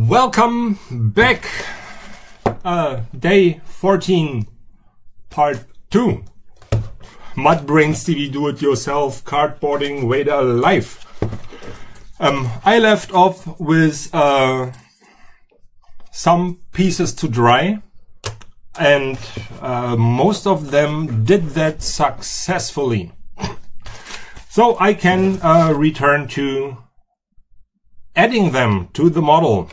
Welcome back. Day 14, part 2. Mudbrains TV Do-It-Yourself Cardboarding Vader Life. I left off with some pieces to dry, and most of them did that successfully. So I can return to adding them to the model.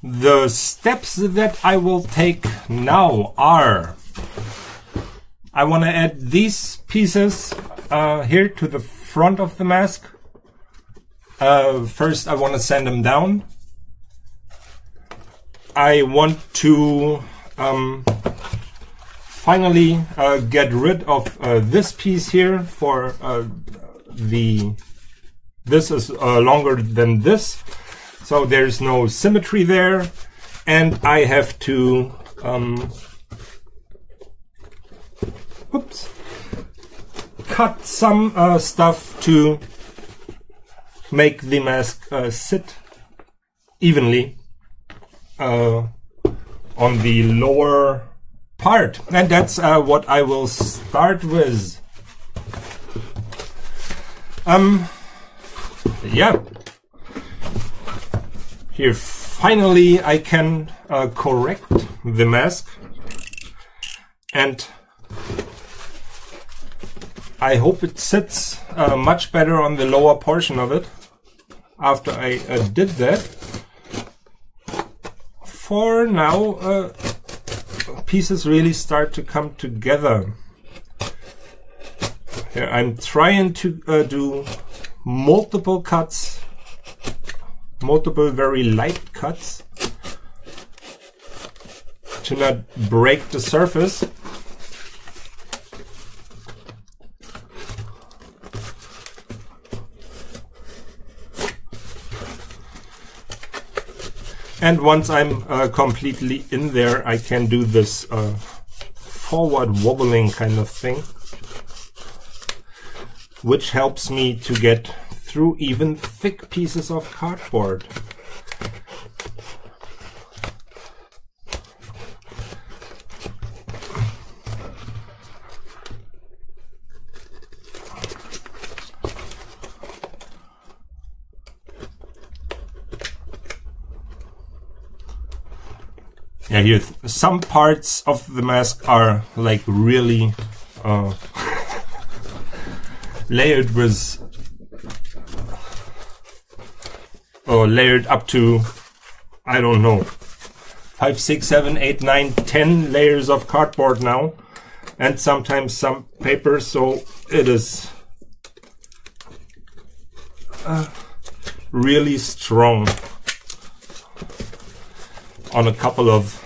The steps that I will take now are: I want to add these pieces here to the front of the mask. First I want to sand them down. I want to finally get rid of this piece here for this is longer than this, so there's no symmetry there, and I have to cut some stuff to make the mask sit evenly on the lower part, and that's what I will start with. Yeah, here finally I can correct the mask, and I hope it sits much better on the lower portion of it after I did that. For now, pieces really start to come together. Here I'm trying to do multiple cuts, multiple very light cuts, to not break the surface. And once I'm completely in there, I can do this forward wobbling kind of thing, which helps me to get through even thick pieces of cardboard. Yeah, here some parts of the mask are like really layered with, or layered up to, I don't know, 5, 6, 7, 8, 9, 10 layers of cardboard now, and sometimes some paper, so it is really strong on a couple of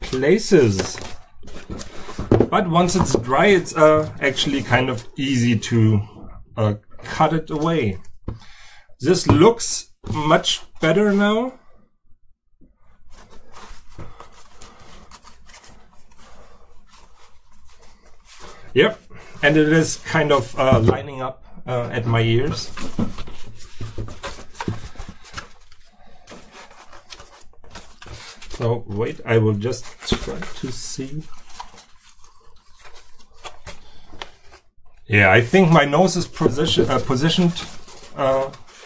places. But once it's dry, it's actually kind of easy to cut it away. This looks much better now. Yep, and it is kind of lining up at my ears. So wait, I will just try to see. Yeah, I think my nose is positioned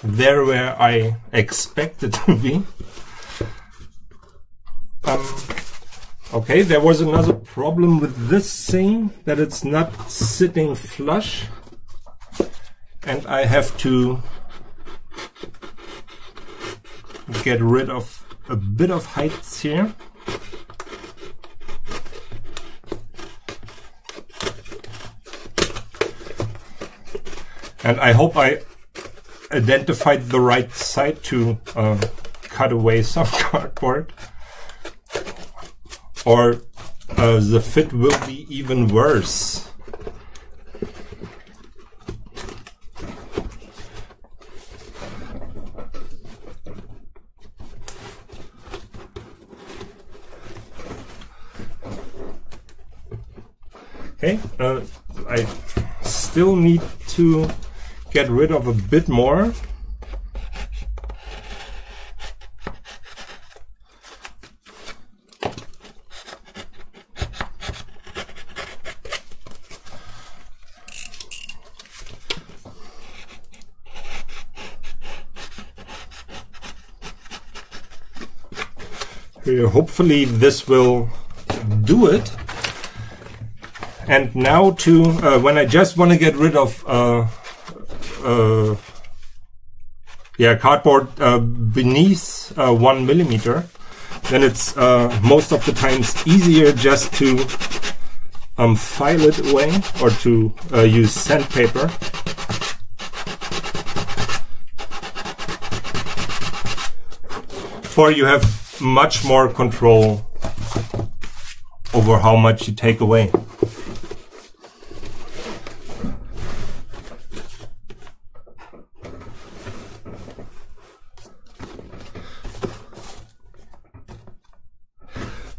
there where I expect it to be. Okay, there was another problem with this thing, that it's not sitting flush, and I have to get rid of a bit of height here. And I hope I identified the right side to cut away some cardboard, or the fit will be even worse. Okay, I still need to get rid of a bit more. Hopefully this will do it. And now to when I just want to get rid of cardboard beneath 1 millimeter, then it's most of the times easier just to file it away or to use sandpaper. For you have much more control over how much you take away.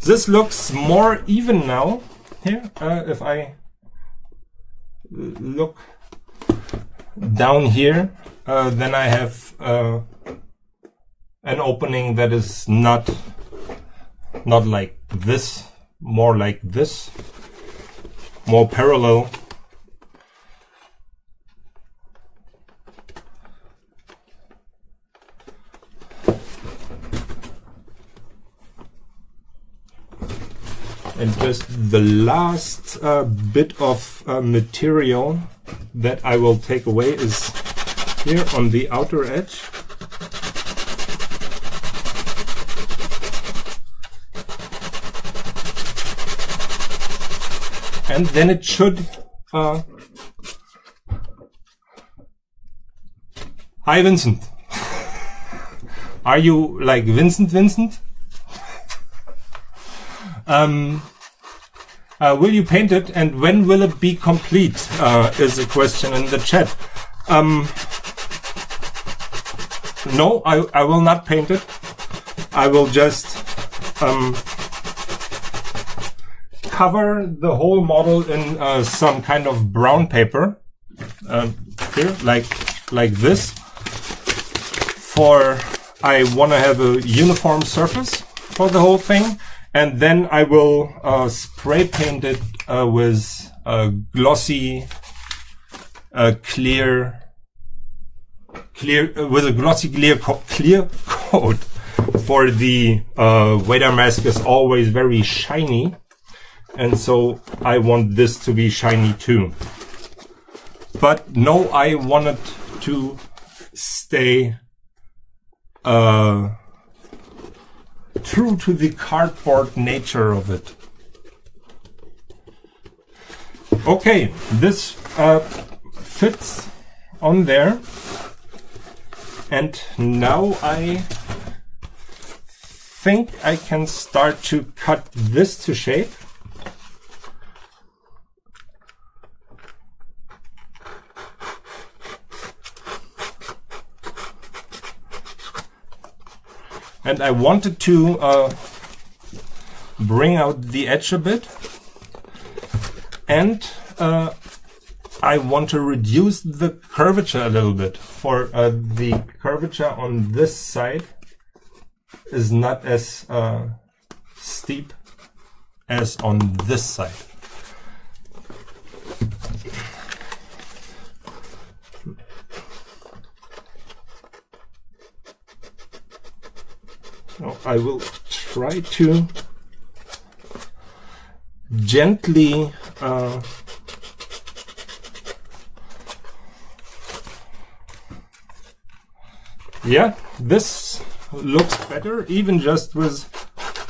This looks more even now. Here, if I look down here, then I have an opening that is not like this, more like this, more parallel. And just the last bit of material that I will take away is here on the outer edge. And then it should... Hi Vincent! Are you like Vincent? Will you paint it, and when will it be complete? Is a question in the chat. No, I will not paint it. I will just cover the whole model in some kind of brown paper. Here, like this. For I want to have a uniform surface for the whole thing. And then I will spray paint it with a glossy, clear coat. For the Vader mask is always very shiny, and so I want this to be shiny too. But no, I want it to stay true to the cardboard nature of it. Okay, this fits on there, and now I think I can start to cut this to shape. And I wanted to bring out the edge a bit, and I want to reduce the curvature a little bit. For the curvature on this side is not as steep as on this side. Now I will try to gently yeah, this looks better, even just with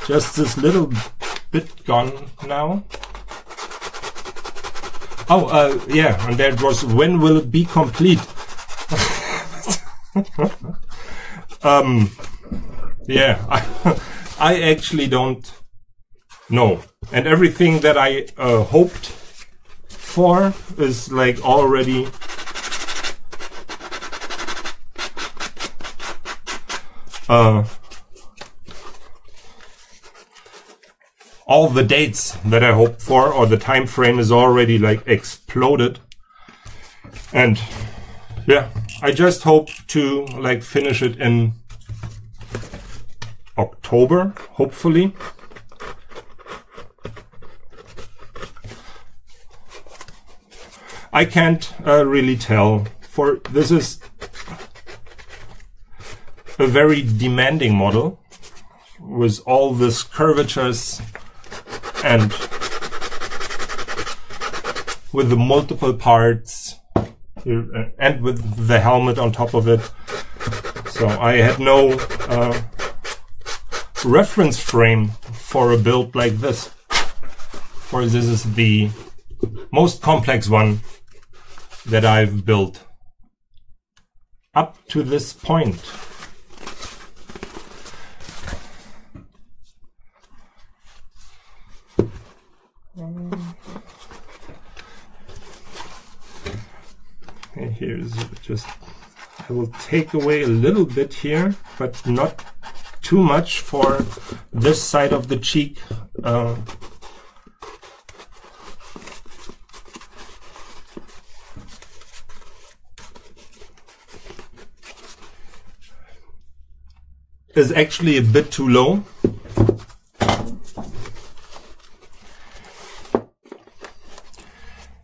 just this little bit gone now. Oh, yeah, and there was, when will it be complete? Yeah, I actually don't know. And everything that I hoped for is like already all the dates that I hoped for, or the time frame, is already like exploded. And yeah, I just hope to like finish it in October, hopefully. I can't really tell, for this is a very demanding model with all these curvatures and with the multiple parts and with the helmet on top of it. So I had no reference frame for a build like this. For this is the most complex one that I've built up to this point. And here's just, I will take away a little bit here, but not too much for this side of the cheek. Is actually a bit too low.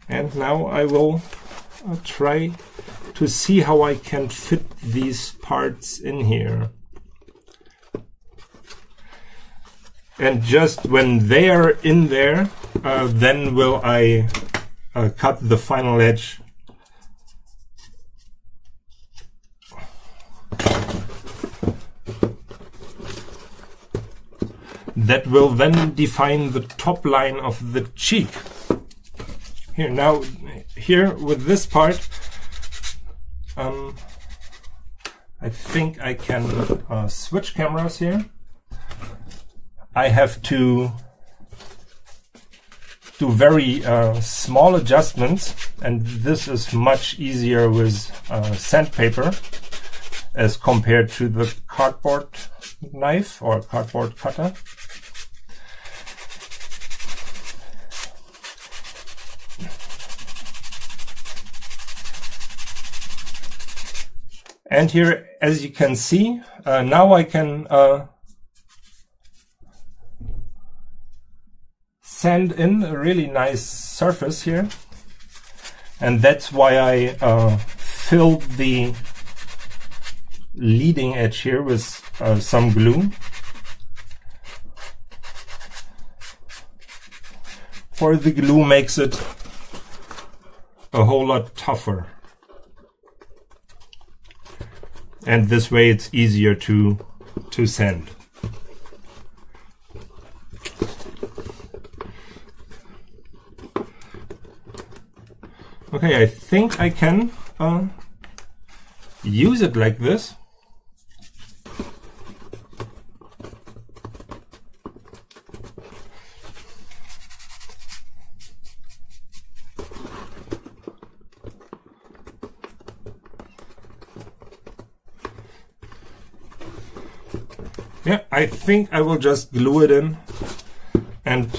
And now I will try to see how I can fit these parts in here. And just when they are in there, then will I cut the final edge. That will then define the top line of the cheek. Here now, here with this part, I think I can switch cameras here. I have to do very small adjustments, and this is much easier with sandpaper as compared to the cardboard knife or cardboard cutter. And here, as you can see, now I can sand in a really nice surface here. And that's why I filled the leading edge here with some glue. For the glue makes it a whole lot tougher. And this way it's easier to sand. Okay, I think I can use it like this. Yeah, I think I will just glue it in, and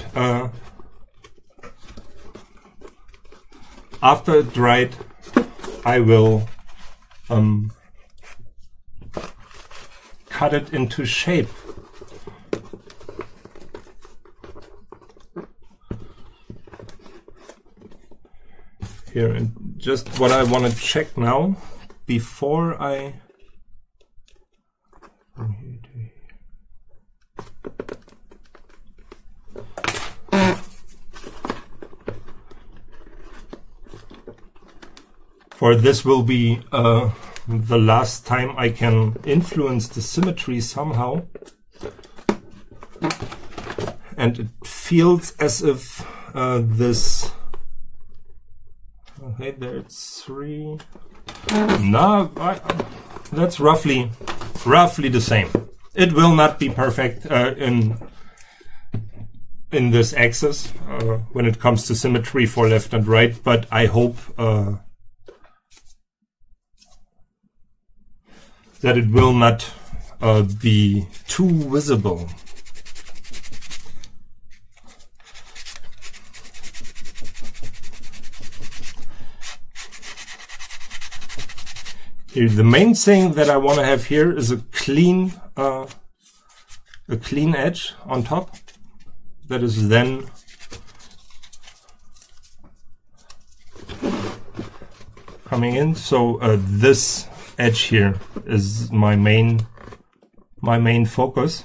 after it dried, I will cut it into shape. Here, and just what I want to check now before I for this will be the last time I can influence the symmetry somehow. And it feels as if this... Okay, there's 3... No, that's roughly the same. It will not be perfect in this axis when it comes to symmetry for left and right, but I hope that it will not be too visible. Here, the main thing that I want to have here is a clean edge on top that is then coming in. So this edge here is my main focus.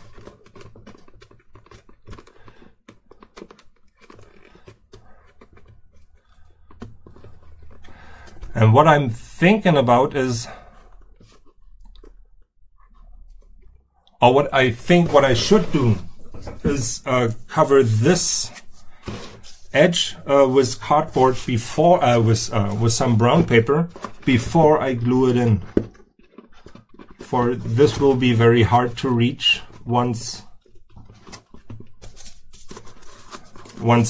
And what I'm thinking about is, or what I think what I should do is cover this edge with cardboard before with some brown paper before I glue it in. For this will be very hard to reach once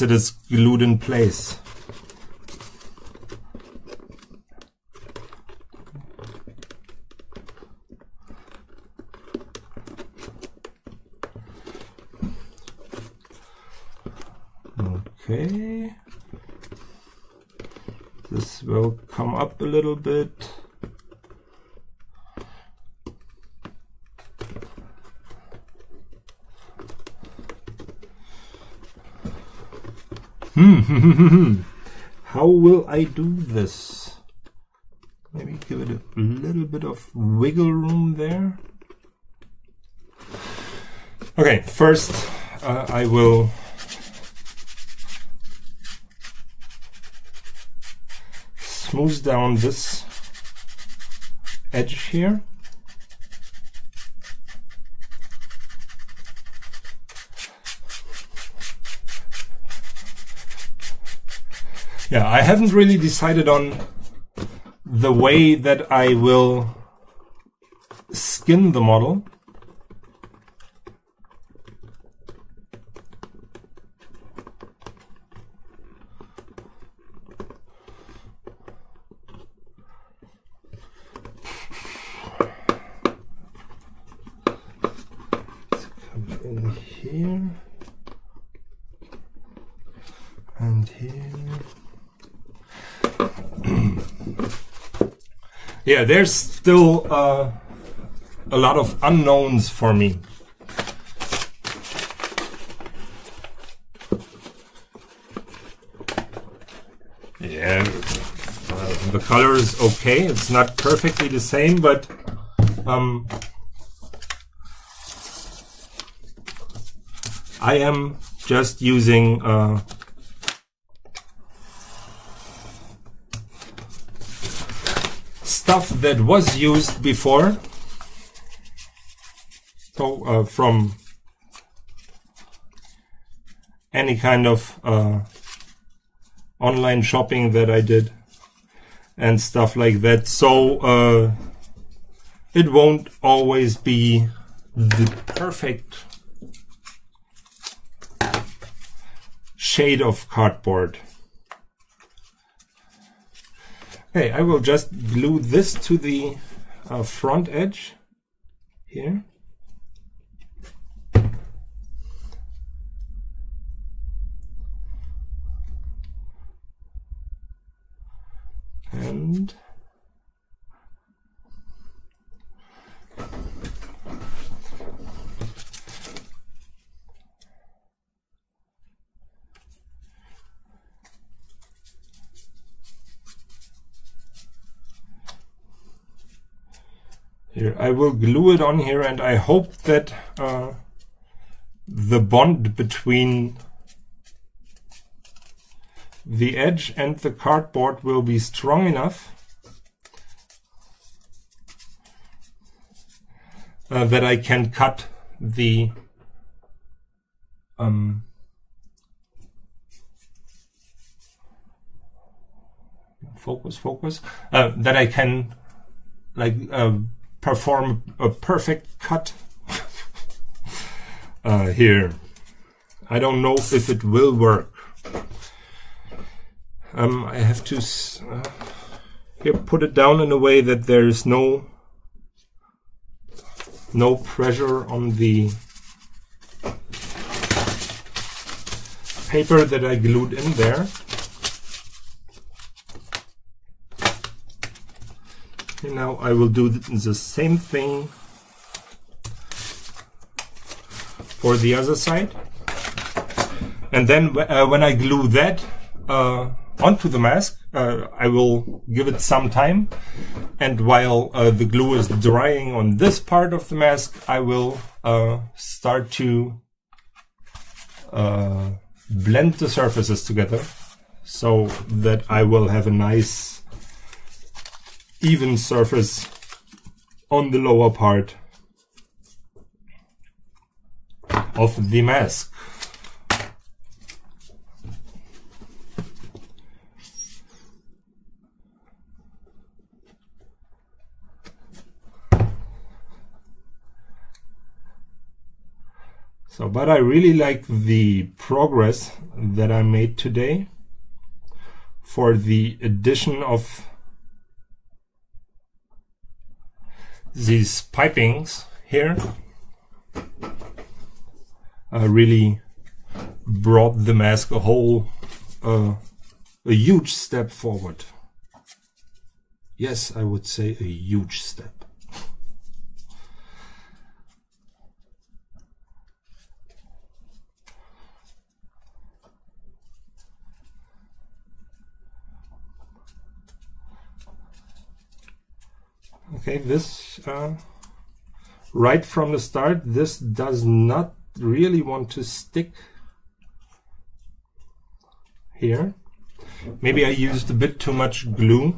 it is glued in place. Okay, this will come up a little bit. How will I do this? Maybe give it a little bit of wiggle room there. Okay, first I will smooth down this edge here. Yeah, I haven't really decided on the way that I will skin the model. In here and here. Yeah, there's still a lot of unknowns for me. Yeah, the color is okay. It's not perfectly the same, but I am just using stuff that was used before. So from any kind of online shopping that I did and stuff like that. So it won't always be the perfect shade of cardboard. Okay, I will just glue this to the front edge here. And here I will glue it on here, and I hope that the bond between the edge and the cardboard will be strong enough that I can cut the focus that I can like perform a perfect cut here. I don't know if it will work. I have to here put it down in a way that there is no pressure on the paper that I glued in there. now I will do the same thing for the other side. And then when I glue that onto the mask, I will give it some time. And while the glue is drying on this part of the mask, I will start to blend the surfaces together so that I will have a nice even surface on the lower part of the mask. So, but I really like the progress that I made today for the addition of these pipings here. Really brought the mask a huge step forward. Yes, I would say a huge step. Okay, this right from the start, this does not really want to stick here. Maybe I used a bit too much glue.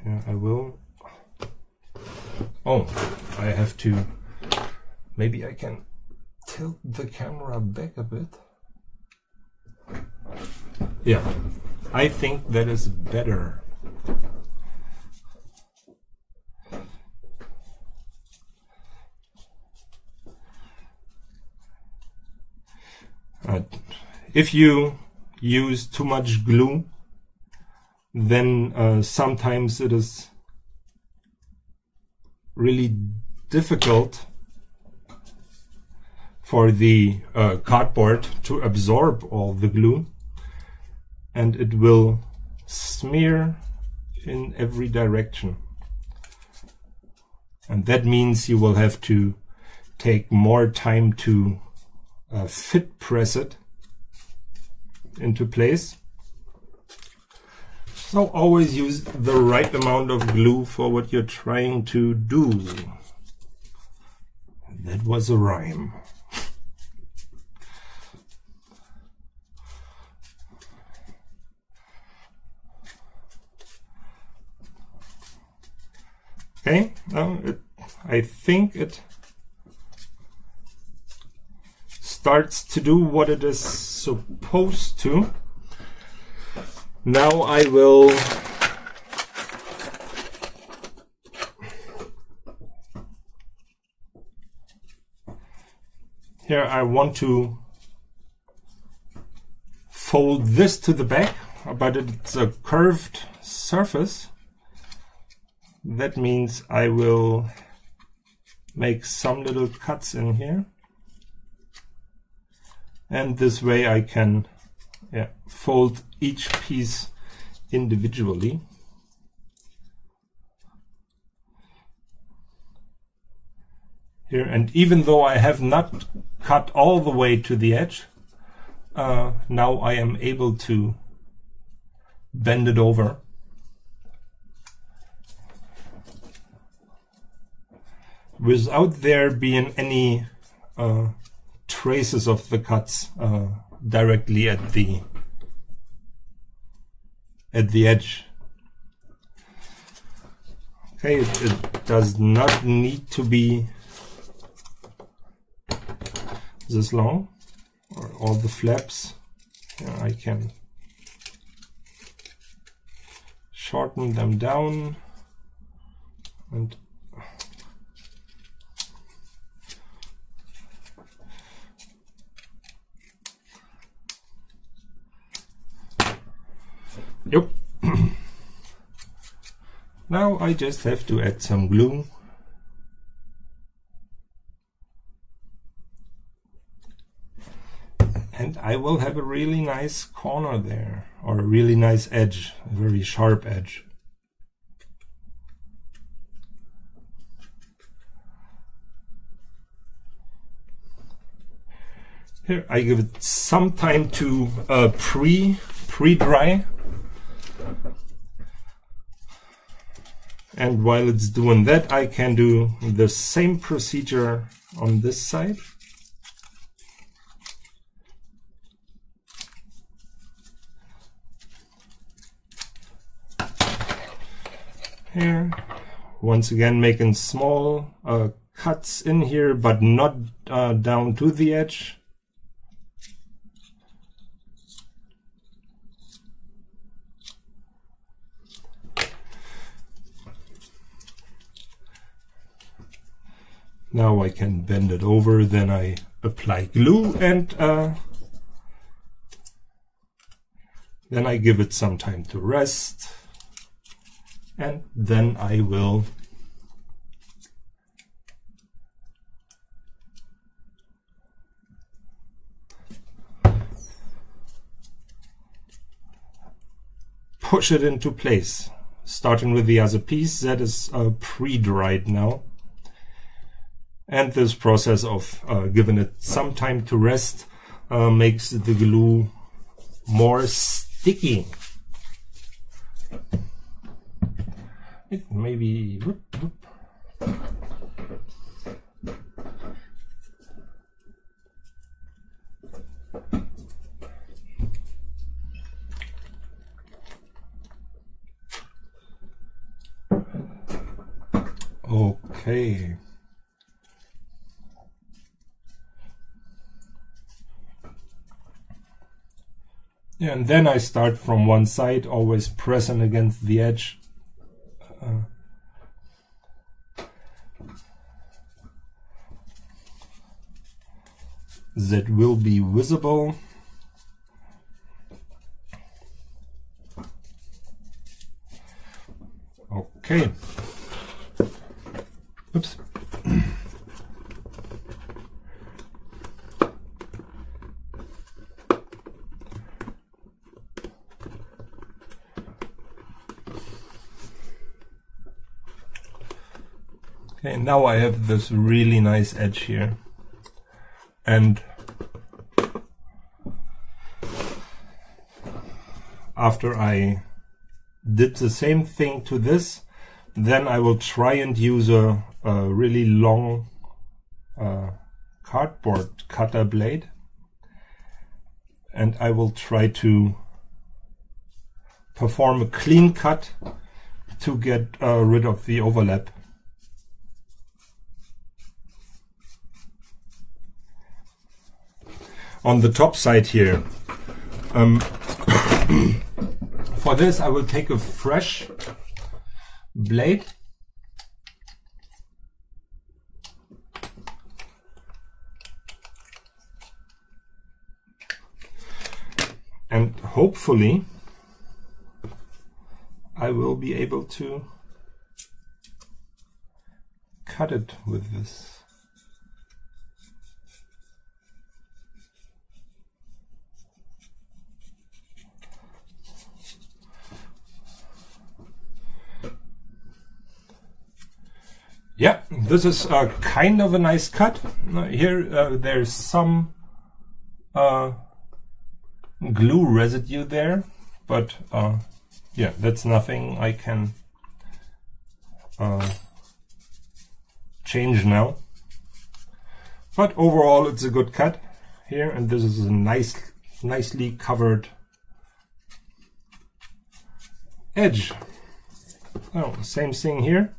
Yeah, I will. Oh, I have to. Maybe I can tilt the camera back a bit. Yeah, I think that is better. If you use too much glue, then sometimes it is really difficult for the cardboard to absorb all the glue, and it will smear in every direction. And that means you will have to take more time to fit press it into place. So always use the right amount of glue for what you're trying to do. That was a rhyme. Okay, I think it starts to do what it is supposed to. Now I will here I want to fold this to the back, but it's a curved surface. That means I will make some little cuts in here, and this way I can fold each piece individually. Here, and even though I have not cut all the way to the edge, now I am able to bend it over. Without there being any traces of the cuts directly at the edge. Okay, it does not need to be this long, or all the flaps. I can shorten them down and yep. Now I just have to add some glue. And I will have a really nice corner there, or a really nice edge, a very sharp edge. Here I give it some time to pre-dry. And while it's doing that, I can do the same procedure on this side. Here, once again making small cuts in here, but not down to the edge. Now I can bend it over, then I apply glue, and then I give it some time to rest, and then I will push it into place, starting with the other piece that is pre-dried now. And this process of giving it some time to rest makes the glue more sticky. It maybe whoop, whoop. Okay. Yeah, and then I start from one side, always pressing against the edge. That will be visible. Okay. Oops. Okay, now I have this really nice edge here, and after I did the same thing to this, then I will try and use a really long cardboard cutter blade, and I will try to perform a clean cut to get rid of the overlap. On the top side here, for this I will take a fresh blade and hopefully I will be able to cut it with this. Yeah, this is kind of a nice cut. Here there's some glue residue there, but yeah, that's nothing I can change now. But overall it's a good cut here, and this is a nicely covered edge. Oh, same thing here.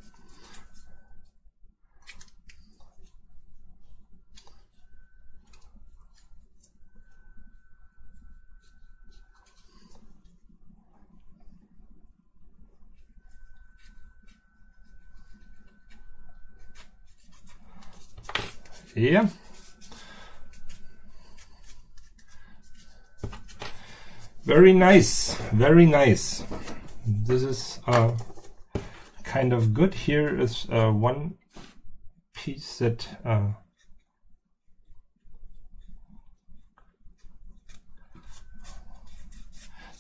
Yeah. Very nice, very nice. This is kind of good. Here is one piece that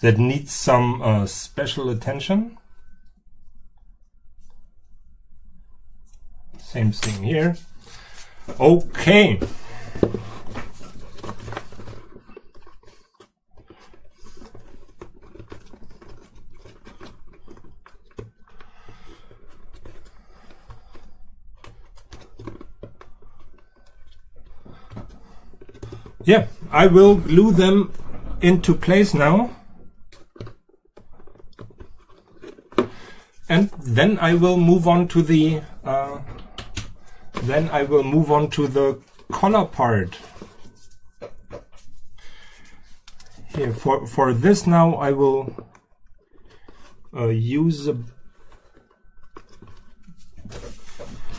that needs some special attention. Same thing here. Okay. Yeah, I will glue them into place now. And then I will move on to the collar part. Here for this now I will use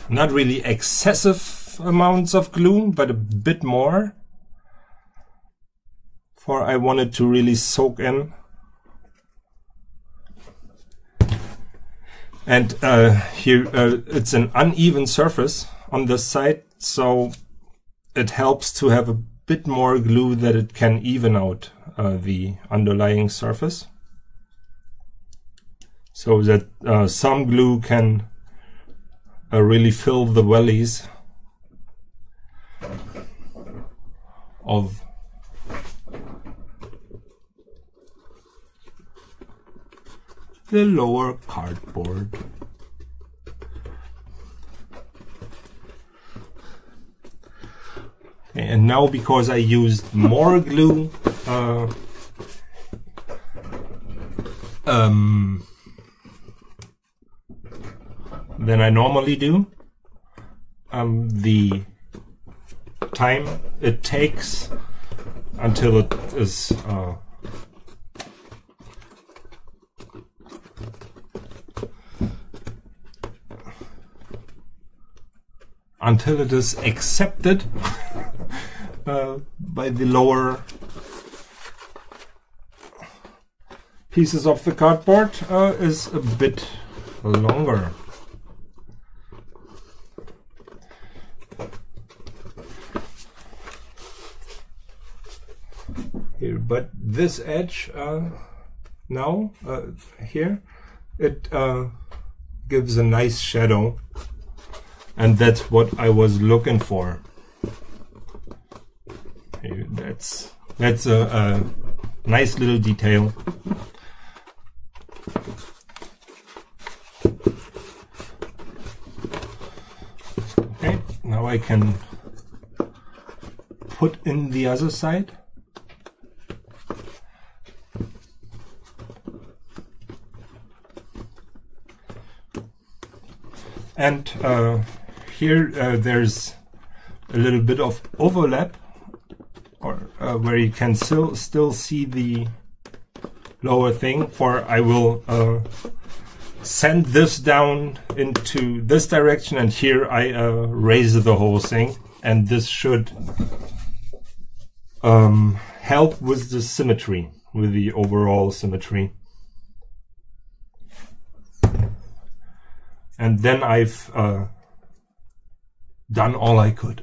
not really excessive amounts of glue, but a bit more. For I want it to really soak in. And here it's an uneven surface on this side, so it helps to have a bit more glue that it can even out the underlying surface, so that some glue can really fill the valleys of the lower cardboard. Okay, and now because I used more glue than I normally do, the time it takes until it is accepted by the lower pieces of the cardboard is a bit longer. Here, but this edge now here, it gives a nice shadow. And that's what I was looking for. That's a nice little detail. Okay, now I can put in the other side. And here there's a little bit of overlap, or where you can still see the lower thing. For I will send this down into this direction, and here I raise the whole thing, and this should help with the symmetry, with the overall symmetry. And then I've done all I could.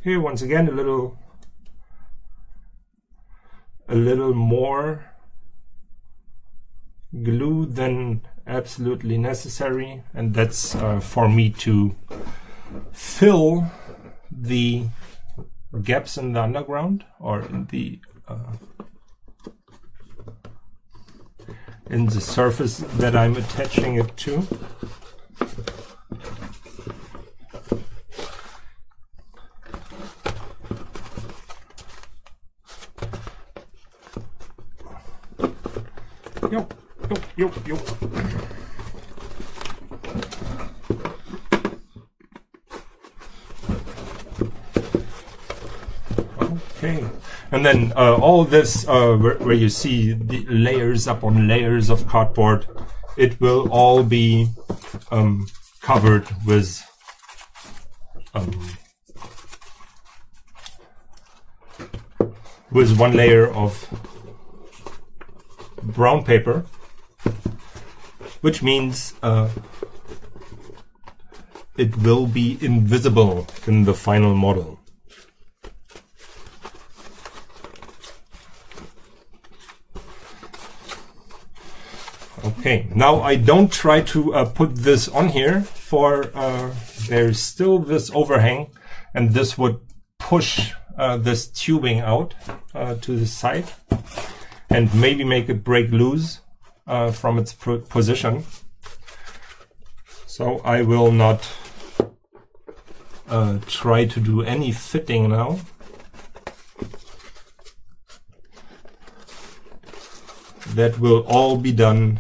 Here once again a little more glue than absolutely necessary, and that's for me to fill the gaps in the underground, or in the surface that I'm attaching it to. Yo. Okay, and then all this, where you see the layers upon layers of cardboard, it will all be covered with one layer of brown paper, which means it will be invisible in the final model. Okay, now I don't try to put this on here, for there's still this overhang, and this would push this tubing out to the side and maybe make it break loose from its position. So I will not try to do any fitting now. That will all be done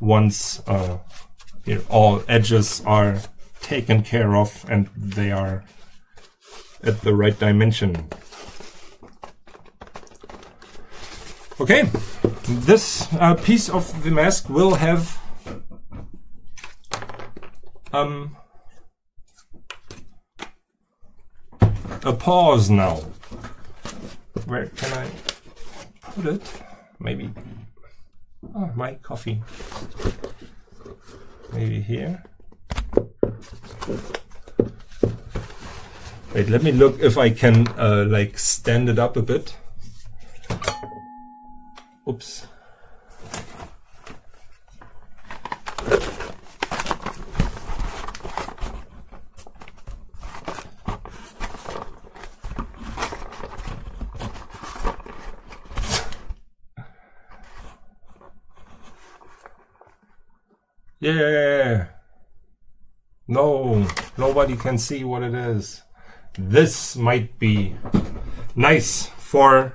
once here all edges are taken care of and they are at the right dimension. Okay, this piece of the mask will have a pause now. Where can I put it? Maybe, oh, my coffee. Maybe here. Wait, let me look if I can like stand it up a bit. Oops. Yeah. No, nobody can see what it is. This might be nice for...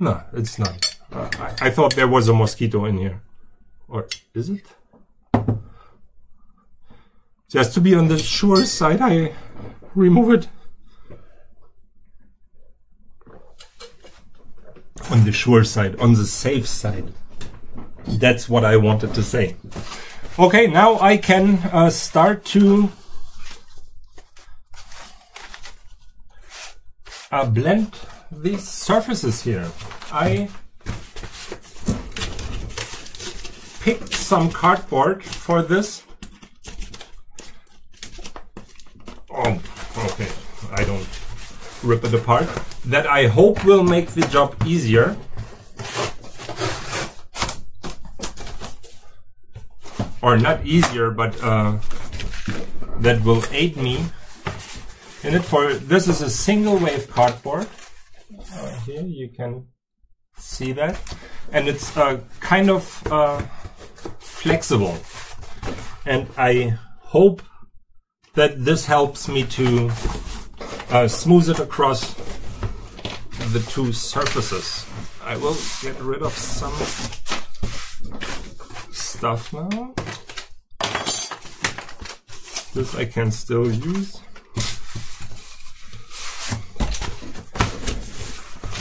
No, it's not. I thought there was a mosquito in here. Or is it? Just to be on the sure side, I remove it. On the sure side, on the safe side. That's what I wanted to say. Okay, now I can start to blend these surfaces here. I picked some cardboard for this. Oh, okay, I don't rip it apart. That I hope will make the job easier. Or not easier, but that will aid me in it. For this is a single wave cardboard. Here you can see that, and it's kind of flexible. And I hope that this helps me to smooth it across the two surfaces. I will get rid of some stuff now. This I can still use.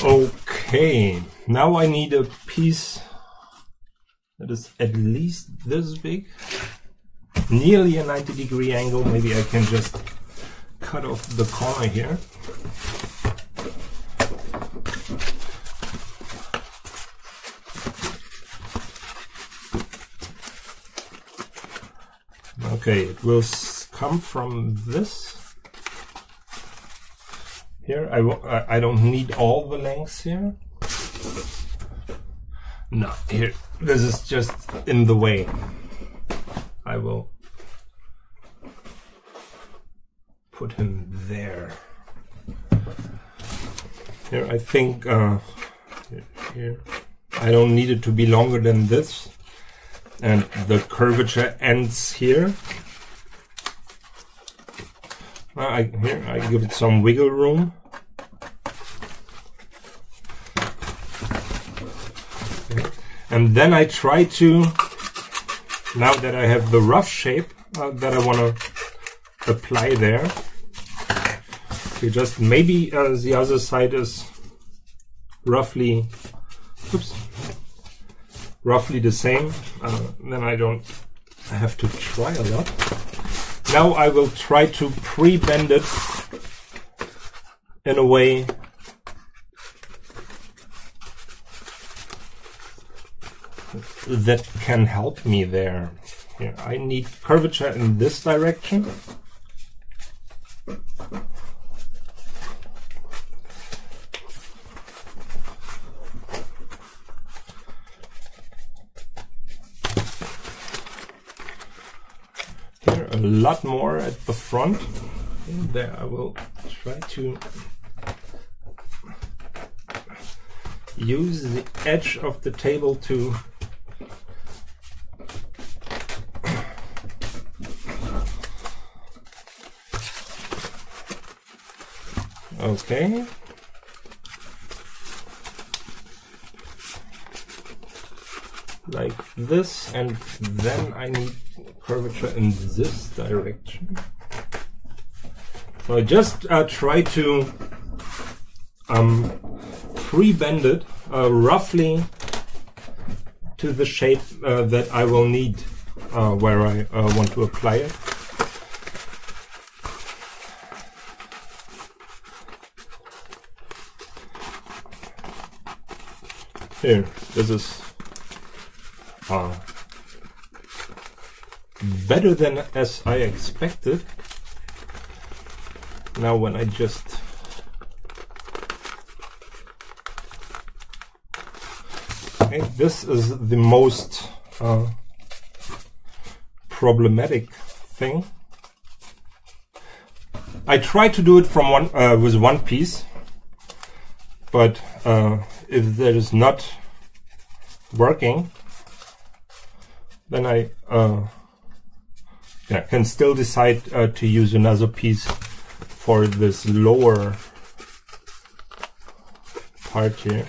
Okay, now I need a piece that is at least this big, nearly a 90-degree angle. Maybe I can just cut off the corner here. Okay, it will come from this. Here, I don't need all the lengths here. No, here, this is just in the way. I will put him there. Here, I think, here, I don't need it to be longer than this. And the curvature ends here. Here I give it some wiggle room. And then I try to, now that I have the rough shape that I want to apply there, you just maybe the other side is roughly, oops, roughly the same. Then I don't have to try a lot. Now I will try to pre-bend it in a way that can help me there. Here, I need curvature in this direction. a lot more at the front. And there I will try to use the edge of the table to okay. Like this, and then I need curvature in this direction. So I just try to pre-bend it roughly to the shape that I will need where I want to apply it. Here, this is better than as I expected. Now when I just okay, this is the most problematic thing. I try to do it from with one piece, but if that is not working, then I can still decide to use another piece for this lower part here.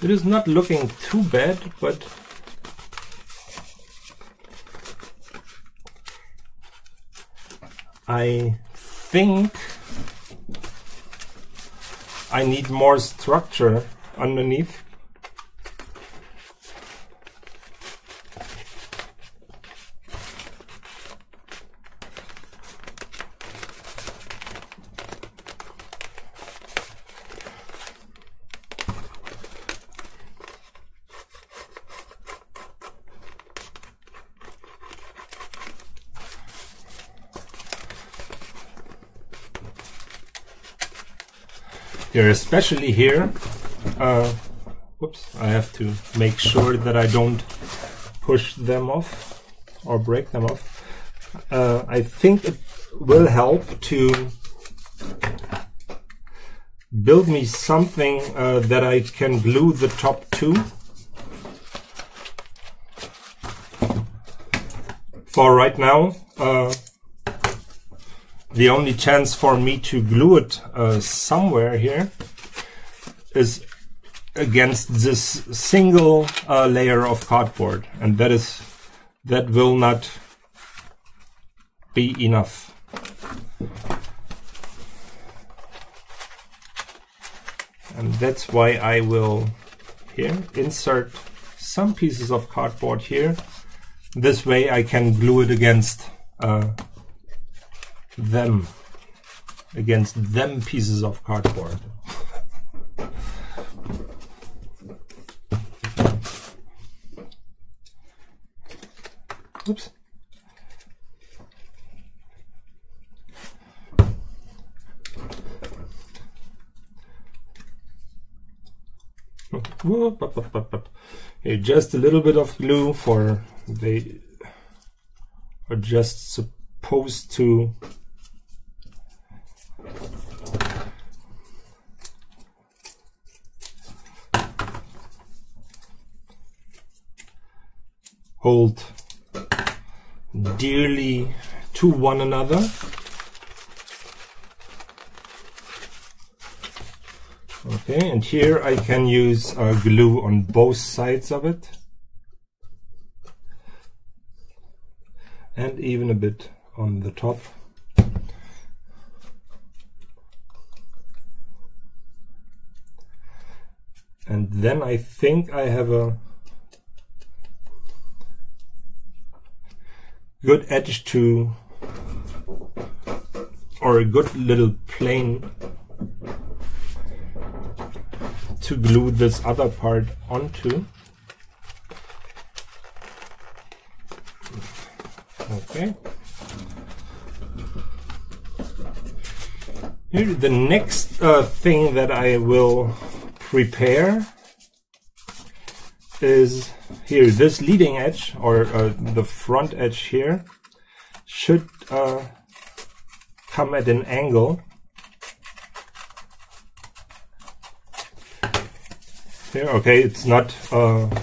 It is not looking too bad, but I think I need more structure underneath. Here, especially here, whoops, I have to make sure that I don't push them off or break them off. I think it will help to build me something that I can glue the top to. For right now, the only chance for me to glue it somewhere here is against this single layer of cardboard, and that will not be enough. And that's why I will here insert some pieces of cardboard here. This way I can glue it against them pieces of cardboard. Oops. Here, just a little bit of glue, for they are just supposed to hold dearly to one another. Okay, and here I can use glue on both sides of it, and even a bit on the top. And then I think I have a good edge to or a good little plane to glue this other part onto. Okay. Here, the next thing that I will prepare is here, this leading edge, or the front edge here, should come at an angle. Here, okay, it's not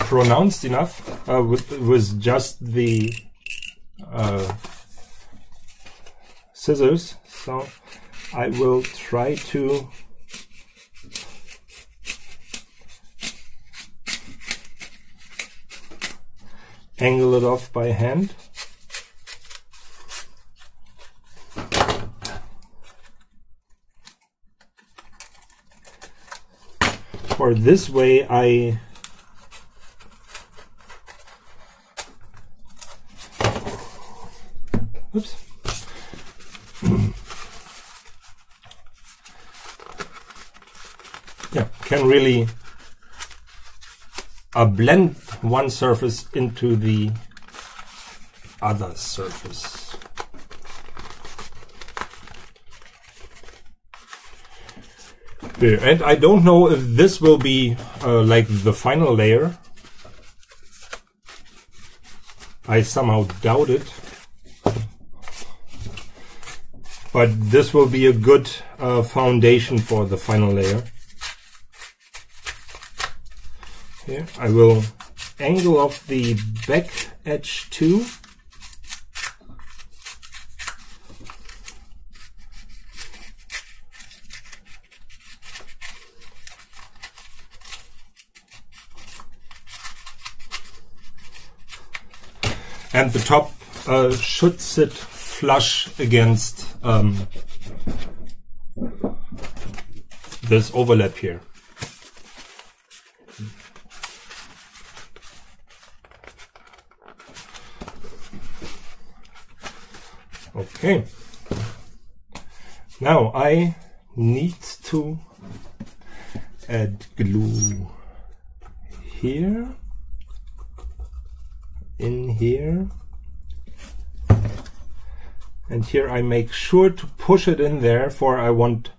pronounced enough with just the scissors, so I will try to angle it off by hand. For this way oops. Yeah, can really blend one surface into the other surface. There. And I don't know if this will be like the final layer. I somehow doubt it. But this will be a good foundation for the final layer. Here, I will angle off the back edge too. And the top should sit flush against this overlap here. Okay. Now I need to add glue here, in here, and here I make sure to push it in there, for I want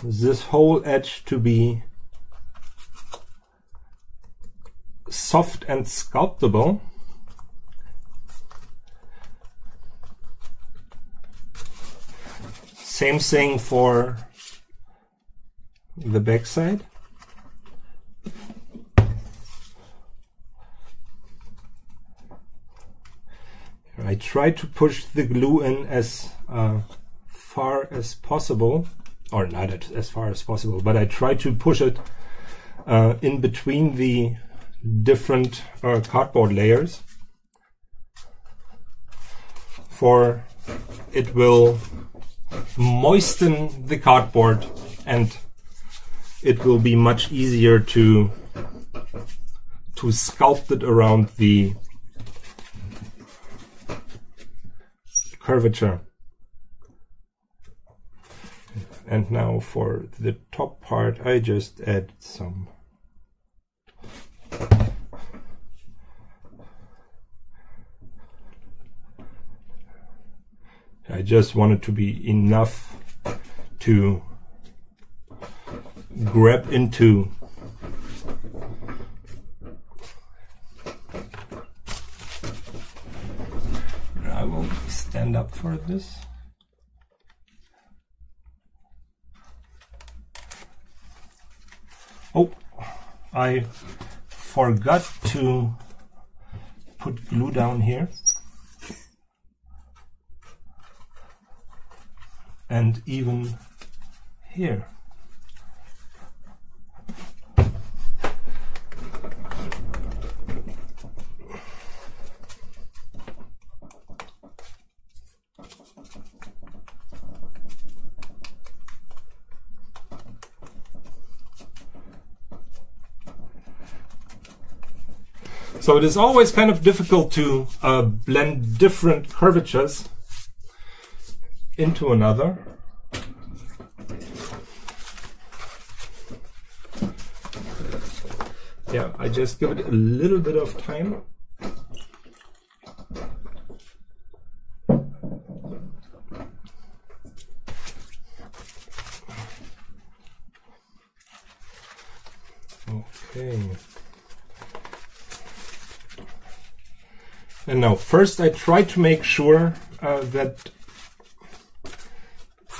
this whole edge to be soft and sculptable. Same thing for the back side. I try to push the glue in as far as possible, or not as far as possible, but I try to push it in between the different cardboard layers, for it will moisten the cardboard and it will be much easier to sculpt it around the curvature. And now for the top part I just add some I just want it to be enough to grab into. I will stand up for this. Oh, I forgot to put glue down here. And even here. So it is always kind of difficult to blend different curvatures into another. Yeah, I just give it a little bit of time. Okay. And now first I try to make sure that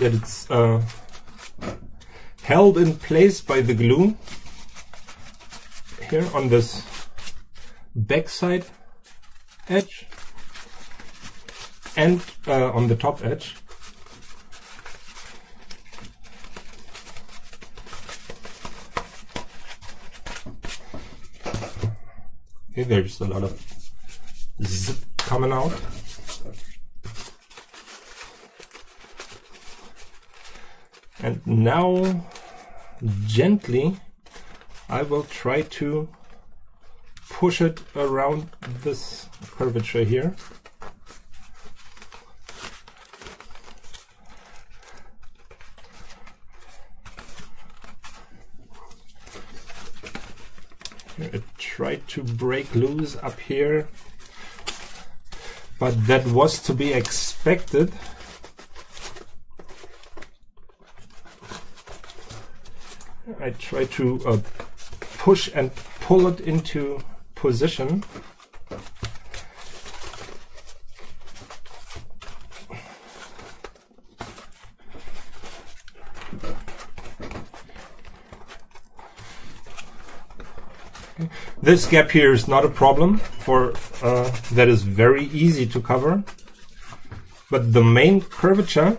it's held in place by the glue here on this backside edge and on the top edge. Okay, there's a lot of zip coming out. And now gently I will try to push it around this curvature here. I tried to break loose up here, but that was to be expected. I try to push and pull it into position. This gap here is not a problem, for that is very easy to cover. But the main curvature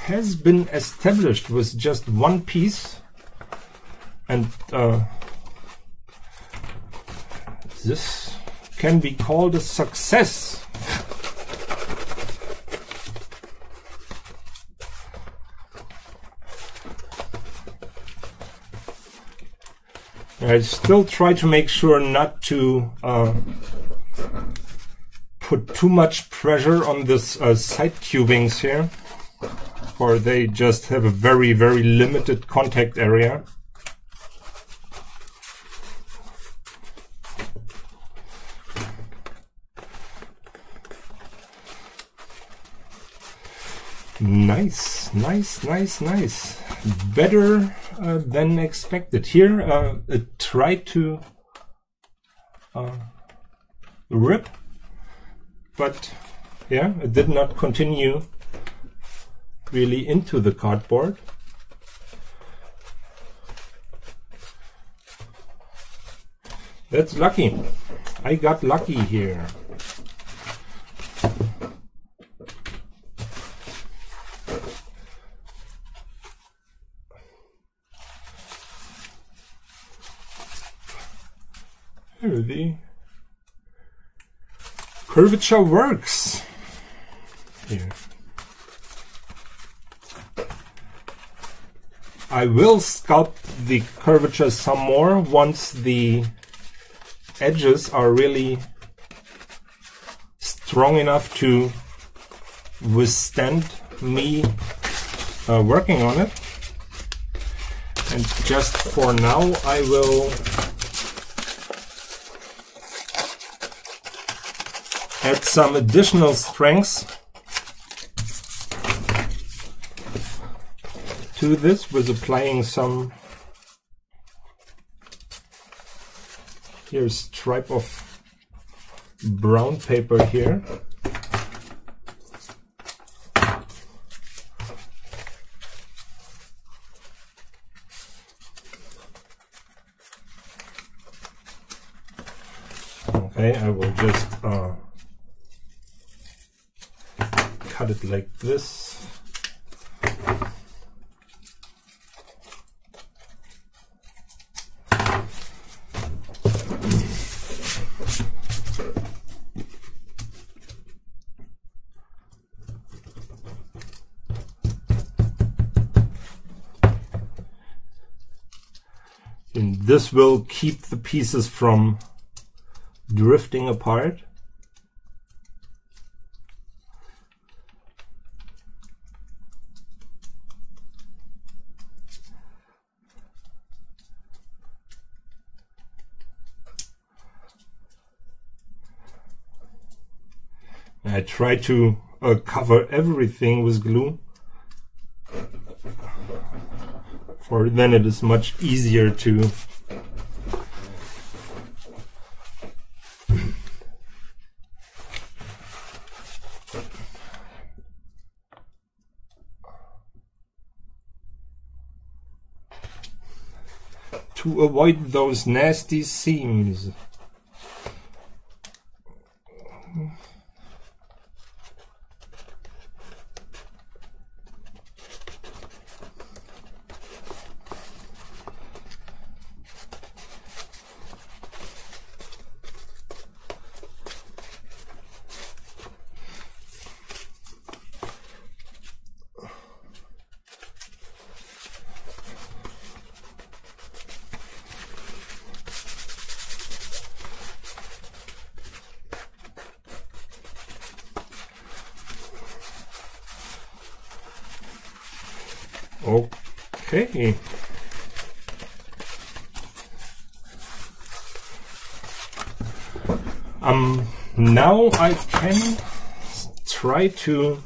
has been established with just one piece, and this can be called a success. I still try to make sure not to put too much pressure on this side tubings here, for they just have a very, very limited contact area. Nice, nice, nice, nice. Better than expected. Here it tried to rip, but yeah, it did not continue really into the cardboard. That's lucky. I got lucky here. Here the curvature works. Here. I will sculpt the curvature some more once the edges are really strong enough to withstand me working on it. And just for now I will add some additional strengths to this with applying some stripe of brown paper here. Okay, I will just cut it like this. And this will keep the pieces from drifting apart. I try to cover everything with glue, for then it is much easier to avoid those nasty seams. Okay. Now I can try to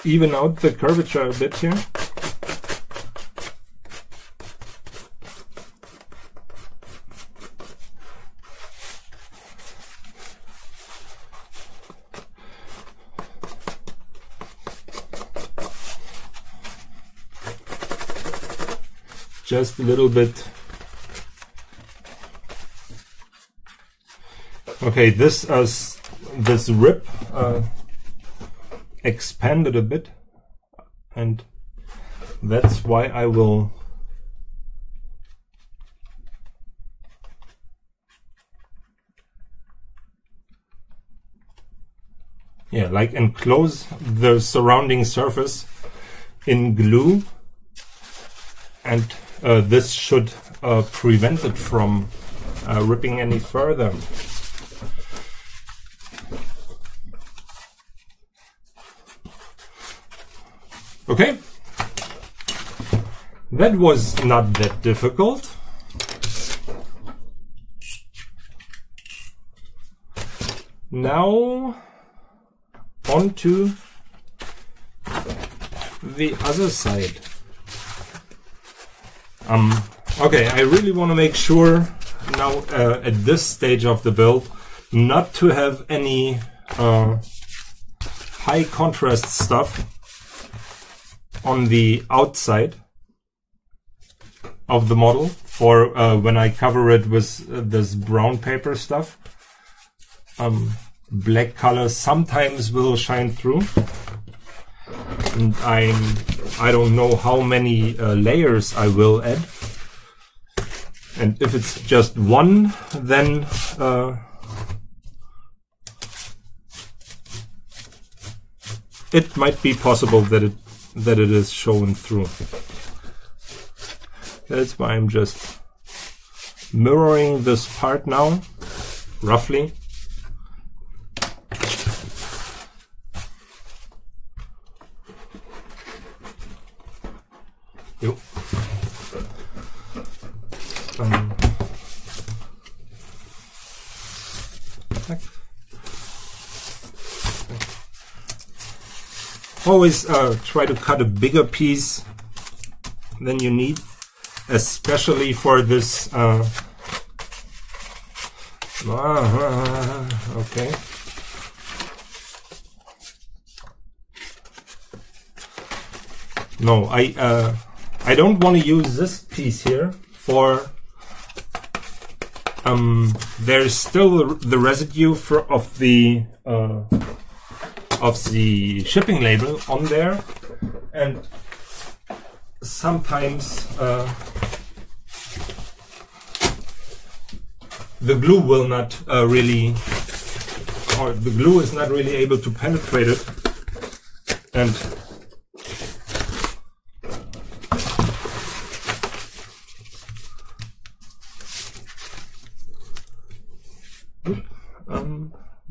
even out the curvature a bit here. Just a little bit. Okay, this rib expanded a bit, and that's why I will like enclose the surrounding surface in glue, and this should prevent it from ripping any further. Okay, that was not that difficult. Now on to the other side. Okay, I really want to make sure now at this stage of the build not to have any high contrast stuff on the outside of the model for when I cover it with this brown paper stuff. Black color sometimes will shine through, and I don't know how many layers I will add, and if it's just one, then it might be possible that it is shown through. That's why I'm just mirroring this part now, roughly. Always try to cut a bigger piece than you need, especially for this. Okay. No, I don't want to use this piece here for. There's still the residue of the shipping label on there, and sometimes the glue will not really, or the glue is not really able to penetrate it, and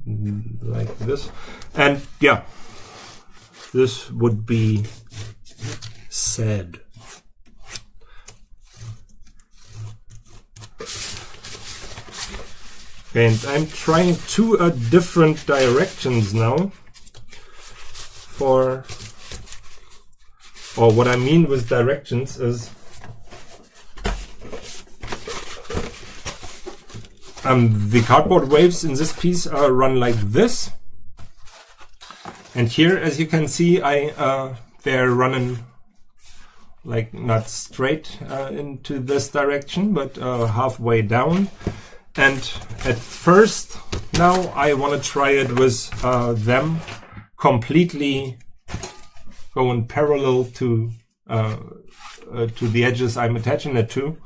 like this. And yeah, this would be sad. And I'm trying two different directions now for, or what I mean with directions is the cardboard waves in this piece run like this, and here, as you can see, they're running like not straight into this direction, but halfway down. And at first, now I want to try it with them completely going parallel to the edges I'm attaching it to,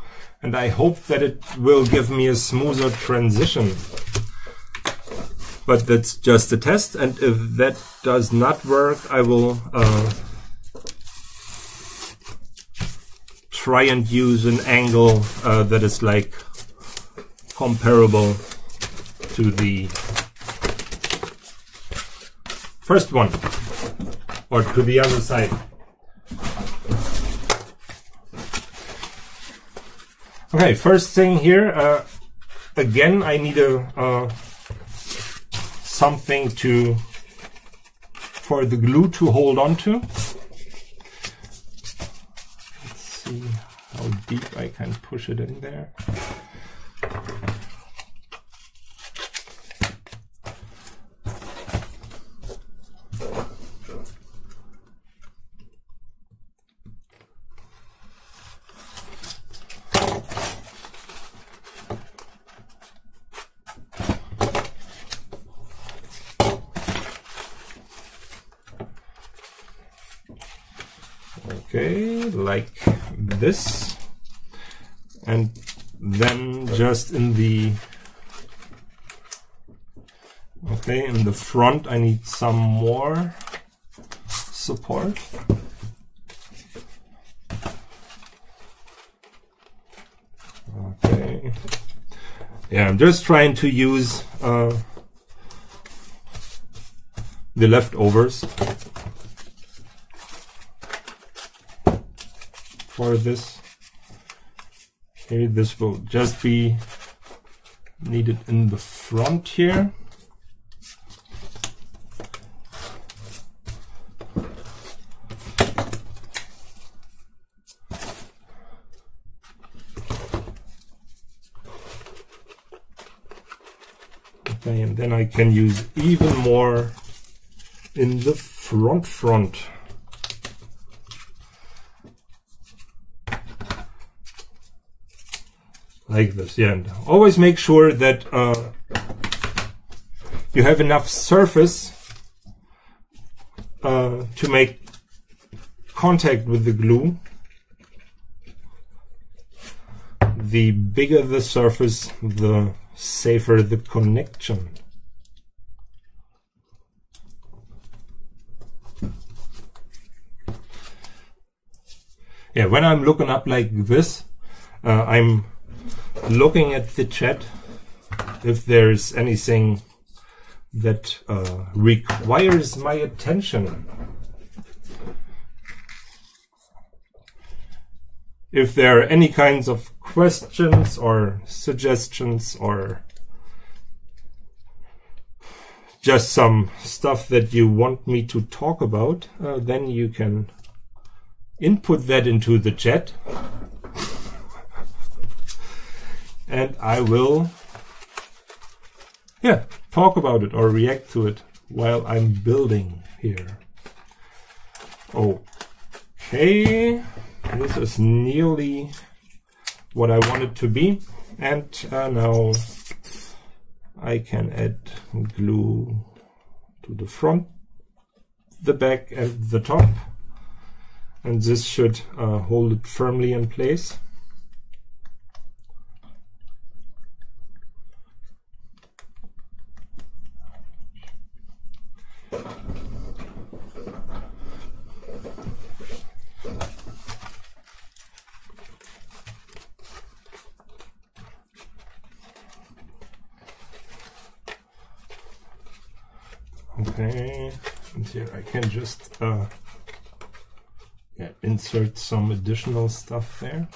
and I hope that it will give me a smoother transition. But that's just a test, and if that does not work, I will try and use an angle that is like comparable to the first one, or to the other side. Okay, first thing here, again I need something for the glue to hold on to. Let's see how deep I can push it in there. Okay, like this, and then just in the front I need some more support. Okay, yeah, I'm just trying to use the leftovers for this. Okay, this will just be needed in the front here. Okay, and then I can use even more in the front. Like this, yeah, and always make sure that you have enough surface to make contact with the glue. The bigger the surface, the safer the connection. Yeah, when I'm looking up like this, I'm looking at the chat if there's anything that requires my attention. If there are any kinds of questions or suggestions or just some stuff that you want me to talk about, then you can input that into the chat. And I will, yeah, talk about it or react to it while I'm building here. Okay, this is nearly what I want it to be. And now I can add glue to the front, the back, and the top. And this should hold it firmly in place. Okay, and here I can just insert some additional stuff there.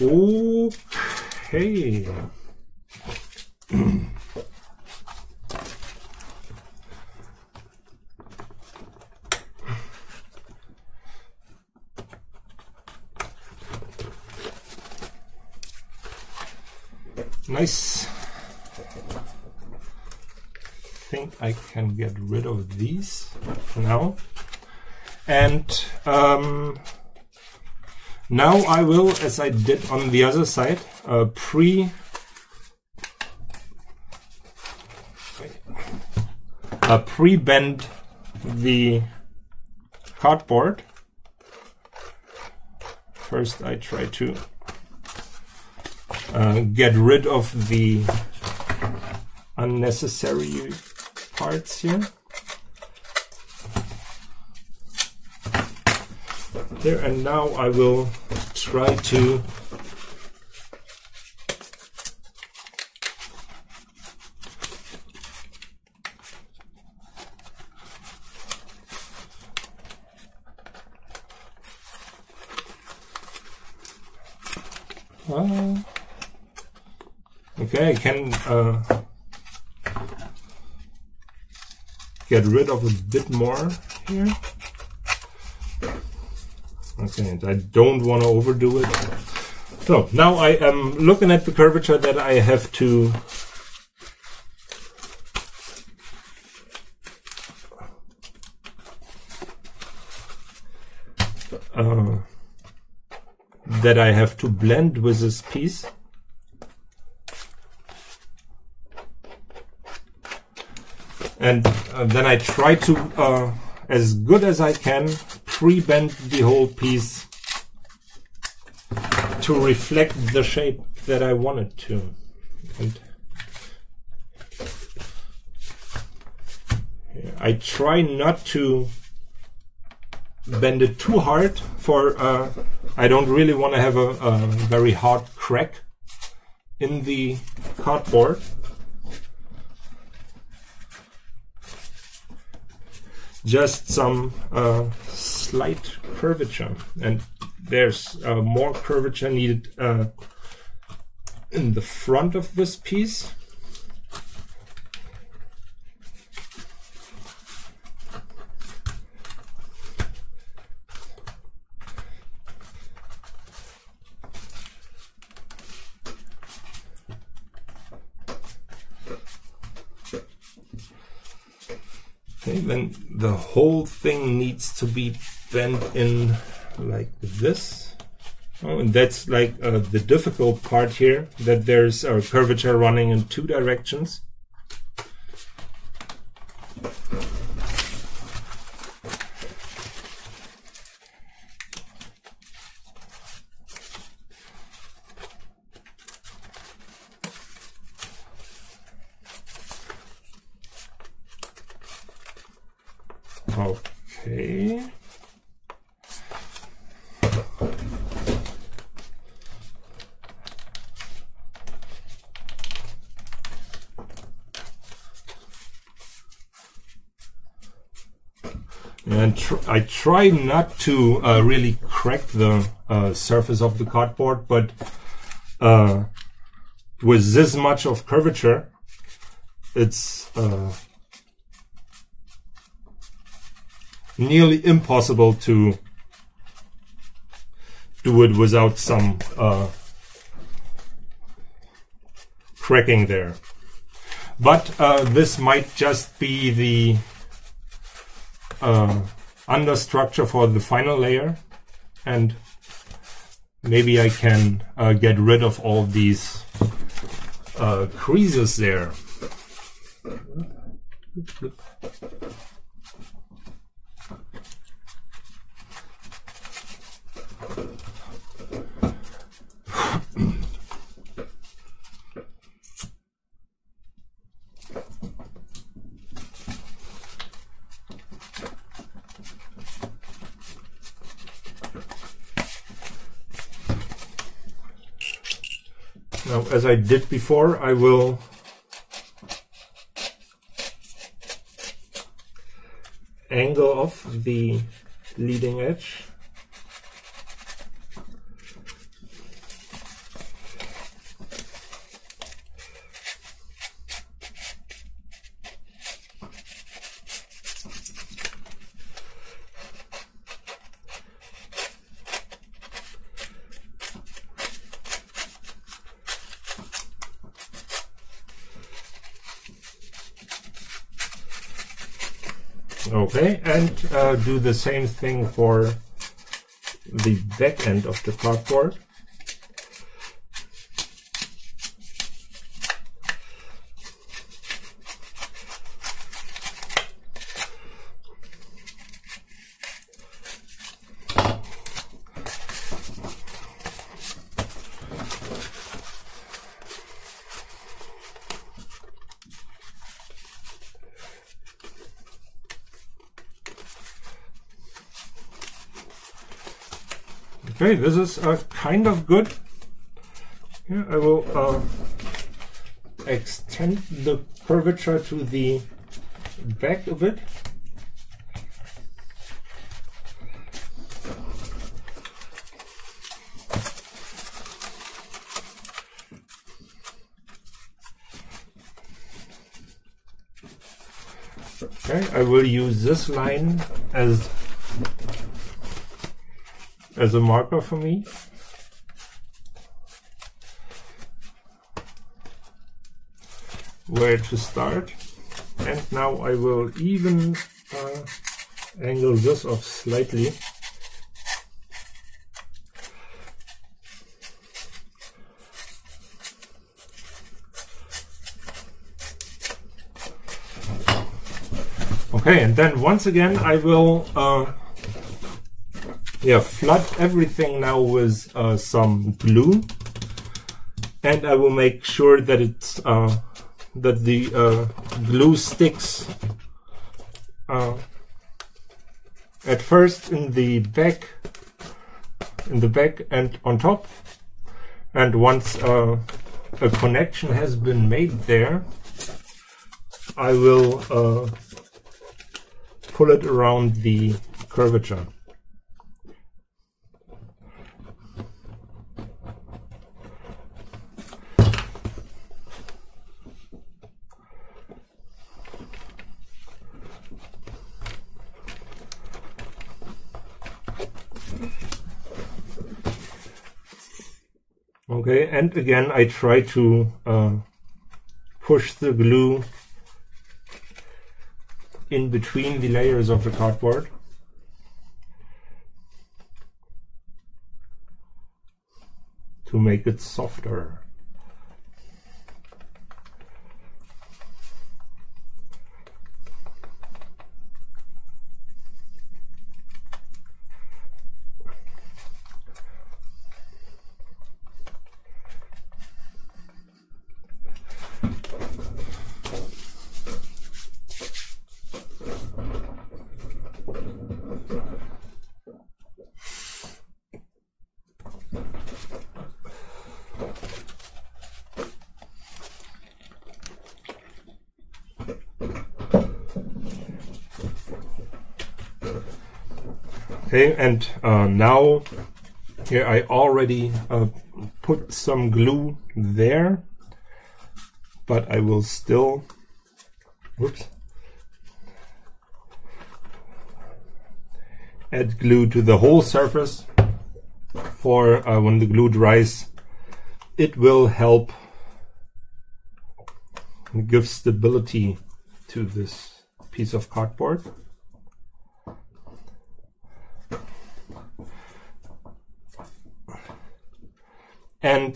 Okay. Nice. I think I can get rid of these for now. And now I will, as I did on the other side, pre-bend the cardboard. First I try to get rid of the unnecessary parts here. There, and now I will try to okay, I can get rid of a bit more here. Okay, and I don't want to overdo it. So now I am looking at the curvature that I have to blend with this piece. And then I try to, as good as I can, pre-bend the whole piece to reflect the shape that I want it to. And I try not to bend it too hard, for I don't really want to have a very hard crack in the cardboard. Just some slight curvature, and there's more curvature needed in the front of this piece. Okay, then the whole thing needs to be bent in like this. Oh, and that's like the difficult part here, that there's a curvature running in two directions. Okay. And I try not to really crack the surface of the cardboard, but with this much of curvature, it's nearly impossible to do it without some cracking there. But this might just be the understructure for the final layer, and maybe I can get rid of all these creases there. Now, as I did before, I will angle of the leading edge. Okay, and do the same thing for the back end of the cardboard. Okay, this is kind of good. Yeah, I will extend the curvature to the back a bit. Okay, I will use this line as a marker for me. Where to start. And now I will even angle this off slightly. Okay, and then once again I will flood everything now with some glue, and I will make sure that it's that the glue sticks at first in the back and on top, and once a connection has been made there, I will pull it around the curvature. Okay, and again I try to push the glue in between the layers of the cardboard. To make it softer. Okay, and now here I already put some glue there, but I will still add glue to the whole surface for when the glue dries. It will help give stability to this piece of cardboard. And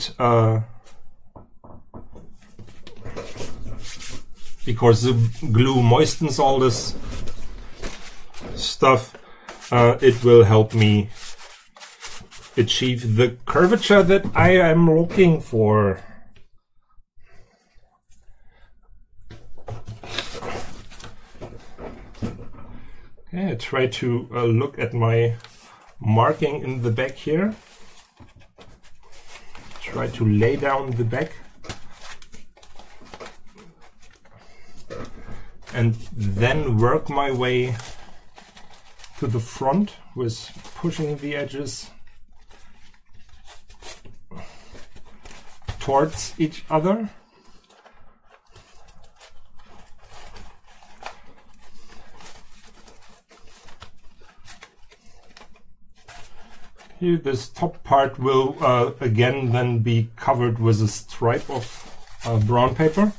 because the glue moistens all this stuff, it will help me achieve the curvature that I am looking for. Okay, I try to look at my marking in the back here. Try to lay down the back and then work my way to the front with pushing the edges towards each other. Here, this top part will again then be covered with a stripe of brown paper.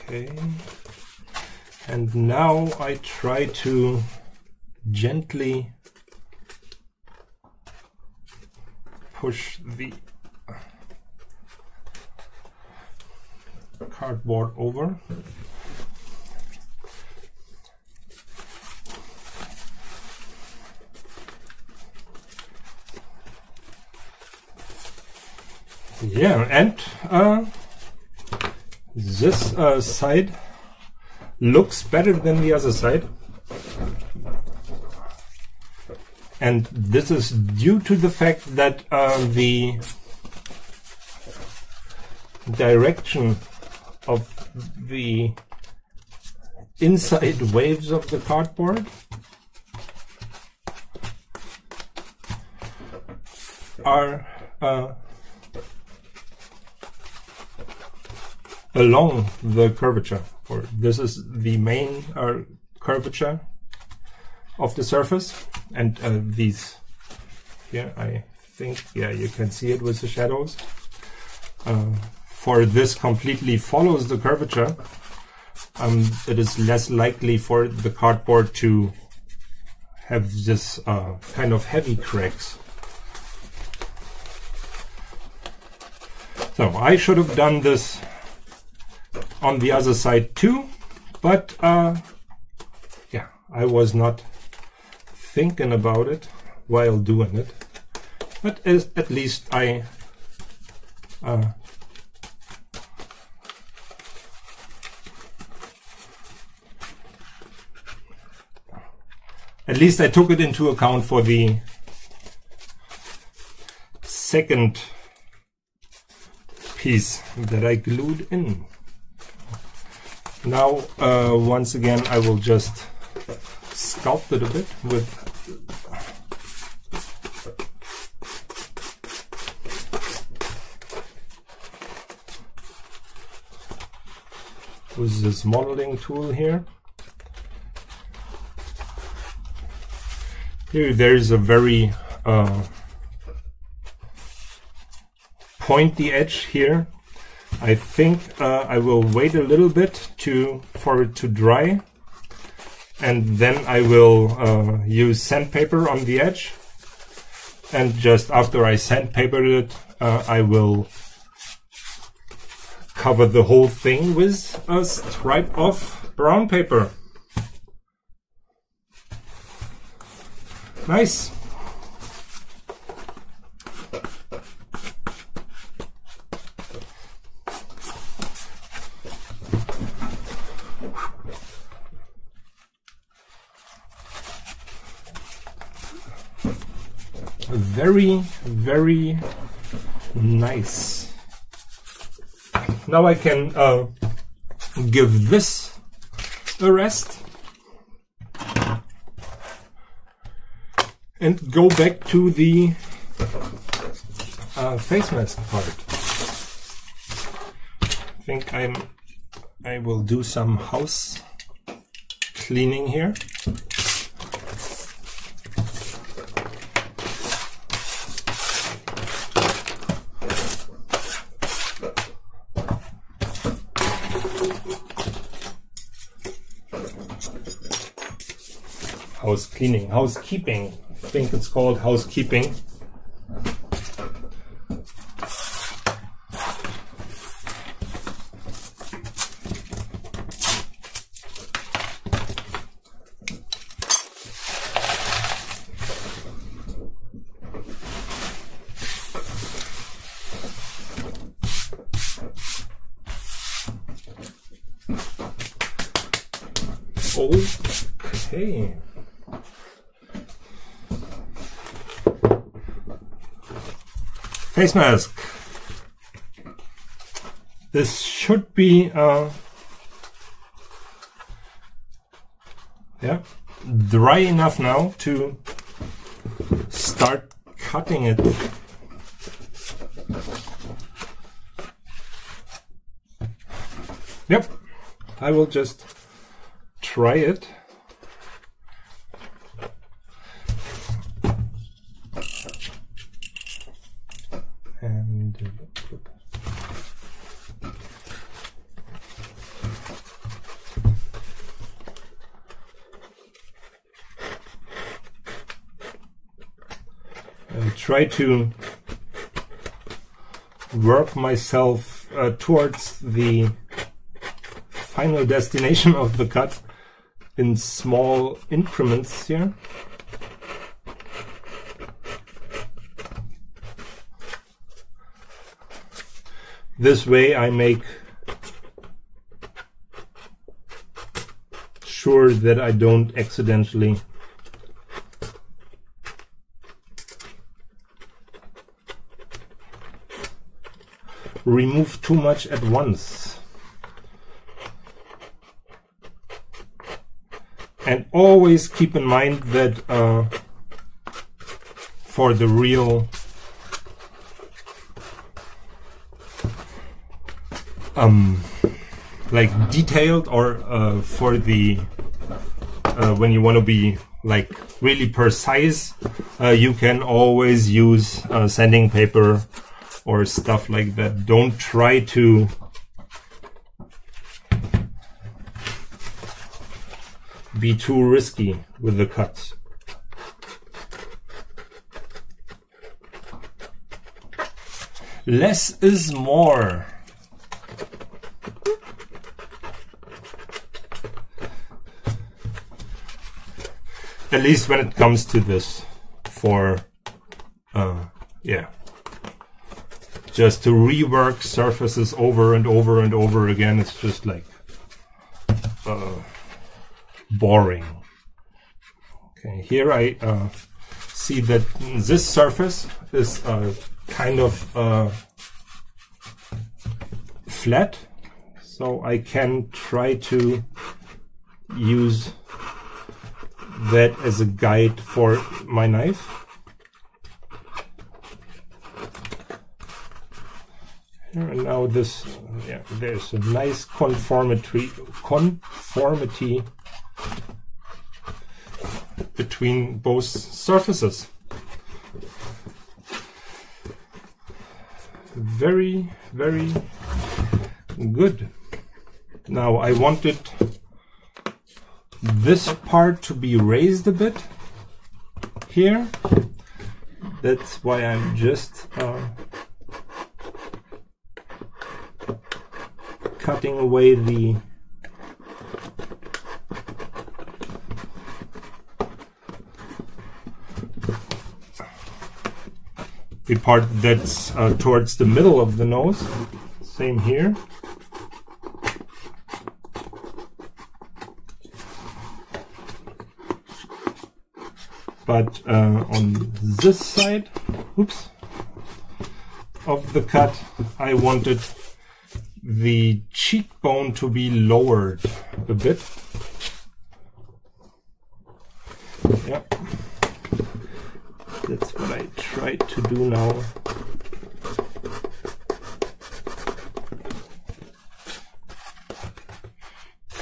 Okay, and now I try to gently push the cardboard over. Yeah, and this side looks better than the other side, and this is due to the fact that the direction of the inside waves of the cardboard are along the curvature, or this is the main curvature of the surface, and these here, I think, yeah, you can see it with the shadows. For this completely follows the curvature, it is less likely for the cardboard to have this kind of heavy cracks. So I should have done this on the other side too, but yeah, I was not thinking about it while doing it, but at least I took it into account for the second piece that I glued in. Now, once again, I will just sculpt it a bit with this modeling tool here. Here, there's a very pointy edge here. I think I will wait a little bit for it to dry, and then I will use sandpaper on the edge, and just after I sandpapered it, I will cover the whole thing with a stripe of brown paper. Nice. Very, very nice. Now I can give this a rest and go back to the face mask part. I think I will do some house cleaning here. Housekeeping. I think it's called housekeeping. Okay. Face mask. This should be dry enough now to start cutting it. Yep, I will just try it. And try to work myself towards the final destination of the cut in small increments here. This way I make sure that I don't accidentally remove too much at once. And always keep in mind that for the real like detailed, or for the when you want to be like really precise, you can always use sanding paper or stuff like that. Don't try to be too risky with the cuts. Less is more. At least when it comes to this, for yeah, just to rework surfaces over and over and over again, it's just like boring. Okay, here I see that this surface is kind of flat, so I can try to use that as a guide for my knife. And now this, yeah, there's a nice conformity between both surfaces. Very, very good. Now I wanted this part to be raised a bit here. That's why I'm just cutting away the part that's towards the middle of the nose. Same here. But on this side, oops, of the cut, I wanted the cheekbone to be lowered a bit. Yeah, that's what I tried to do now.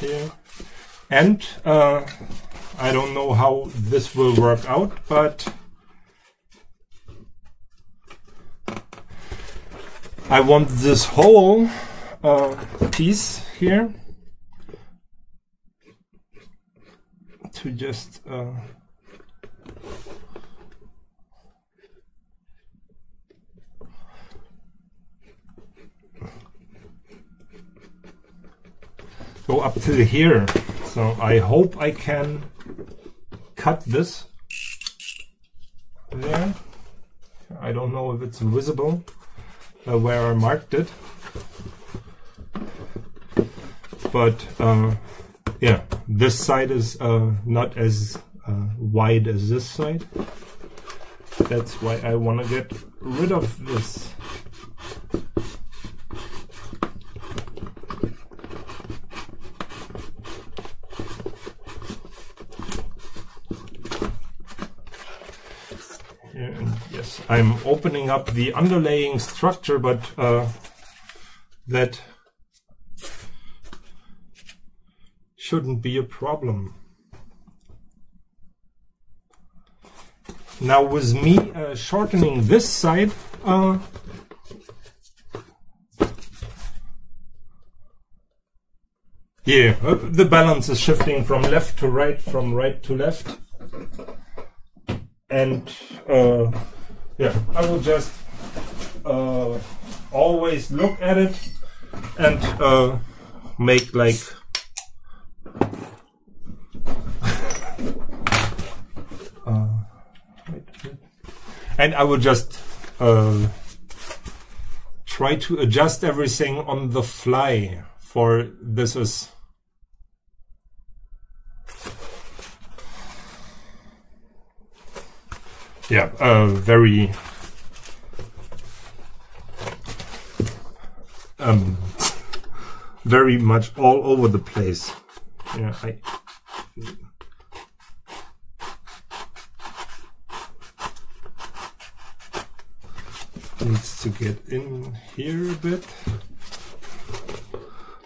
Here. And I don't know how this will work out, but I want this whole piece here to just go up to here. So I hope I can cut this there. I don't know if it's visible where I marked it, but yeah, this side is not as wide as this side. That's why I want to get rid of this. And yes, I'm opening up the underlaying structure, but that shouldn't be a problem. Now with me shortening this side, the balance is shifting from left to right, from right to left. And yeah, I will just always look at it and make like and I will just try to adjust everything on the fly, for this is very very much all over the place. Yeah, needs to get in here a bit.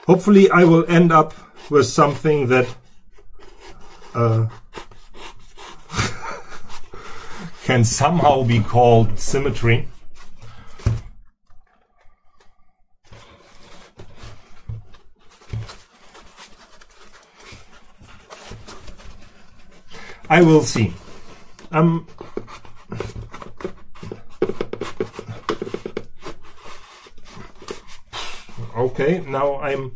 Hopefully I will end up with something that can somehow be called symmetry. I will see. Okay, now I'm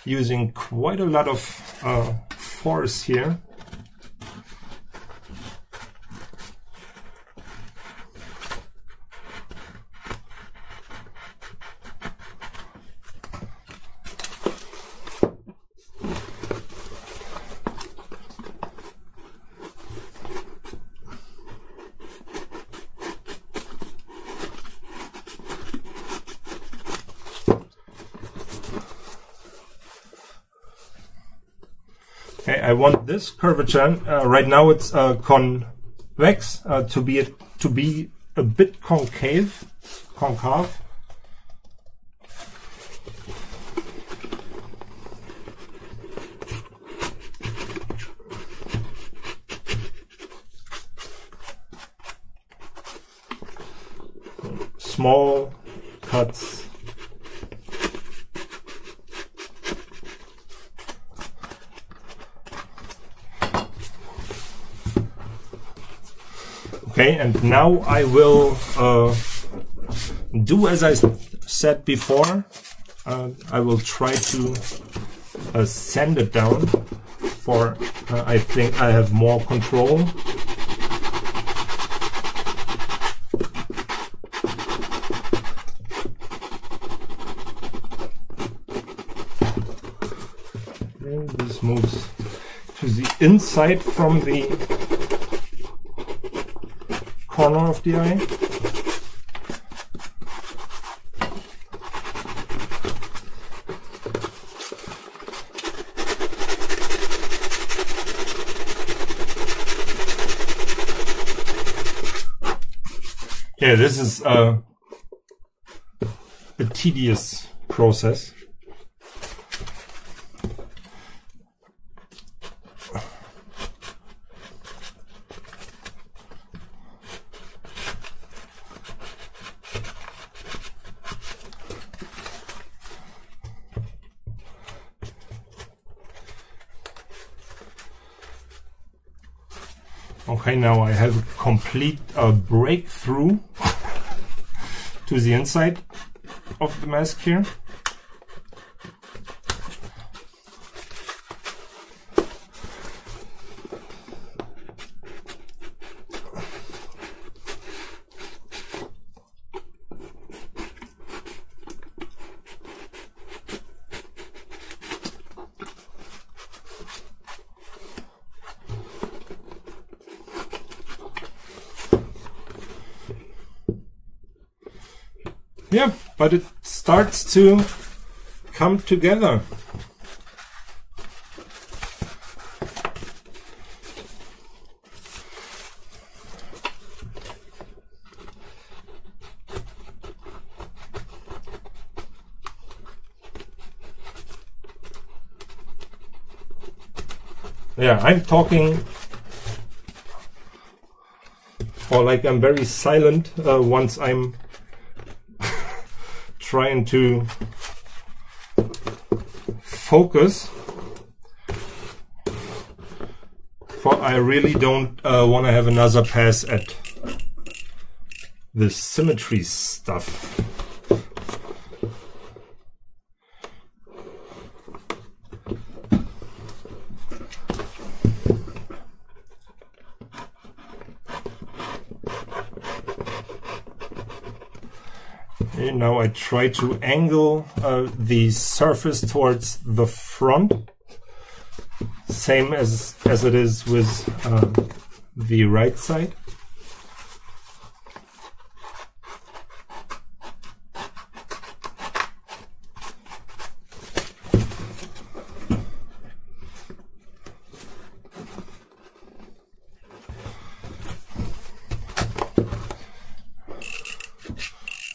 using quite a lot of force here. Okay, I want this curvature. Right now it's convex to be a bit concave. Small cuts. Okay, and now I will do as I said before. I will try to sand it down, for I think I have more control. Okay, this moves to the inside from the corner of the eye. Yeah, this is a tedious process. Okay, now I have a complete breakthrough to the inside of the mask here. yeah, but it starts to come together. Yeah, I'm talking, or like I'm very silent once I'm trying to focus, for I really don't want to have another pass at the symmetry stuff. Okay, now I try to angle the surface towards the front, same as it is with the right side.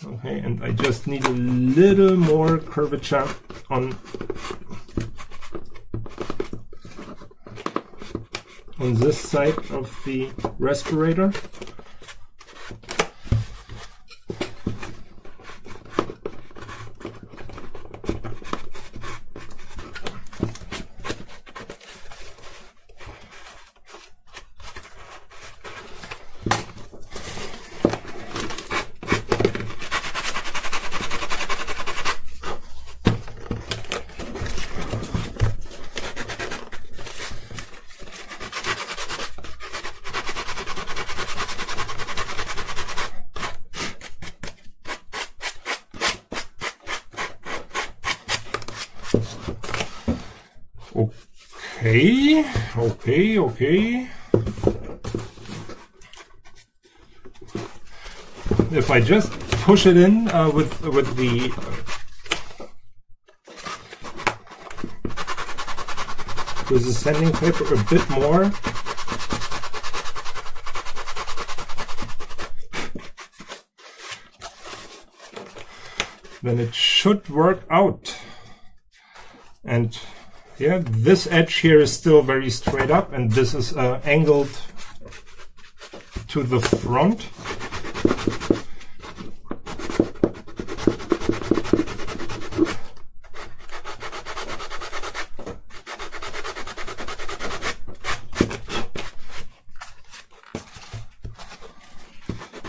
Okay, and I just need a little more curvature on this side of the respirator. Okay. If I just push it in with the sanding paper a bit more, then it should work out. And yeah, this edge here is still very straight up, and this is angled to the front.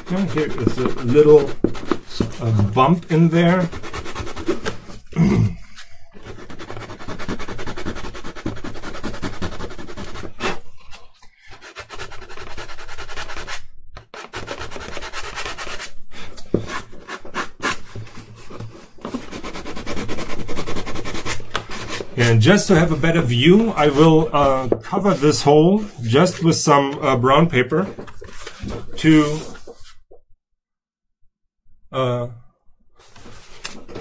And here is a little bump in there. And just to have a better view, I will cover this hole just with some brown paper to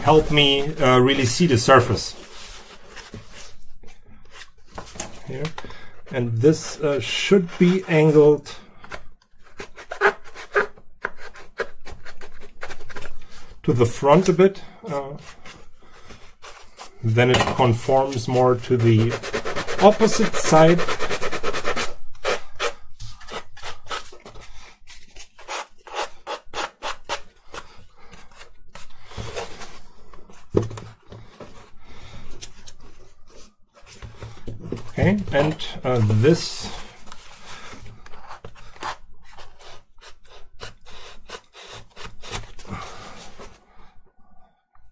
help me really see the surface. Here. And this should be angled to the front a bit. Then it conforms more to the opposite side. Okay, and this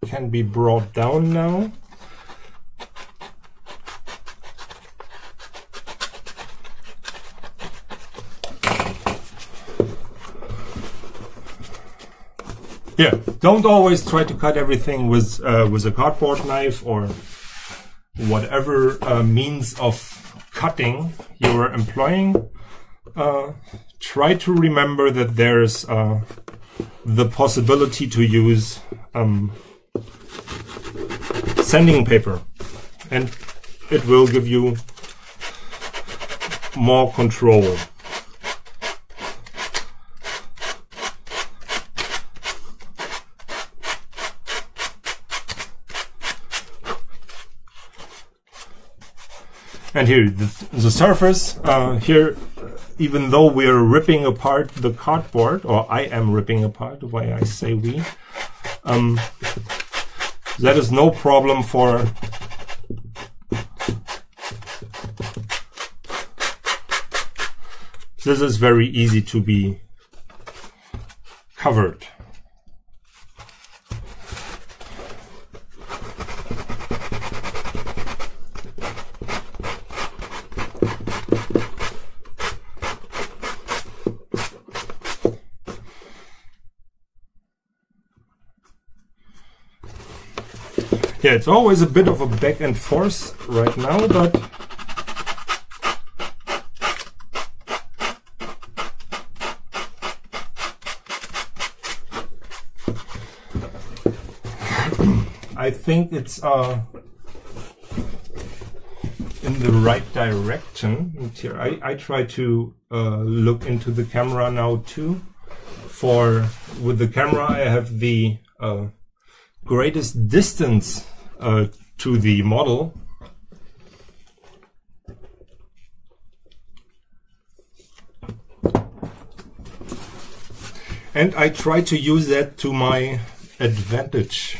can be brought down now. Yeah, don't always try to cut everything with a cardboard knife or whatever means of cutting you are employing. Try to remember that there's the possibility to use sanding paper, and it will give you more control. And here, the surface, here, even though we're ripping apart the cardboard, or I am ripping apart, why I say we, that is no problem for this is very easy to be covered. Yeah, it's always a bit of a back and forth right now, but I think it's in the right direction. And here I try to look into the camera now too. With the camera I have the greatest distance to the model. And I try to use that to my advantage.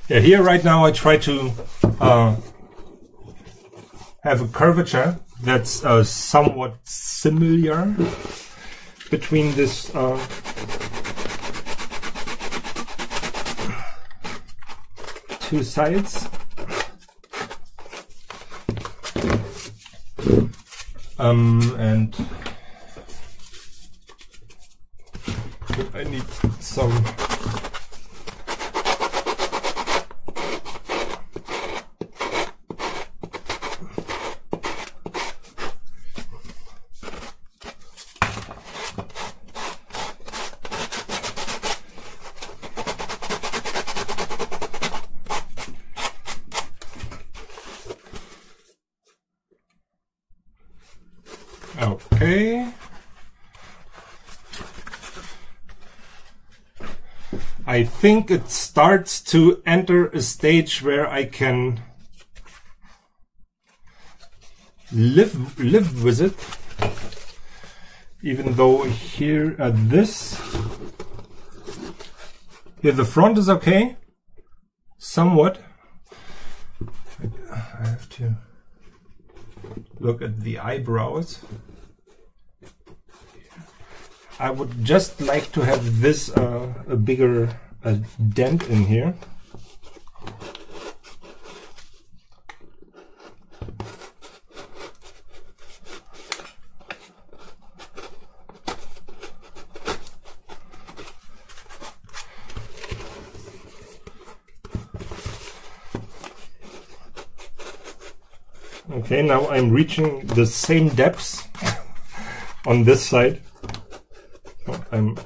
Yeah, here right now I try to have a curvature that's somewhat similar between this two sides. And I need some okay. I think it starts to enter a stage where I can live with it, even though here here the front is okay, somewhat. I have to look at the eyebrows. I would just like to have this a bigger dent in here. Okay, now I'm reaching the same depths on this side. I'm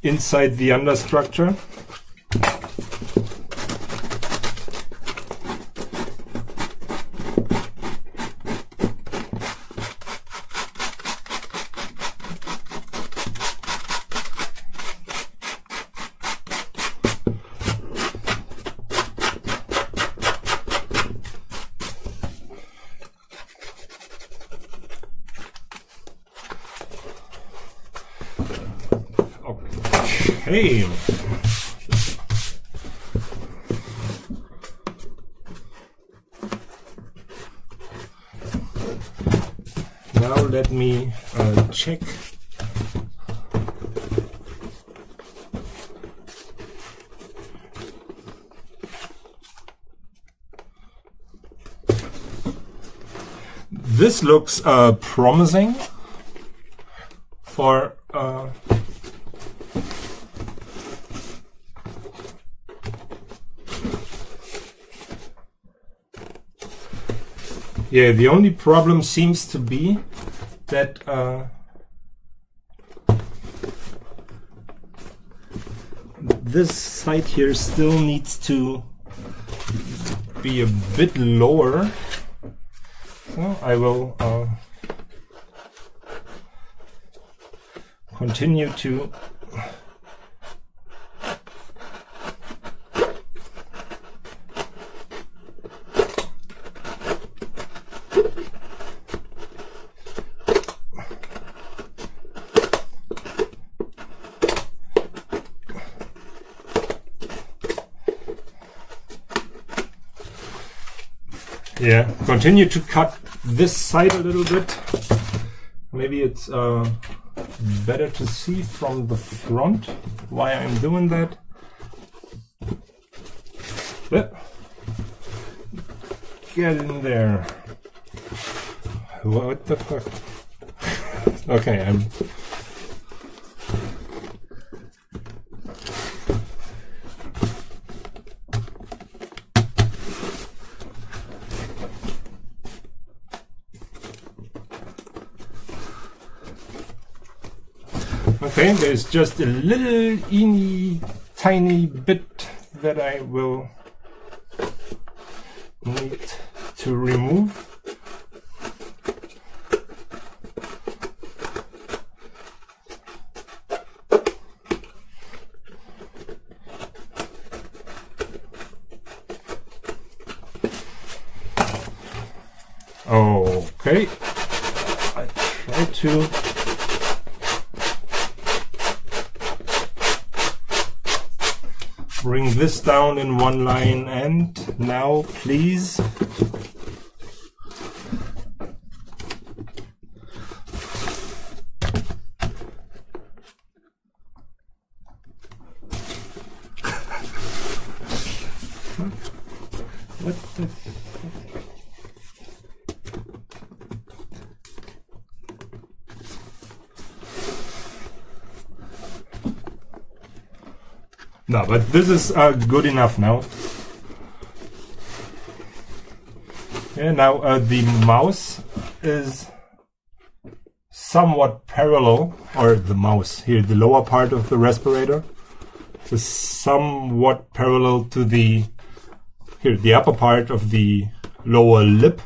inside the understructure. Okay. let me check. This looks promising for yeah, the only problem seems to be that this side here still needs to be a bit lower. So I will continue to continue to cut this side a little bit. Maybe it's better to see from the front why I'm doing that. But get in there. What the fuck? Okay, I'm... Okay, there's just a little tiny bit that I will need to remove. Okay, I try to bring this down in one line, and now please what the no, but this is good enough now. Yeah, now the mouse is somewhat parallel, or the mouse here, the lower part of the respirator is somewhat parallel to the upper part of the lower lip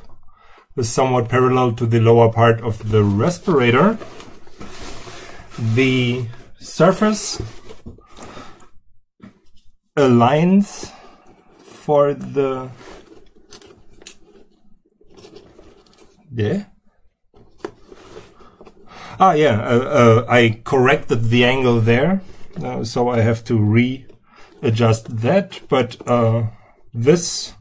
is somewhat parallel to the lower part of the respirator. The surface aligns for the I corrected the angle there, so I have to readjust that, but this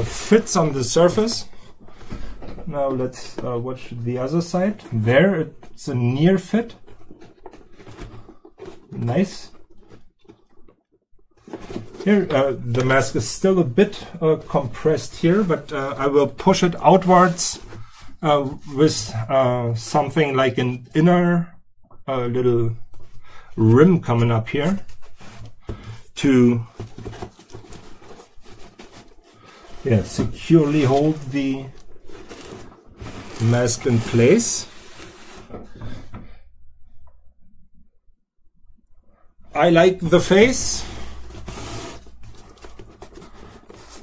fits on the surface. Now let's watch the other side. There it's a near fit. Nice. Here the mask is still a bit compressed here, but I will push it outwards with something like an inner little rim coming up here to securely hold the mask in place. I like the face.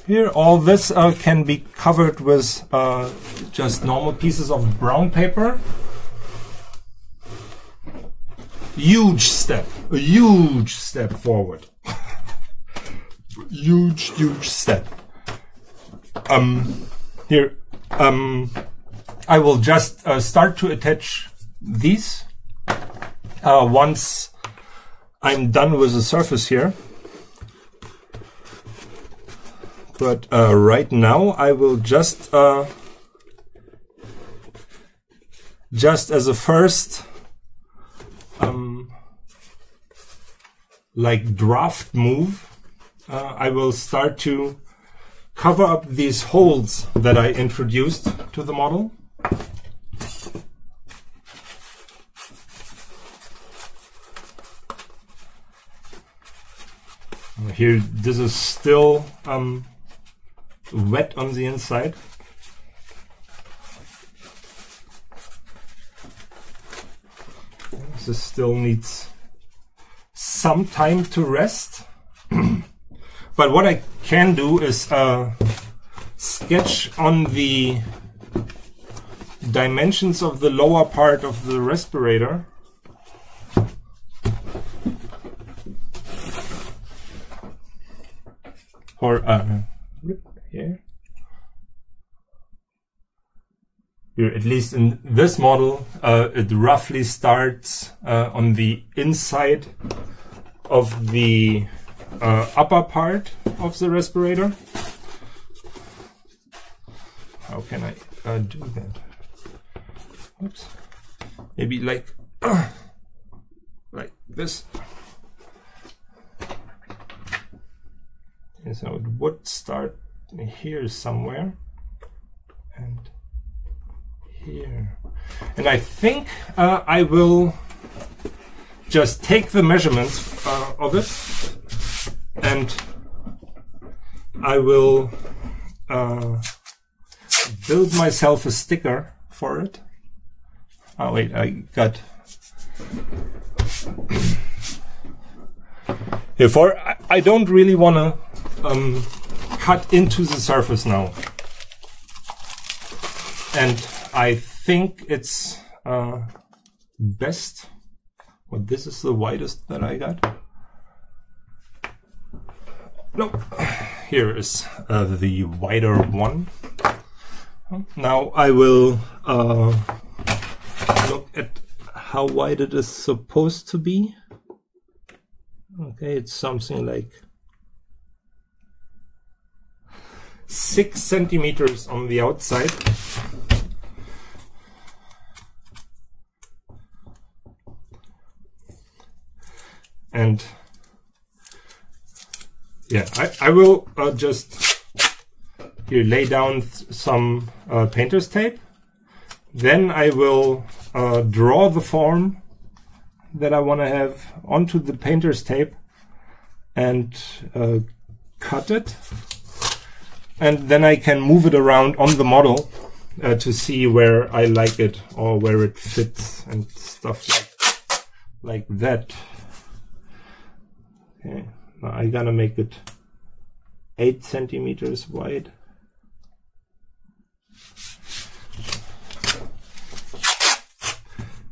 Here all this can be covered with just normal pieces of brown paper. A huge step forward. huge step. Here I will just start to attach these once I'm done with the surface here. But right now I will just as a first like draft move, I will start to cover up these holes that I introduced to the model. Here, this is still wet on the inside. This still needs some time to rest. But what I can do is sketch on the dimensions of the lower part of the respirator. Or here. Here, at least in this model, it roughly starts on the inside of the upper part of the respirator. How can I do that? Oops. Maybe like this. And so it would start here somewhere and here. And I think I will just take the measurements of it, and I will build myself a sticker for it. Oh wait, I got here. I don't really want to cut into the surface now, and I think it's best. Well, this is the widest that I got. No, here is the wider one. Now I will look at how wide it is supposed to be. Okay, it's something like 6 centimeters on the outside. And yeah, I will just here lay down some painter's tape. Then I will draw the form that I want to have onto the painter's tape and cut it. And then I can move it around on the model to see where I like it or where it fits and stuff like that. Okay, now I gotta make it 8 centimeters wide.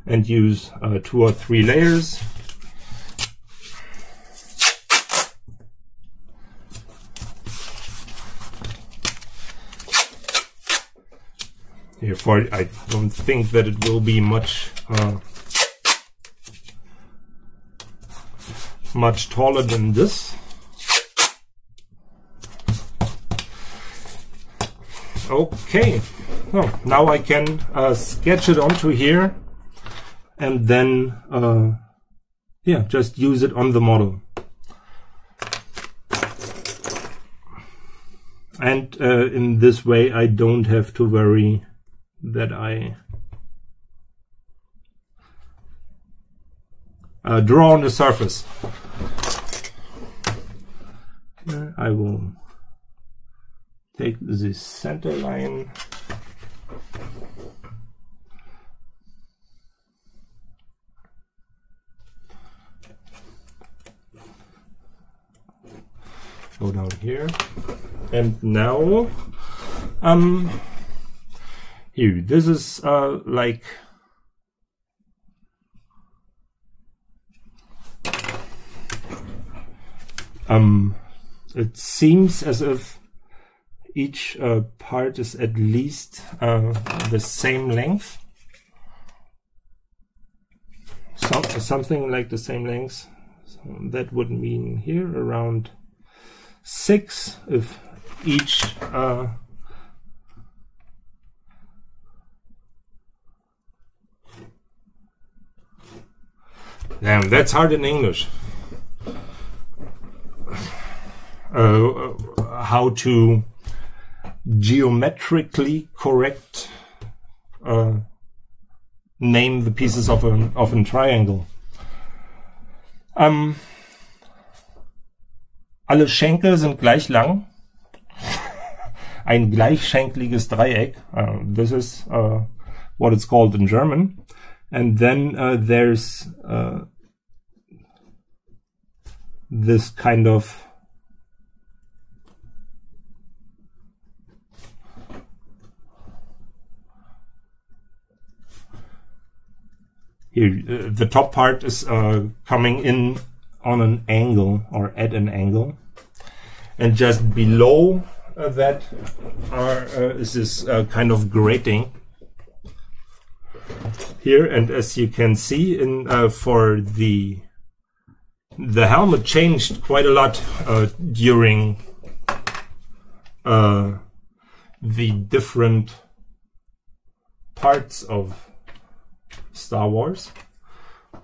And use 2 or 3 layers. Therefore, I don't think that it will be much taller than this. Okay, so now I can sketch it onto here, and then yeah, just use it on the model. And in this way I don't have to worry that I draw on the surface. I will take the center line go down here, and now here, this is like it seems as if each part is at least the same length, something like the same length. So that would mean here around 6 if each damn, that's hard in English. How to geometrically correct name the pieces of a triangle. Alle Schenkel sind gleich lang. Ein gleichschenkliges Dreieck. This is what it's called in German. And then there's this kind of here, the top part is coming in on an angle or at an angle, and just below that is this kind of grating here. And as you can see, in for the helmet changed quite a lot during the different parts of Star Wars.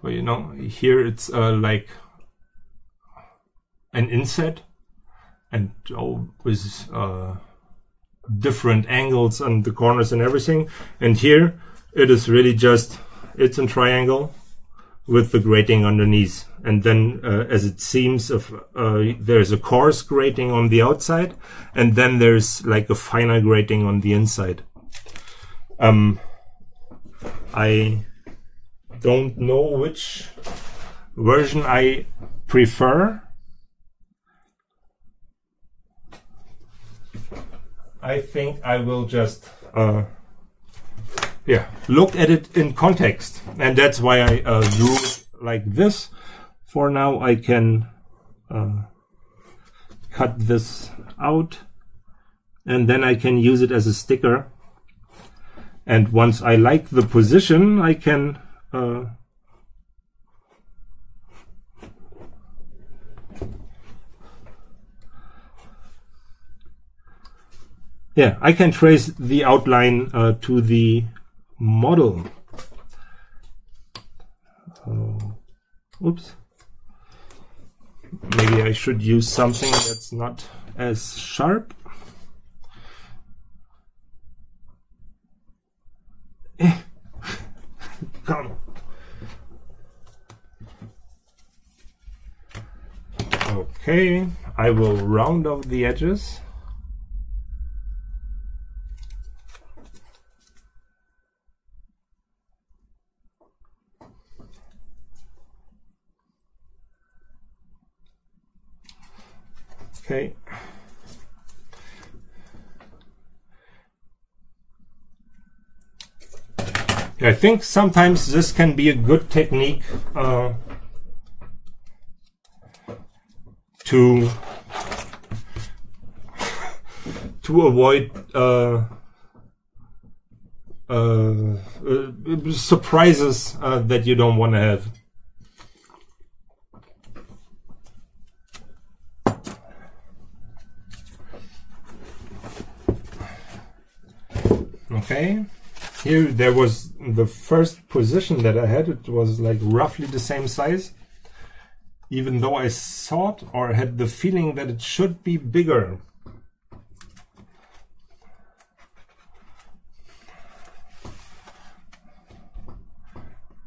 Well, you know, here it's like an inset, and with different angles and the corners and everything. And here it is really just, it's a triangle with the grating underneath. And then as it seems, there's a coarse grating on the outside, and then there's like a finer grating on the inside. I don't know which version I prefer. I think I will just look at it in context, and that's why I drew it like this. For now, I can cut this out, and then I can use it as a sticker. And once I like the position, I can I can trace the outline to the model. Oops. Maybe I should use something that's not as sharp. Come. Okay, I will round off the edges. Okay. I think sometimes this can be a good technique to avoid surprises that you don't want to have. Okay, here there was the first position that I had. It was like roughly the same size, even though I thought or had the feeling that it should be bigger.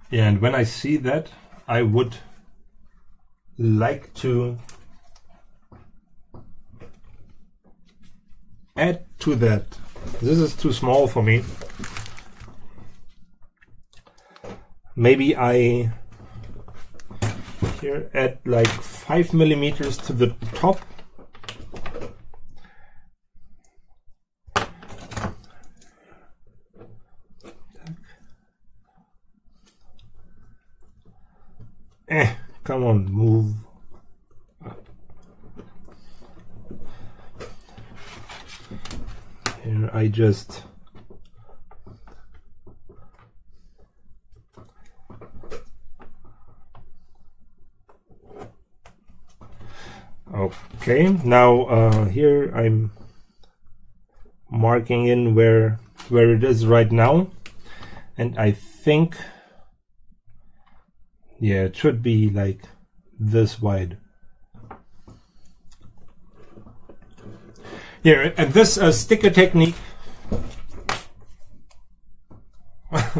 Yeah, and when I see that, I would like to add to that. This is too small for me. Maybe I here add like 5 millimeters to the top. Come on, move. Here I just okay, now here I'm marking in where it is right now, and I think, yeah, it should be like this wide. Here, and this sticker technique,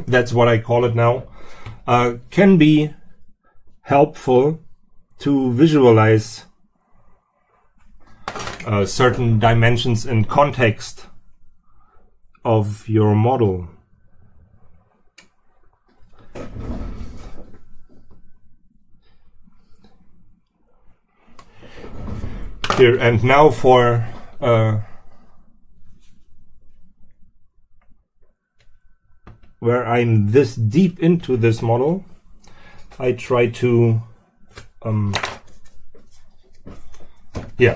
that's what I call it now, can be helpful to visualize certain dimensions and context of your model. Here, and now for where I'm this deep into this model, I try to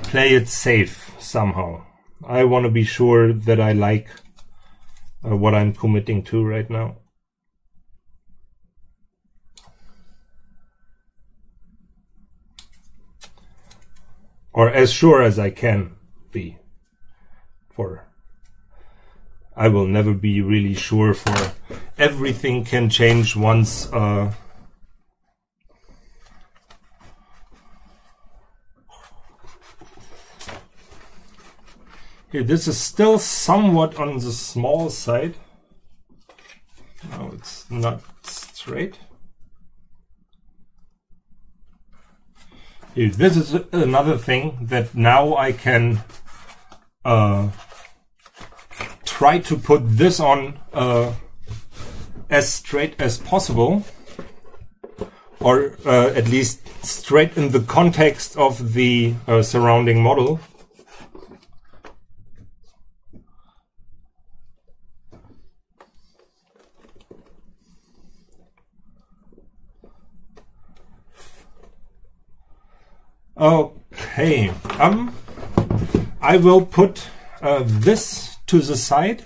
play it safe somehow. I want to be sure that I like what I'm committing to right now. Or as sure as I can be. For I will never be really sure, for everything can change once here, this is still somewhat on the small side. No, it's not straight. Here, this is another thing that now I can try to put this on as straight as possible, or at least straight in the context of the surrounding model. Okay, I will put this to the side,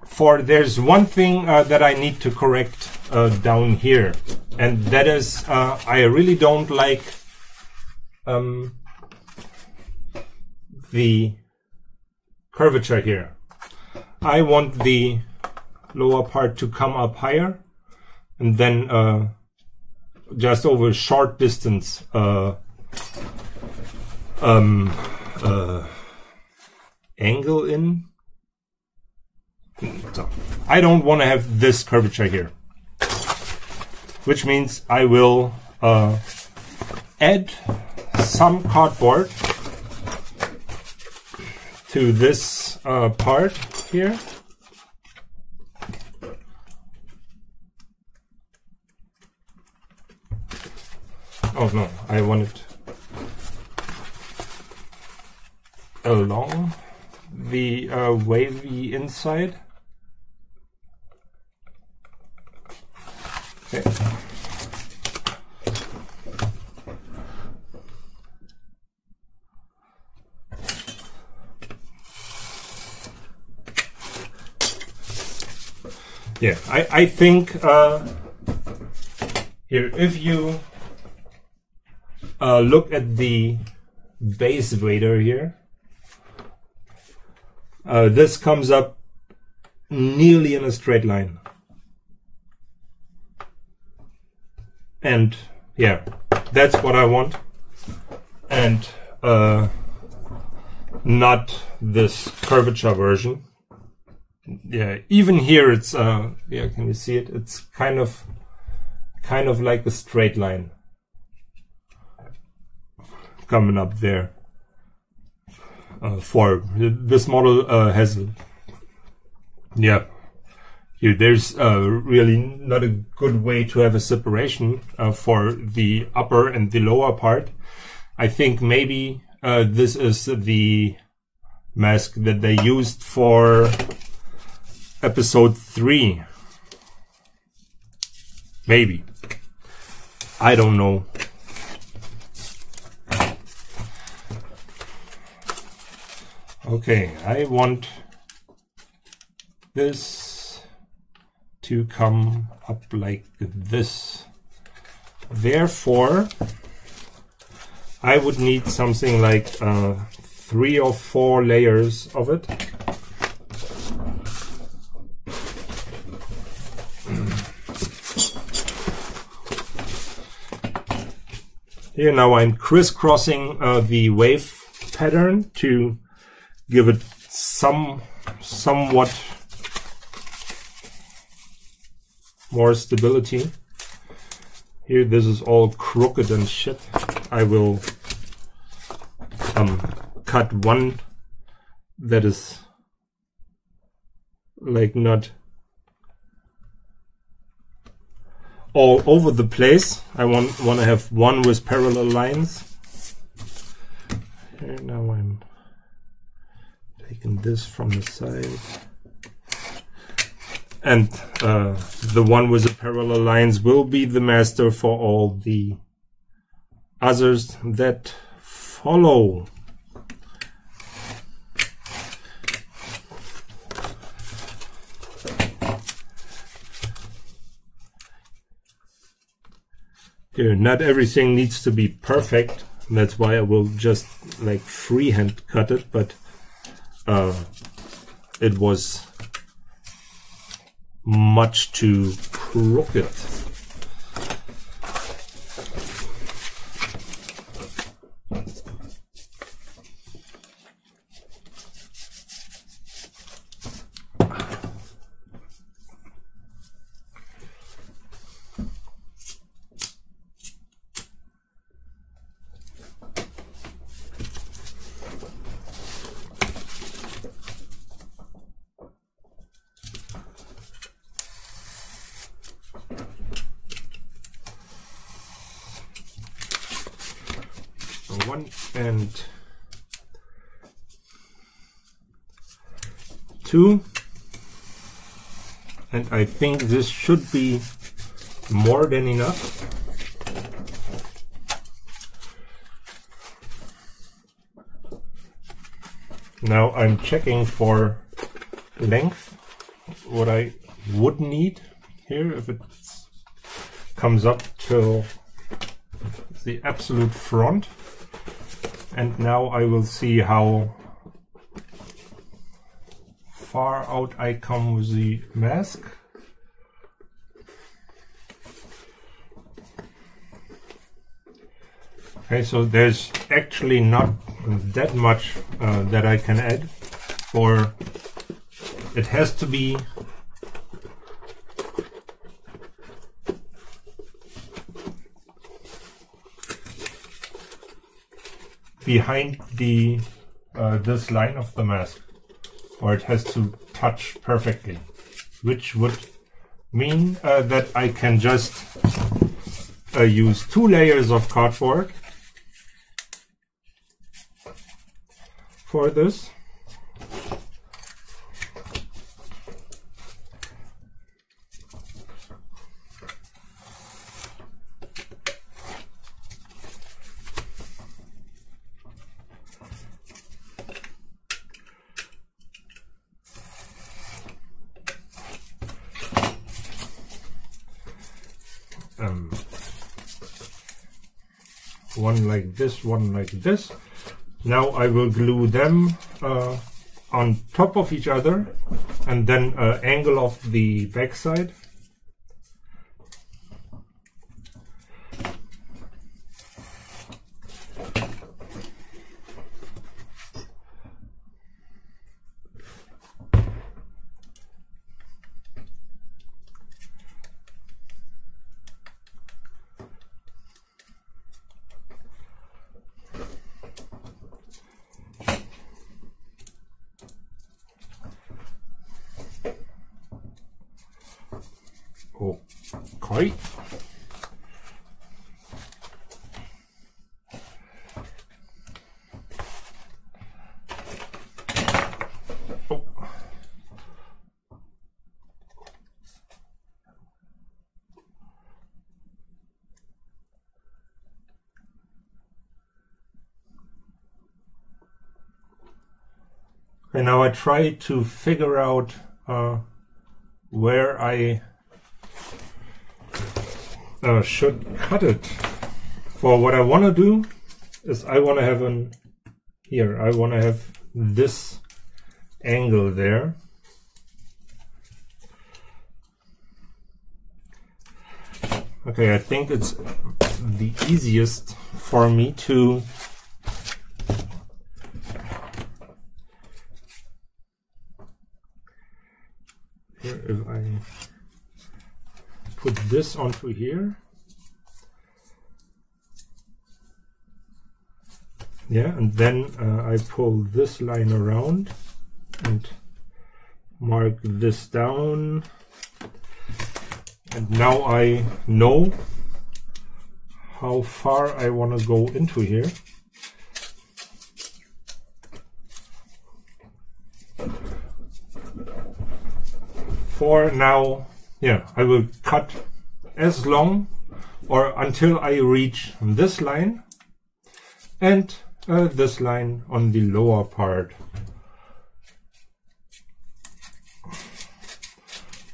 for there's one thing that I need to correct down here, and that is I really don't like the curvature here. I want the lower part to come up higher, and then just over a short distance angle in. So I don't want to have this curvature here, which means I will add some cardboard to this part here. Oh no, I want it along the wavy inside. Okay. Yeah, I think here, if you look at the base Vader here, this comes up nearly in a straight line. And yeah, that's what I want. And not this curvature version. Yeah, even here it's yeah, can you see it? It's kind of like a straight line coming up there. For this model has, yeah, here there's really not a good way to have a separation for the upper and the lower part. I think maybe this is the mask that they used for episode 3. Maybe. I don't know. Okay, I want this to come up like this. Therefore, I would need something like 3 or 4 layers of it. Here now I'm crisscrossing the wave pattern to give it somewhat more stability. Here this is all crooked and shit. I will cut one that is like not all over the place. I want to have one with parallel lines. Here now I'm taking this from the side, and the one with the parallel lines will be the master for all the others that follow. Here, not everything needs to be perfect. That's why I will just like freehand cut it, but it was much too crooked. One and two, and I think this should be more than enough. Now I'm checking for length, what I would need here, if it comes up till the absolute front. And now I will see how far out I come with the mask. Okay, so there's actually not that much that I can add, for it has to be behind the this line of the mask, or it has to touch perfectly, which would mean that I can just use 2 layers of cardboard for this. One like this, one like this. Now I will glue them on top of each other, and then angle off the back side. Okay. Oh. Okay, now I try to figure out where I should cut it. For what I want to do is I want to have I want to have this angle there. Okay, I think it's the easiest for me to if I put this onto here, yeah, and then I pull this line around and mark this down, and now I know how far I want to go into here. For now, yeah, I will cut as long or until I reach this line and this line on the lower part.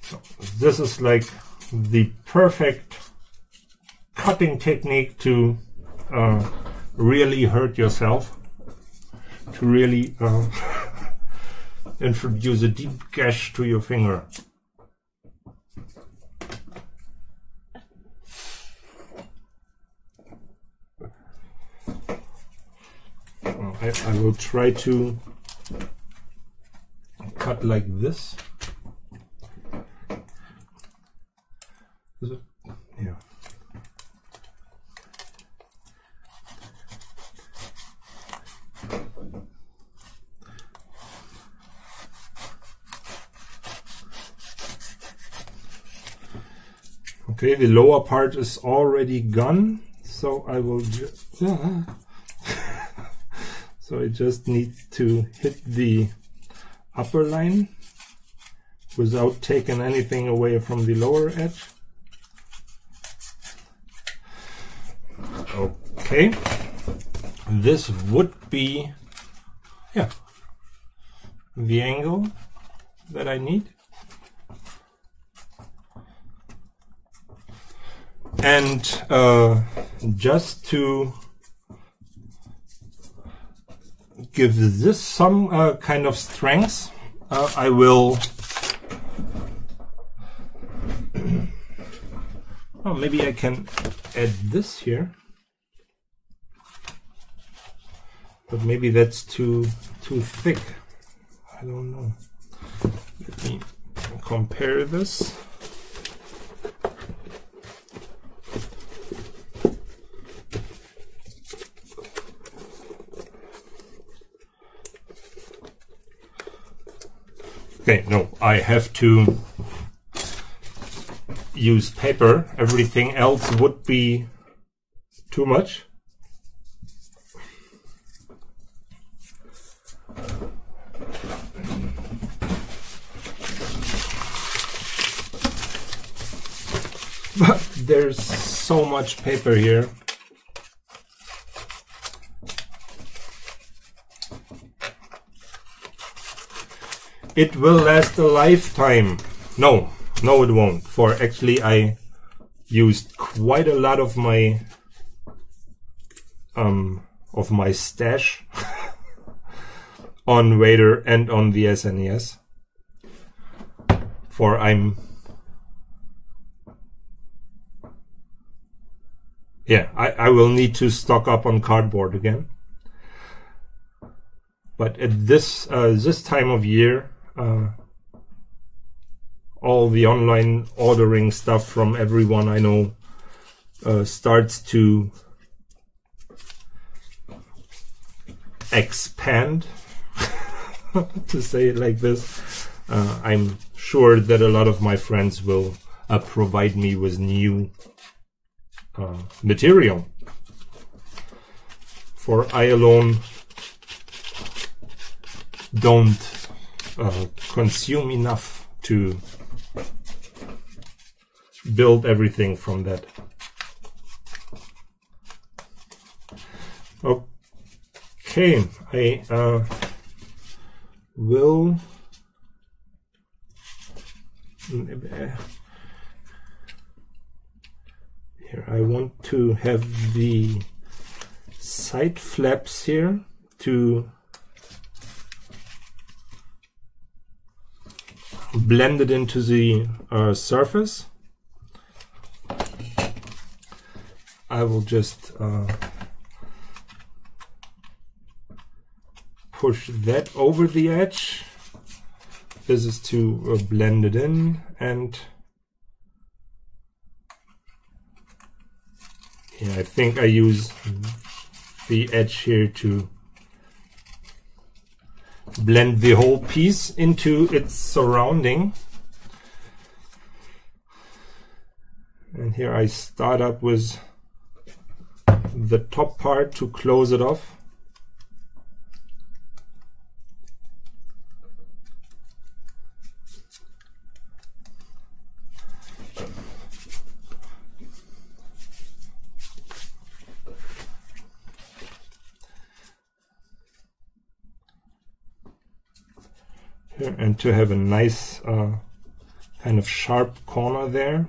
So this is like the perfect cutting technique to really hurt yourself, to really introduce a deep gash to your finger. I will try to cut like this. Is it? Yeah. Okay, the lower part is already gone, so I will just so I just need to hit the upper line without taking anything away from the lower edge. Okay, this would be, yeah, the angle that I need. And just to give this some kind of strength, I will oh, maybe I can add this here, but maybe that's too thick. I don't know. Let me compare this. Okay, no, I have to use paper. Everything else would be too much. But there's so much paper here. It will last a lifetime. No, it won't. For actually, I used quite a lot of my stash on Vader and on the SNES. For I will need to stock up on cardboard again. But at this time of year, all the online ordering stuff from everyone I know starts to expand, to say it like this. I'm sure that a lot of my friends will provide me with new material, for I alone don't consume enough to build everything from that. Okay, I will here I want to have the side flaps here to blend it into the surface. I will just push that over the edge. This is to blend it in, and yeah, I think I use the edge here to blend the whole piece into its surrounding. And here I start up with the top part to close it off. Here, and to have a nice kind of sharp corner there.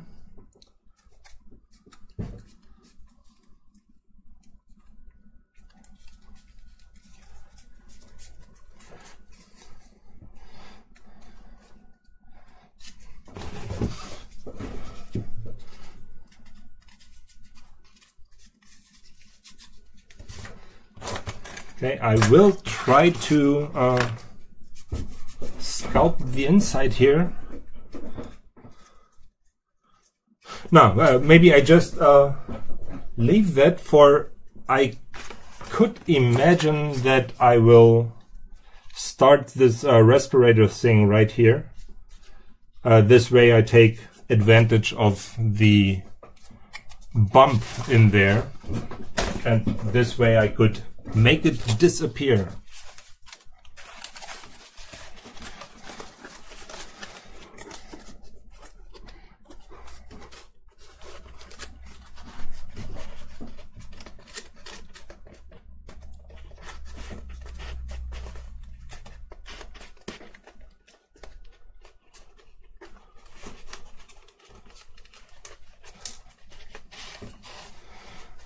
Okay, I will try to sculpt the inside here. No, maybe I just leave that for. I could imagine that I will start this respirator thing right here. This way I take advantage of the bump in there, and this way I could make it disappear.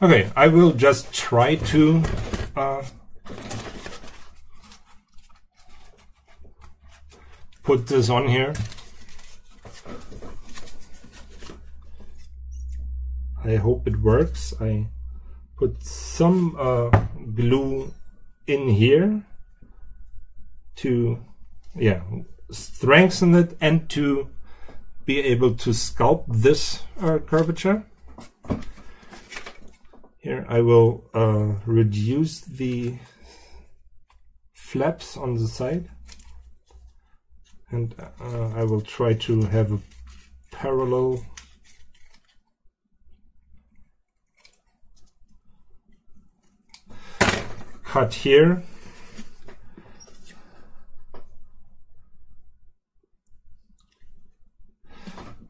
Okay, I will just try to put this on here. I hope it works. I put some glue in here to, yeah, strengthen it and to be able to sculpt this curvature. Here I will reduce the flaps on the side, and I will try to have a parallel cut here.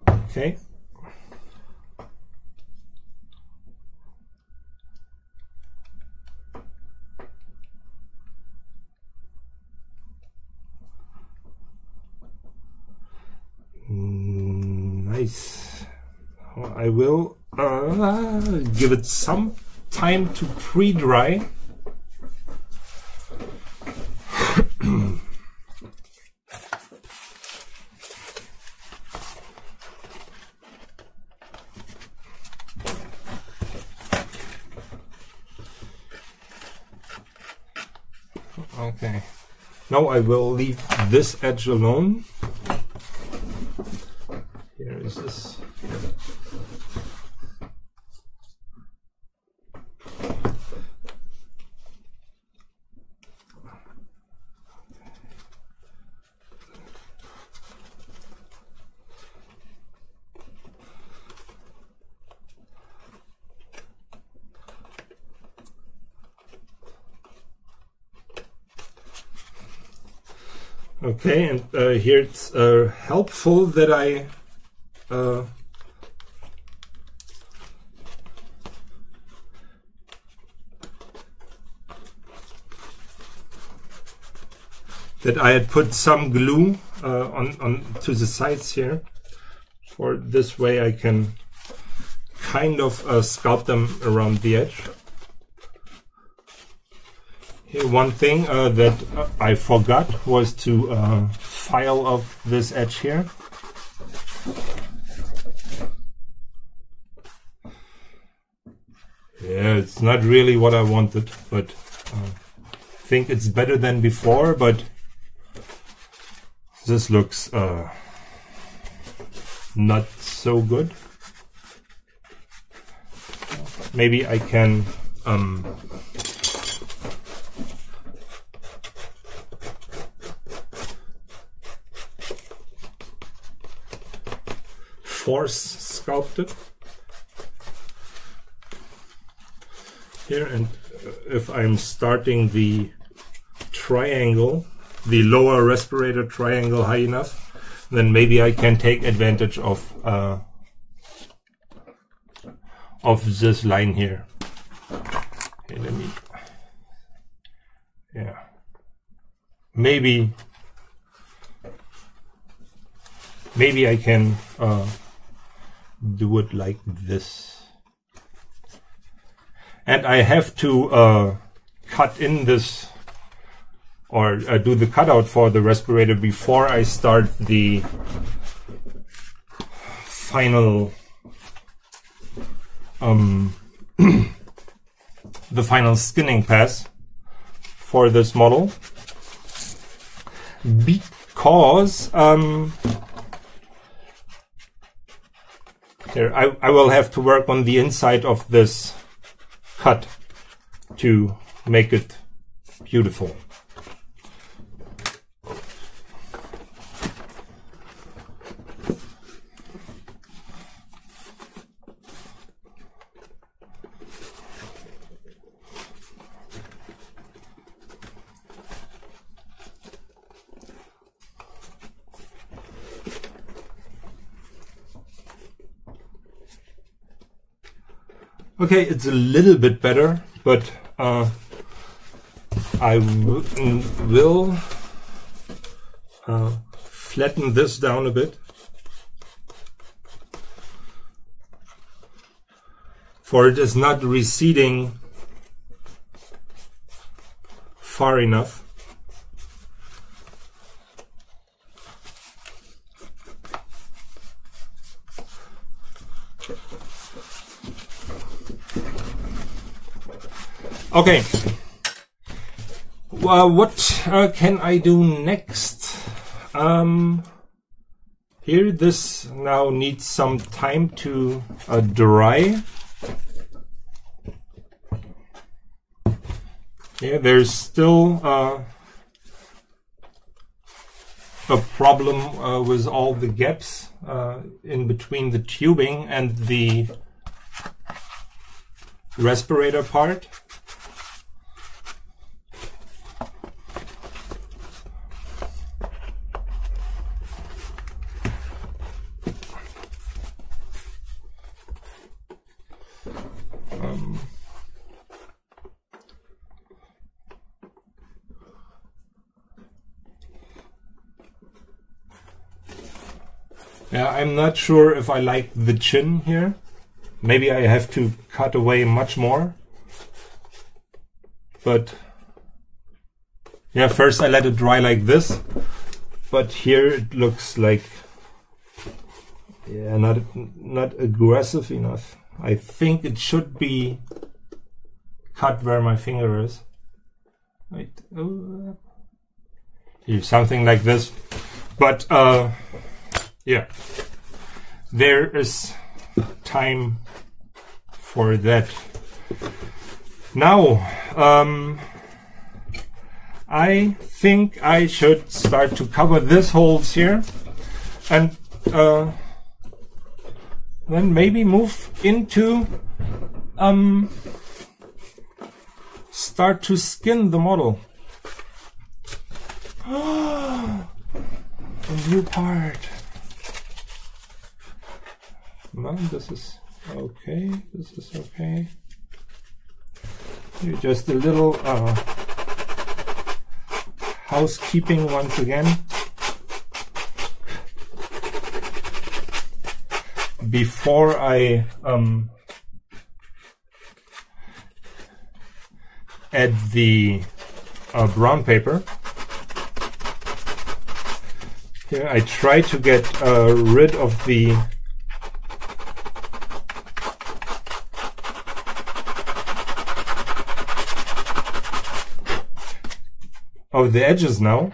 Okay. Nice. I will give it some time to pre-dry. Okay. Now I will leave this edge alone. Here is this. Okay, and here it's helpful that I had put some glue on to the sides here. For this way I can kind of sculpt them around the edge. Here, one thing that I forgot was to file off this edge here. Yeah, it's not really what I wanted, but I think it's better than before, but this looks not so good. Maybe I can force sculpt it here, and if I'm starting the triangle, the lower respirator triangle high enough, then maybe I can take advantage of this line here. Okay, let me, yeah, maybe I can do it like this. And I have to cut in this, or do the cutout for the respirator before I start the final the final skinning pass for this model, because here I will have to work on the inside of this cut to make it beautiful. Okay, it's a little bit better, but I will flatten this down a bit, for it is not receding far enough. Okay, well, what can I do next? Here, this now needs some time to dry. Yeah, there's still a problem with all the gaps in between the tubing and the respirator part. Yeah, I'm not sure if I like the chin here. Maybe I have to cut away much more. But yeah, first I let it dry like this. But here it looks like, yeah, not aggressive enough. I think it should be cut where my finger is. Wait, here, something like this. But yeah, there is time for that. Now, I think I should start to cover these holes here, and then maybe move into start to skin the model. A new part. No, this is okay. This is okay. Here, just a little housekeeping once again. Before I add the brown paper. Here I try to get rid of the of the edges now.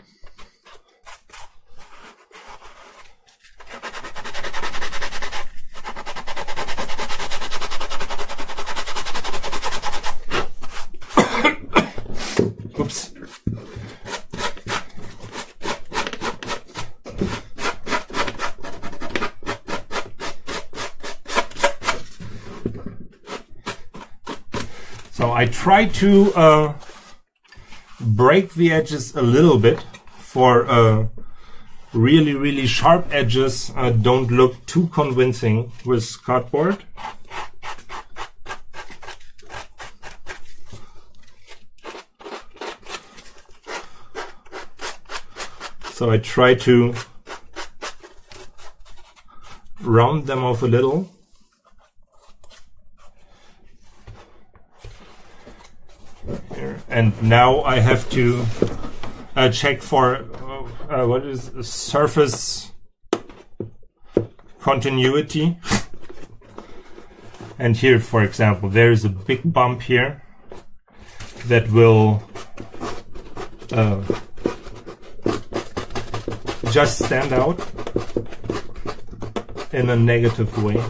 Oops. So I try to break the edges a little bit for really sharp edges don't look too convincing with cardboard. So I try to round them off a little. Here. And now I have to check for what is surface continuity. And here, for example, there is a big bump here that will just stand out in a negative way.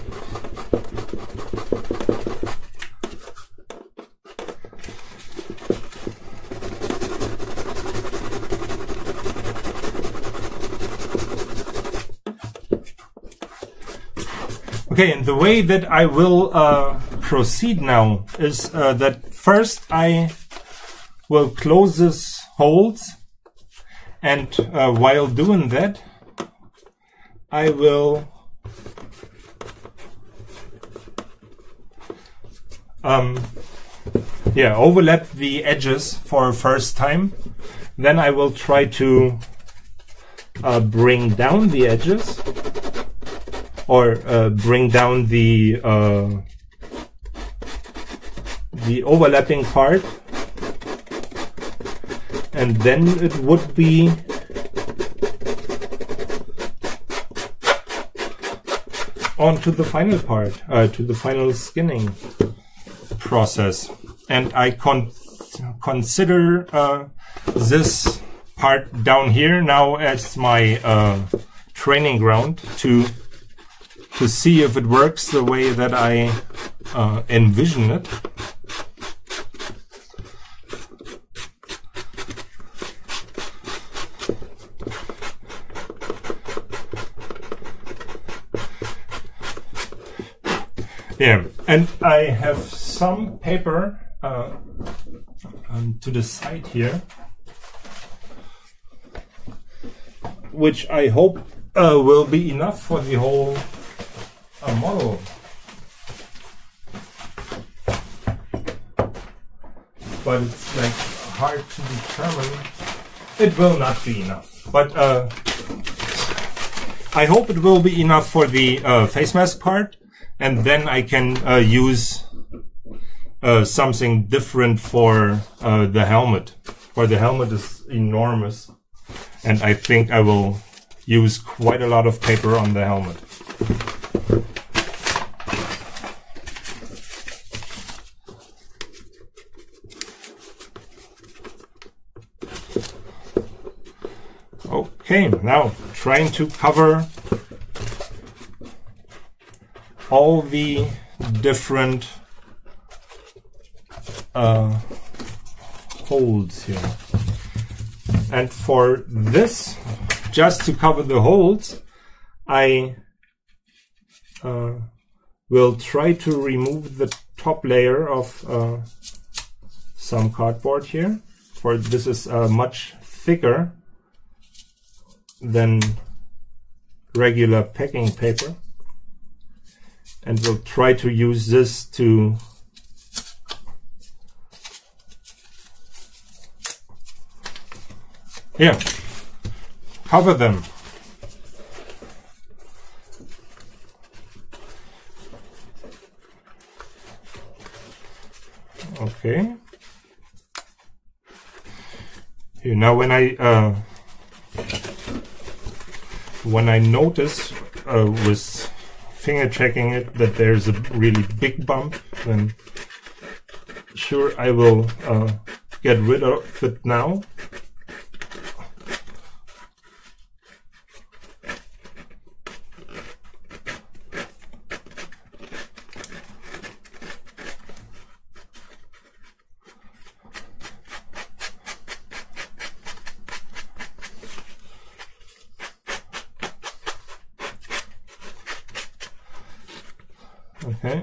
Okay, and the way that I will proceed now is that first I will close this holes, and while doing that I will overlap the edges for a first time. Then I will try to bring down the edges, or bring down the overlapping part, and then it would be onto the final part, to the final skinning process. And I consider this part down here now as my training ground to see if it works the way that I envision it. Yeah, and I have some paper to the side here, which I hope will be enough for the whole model. But it's like hard to determine. It will not be enough, but I hope it will be enough for the face mask part, and then I can use something different for the helmet. For the helmet is enormous, and I think I will use quite a lot of paper on the helmet. Okay, now trying to cover all the different holes here. And for this, just to cover the holes, I will try to remove the top layer of some cardboard here. For this is much thicker than regular packing paper, and we'll try to use this to cover them. Okay. Here, now when I notice with finger checking it that there's a really big bump, then sure I will get rid of it now. Okay,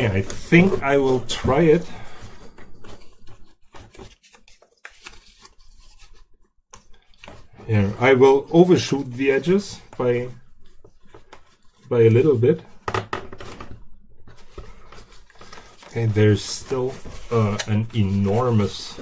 I think I will try it. Here, I will overshoot the edges by a little bit. Okay, there's still an enormous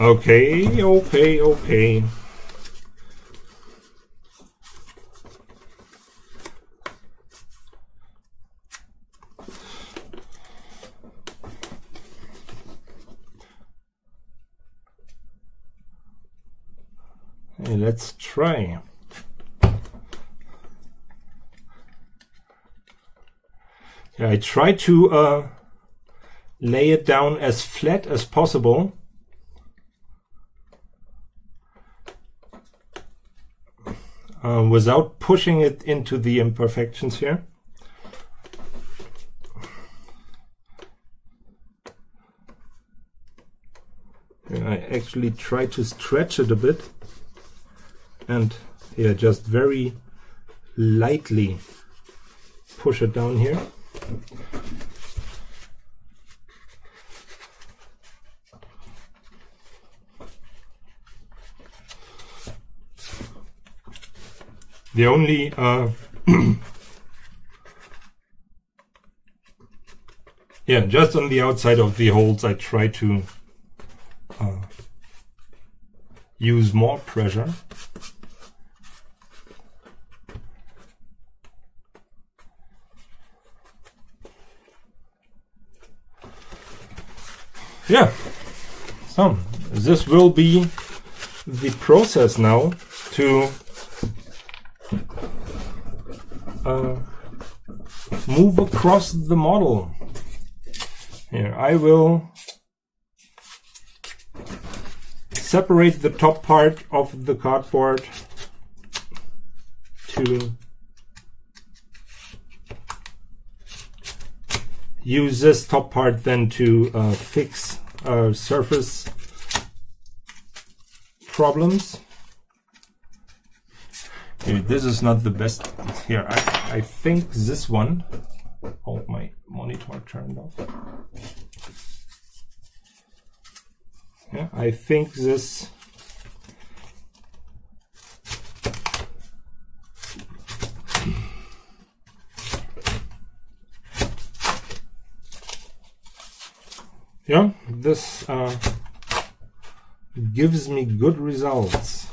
Okay. Hey, let's try. I try to lay it down as flat as possible. Without pushing it into the imperfections here. I actually try to stretch it a bit and just very lightly push it down here. The only just on the outside of the holes I try to use more pressure. Yeah, so this will be the process now to move across the model. Here, I will separate the top part of the cardboard to use this top part then to fix surface problems. Here, this is not the best. Here, I think this one. Oh, my monitor turned off. Yeah, I think this this gives me good results.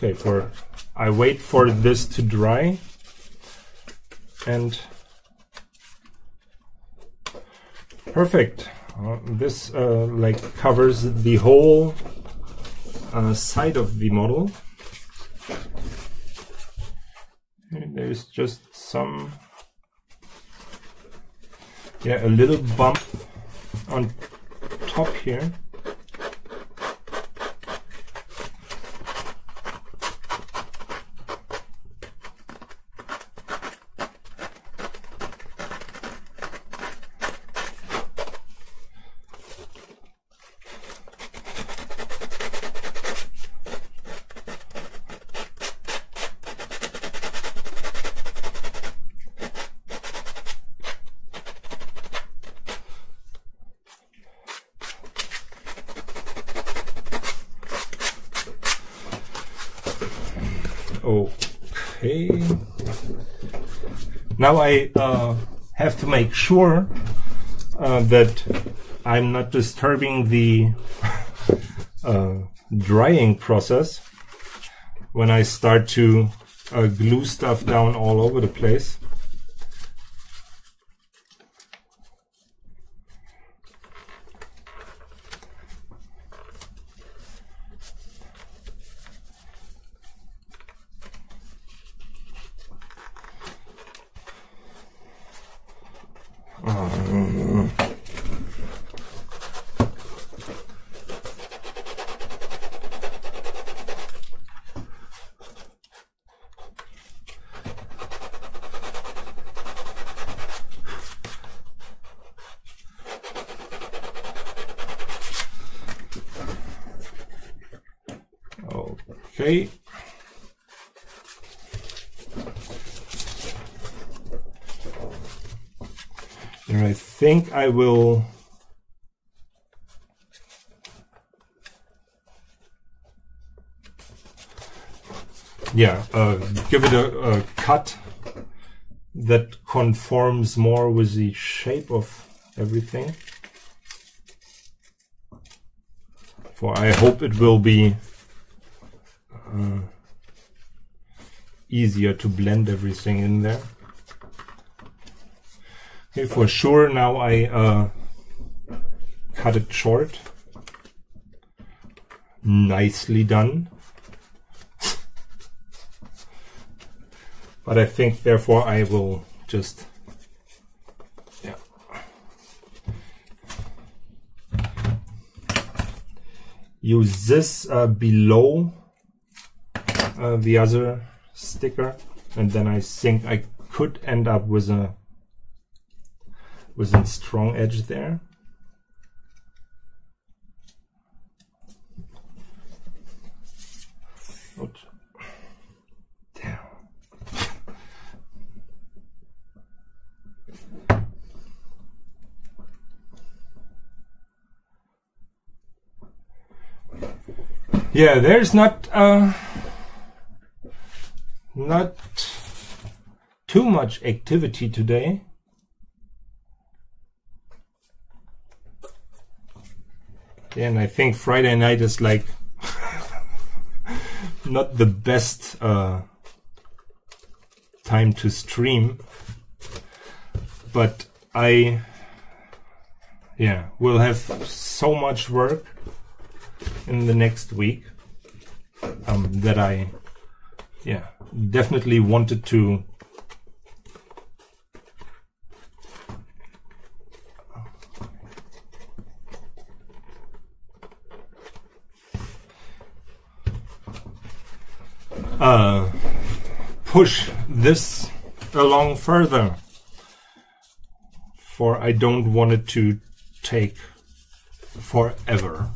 Okay, I wait for this to dry, and perfect. This like covers the whole side of the model. And there's just some, a little bump on top here. Okay. Now I have to make sure that I'm not disturbing the drying process when I start to glue stuff down all over the place. Okay. And I think I will give it a cut that conforms more with the shape of everything. For I hope it will be easier to blend everything in there. Okay, for sure now I cut it short. Nicely done. But I think therefore I will just use this below the other sticker, and then I think I could end up with a strong edge there. Oops. Damn. Yeah, there's not too much activity today. Yeah, and I think Friday night is like not the best time to stream, but I will have so much work in the next week that I definitely wanted to push this along further, for I don't want it to take forever.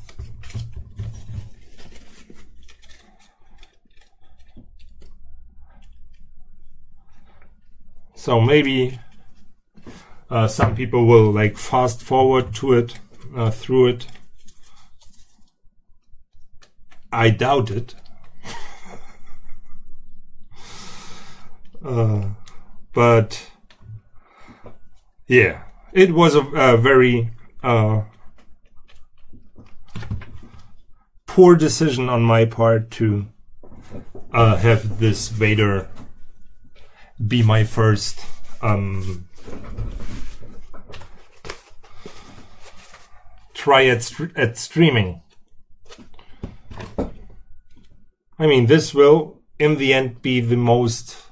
So maybe some people will like fast forward to it, through it. I doubt it. But yeah, it was a very poor decision on my part to have this Vader be my first try at streaming. I mean, this will in the end be the most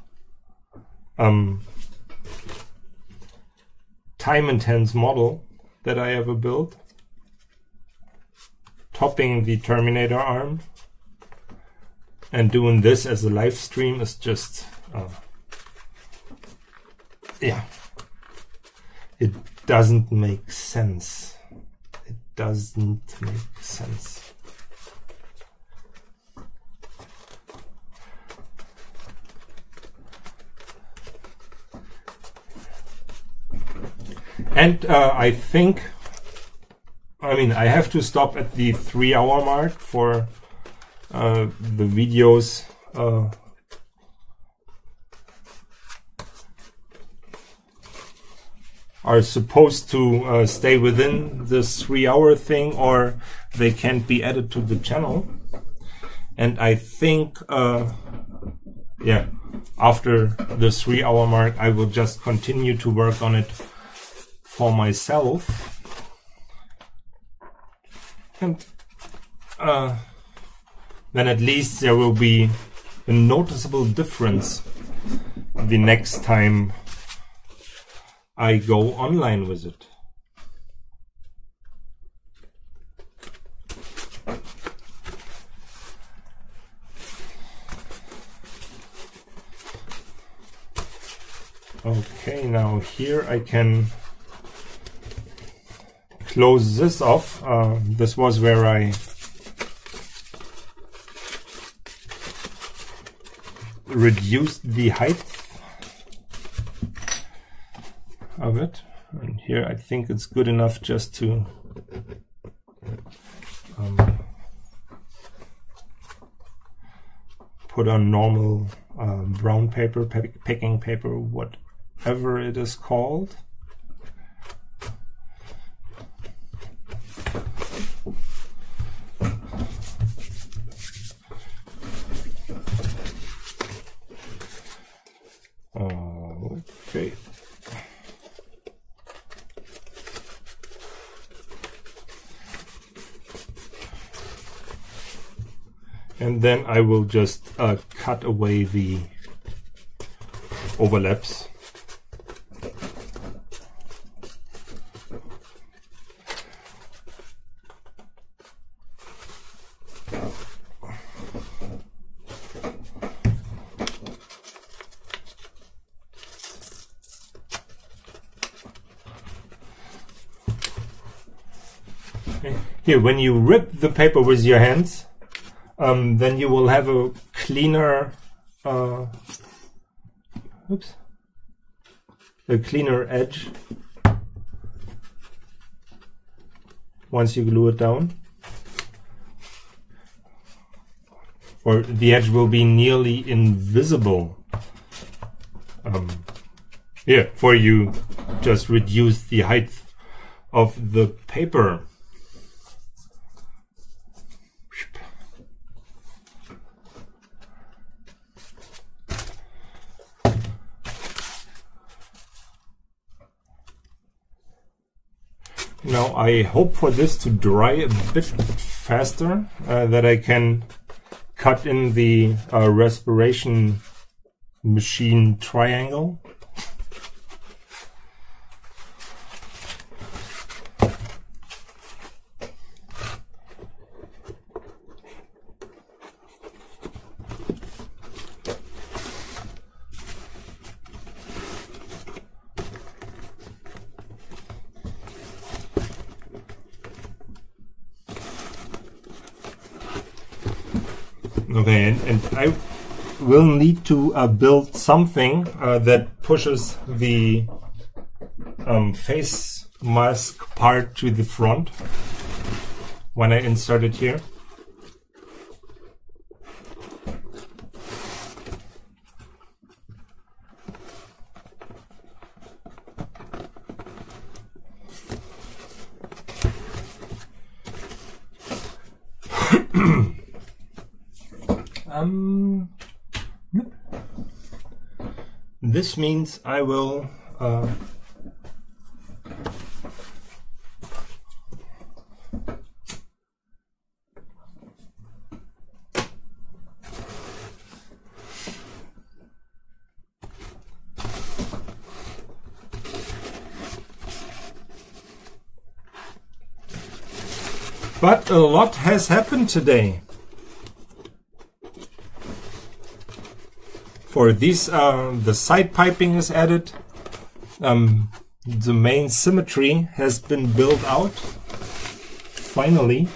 time-intense model that I ever built, topping the Terminator arm, and doing this as a live stream is just it doesn't make sense. It doesn't make sense. And I think, I mean, I have to stop at the 3-hour mark for the videos. Are supposed to stay within this 3-hour thing, or they can't be added to the channel. And I think, after the 3-hour mark, I will just continue to work on it for myself. And then at least there will be a noticeable difference the next time I go online with it. Okay, now here I can close this off. This was where I reduced the height of it, and here I think it's good enough just to put on normal brown paper, packing paper, whatever it is called. Okay. And then I will just cut away the overlaps. Here, when you rip the paper with your hands, then you will have a cleaner, a cleaner edge once you glue it down. Or the edge will be nearly invisible. Here, for you just reduce the height of the paper. Now I hope for this to dry a bit faster, that I can cut in the respiration machine triangle. Okay, and I will need to build something that pushes the face mask part to the front when I insert it here. This means I will but a lot has happened today. For these, the side piping is added. The main symmetry has been built out. Finally,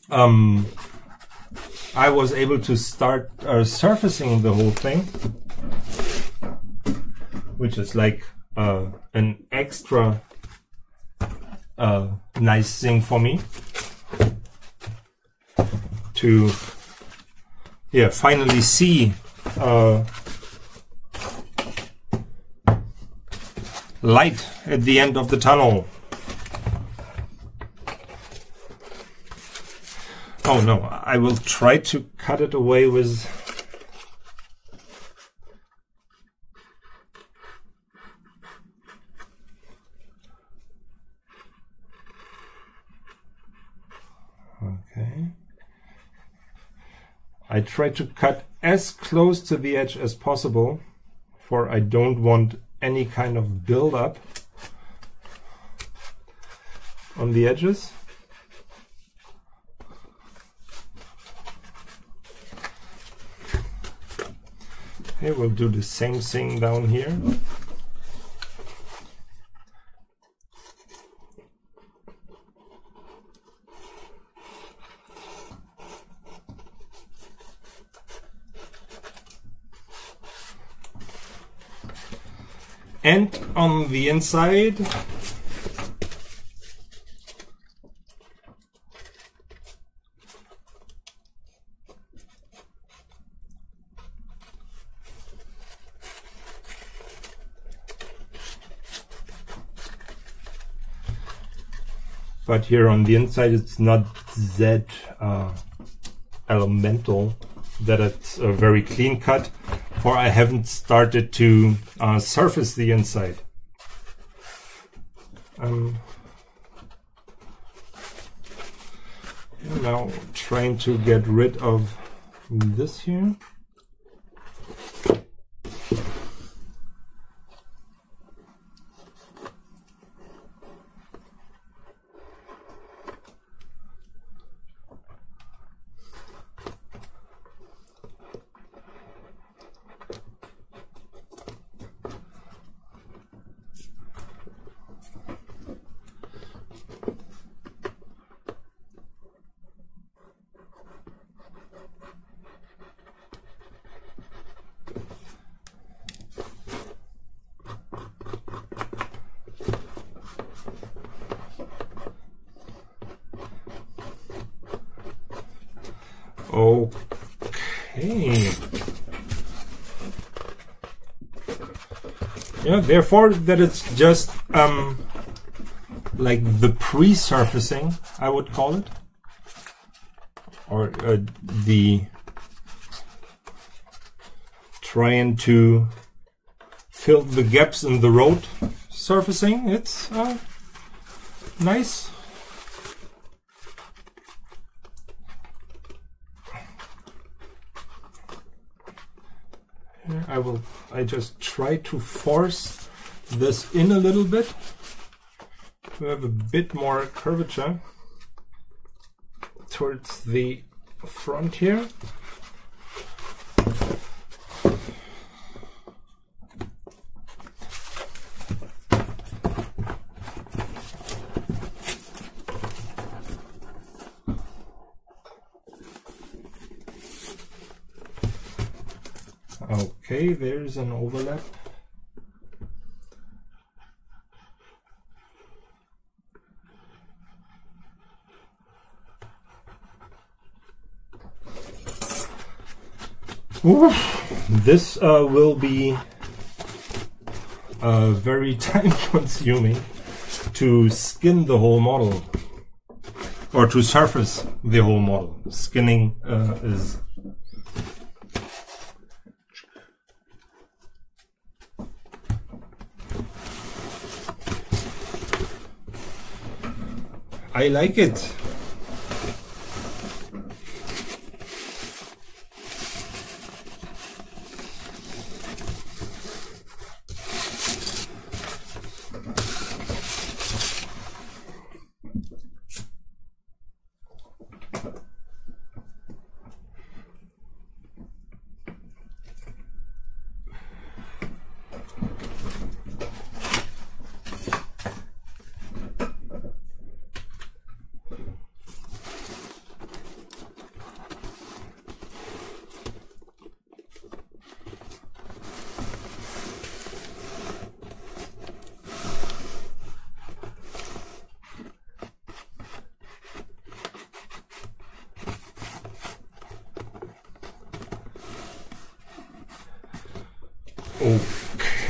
I was able to start surfacing the whole thing, which is like an extra nice thing for me to finally see light at the end of the tunnel. Oh no, I will try to cut it away with I try to cut as close to the edge as possible, for I don't want any kind of build-up on the edges. Okay, we'll do the same thing down here. And on the inside, but here on the inside it's not that elemental that it's a very clean cut, for I haven't started to surface the inside. Now trying to get rid of this here. Okay. Yeah, therefore that it's just like the pre-surfacing, I would call it, or the trying to fill the gaps in the road surfacing. It's nice. I just try to force this in a little bit to have a bit more curvature towards the front here. Okay, there's an overlap. Ooh, this will be very time consuming to skin the whole model, or to surface the whole model. Skinning is I like it.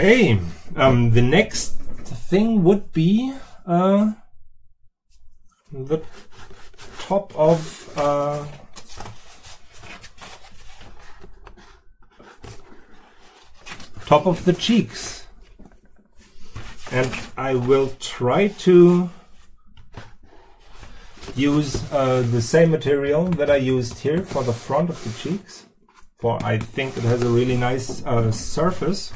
Okay, the next thing would be the top of the cheeks, and I will try to use the same material that I used here for the front of the cheeks, for I think it has a really nice surface.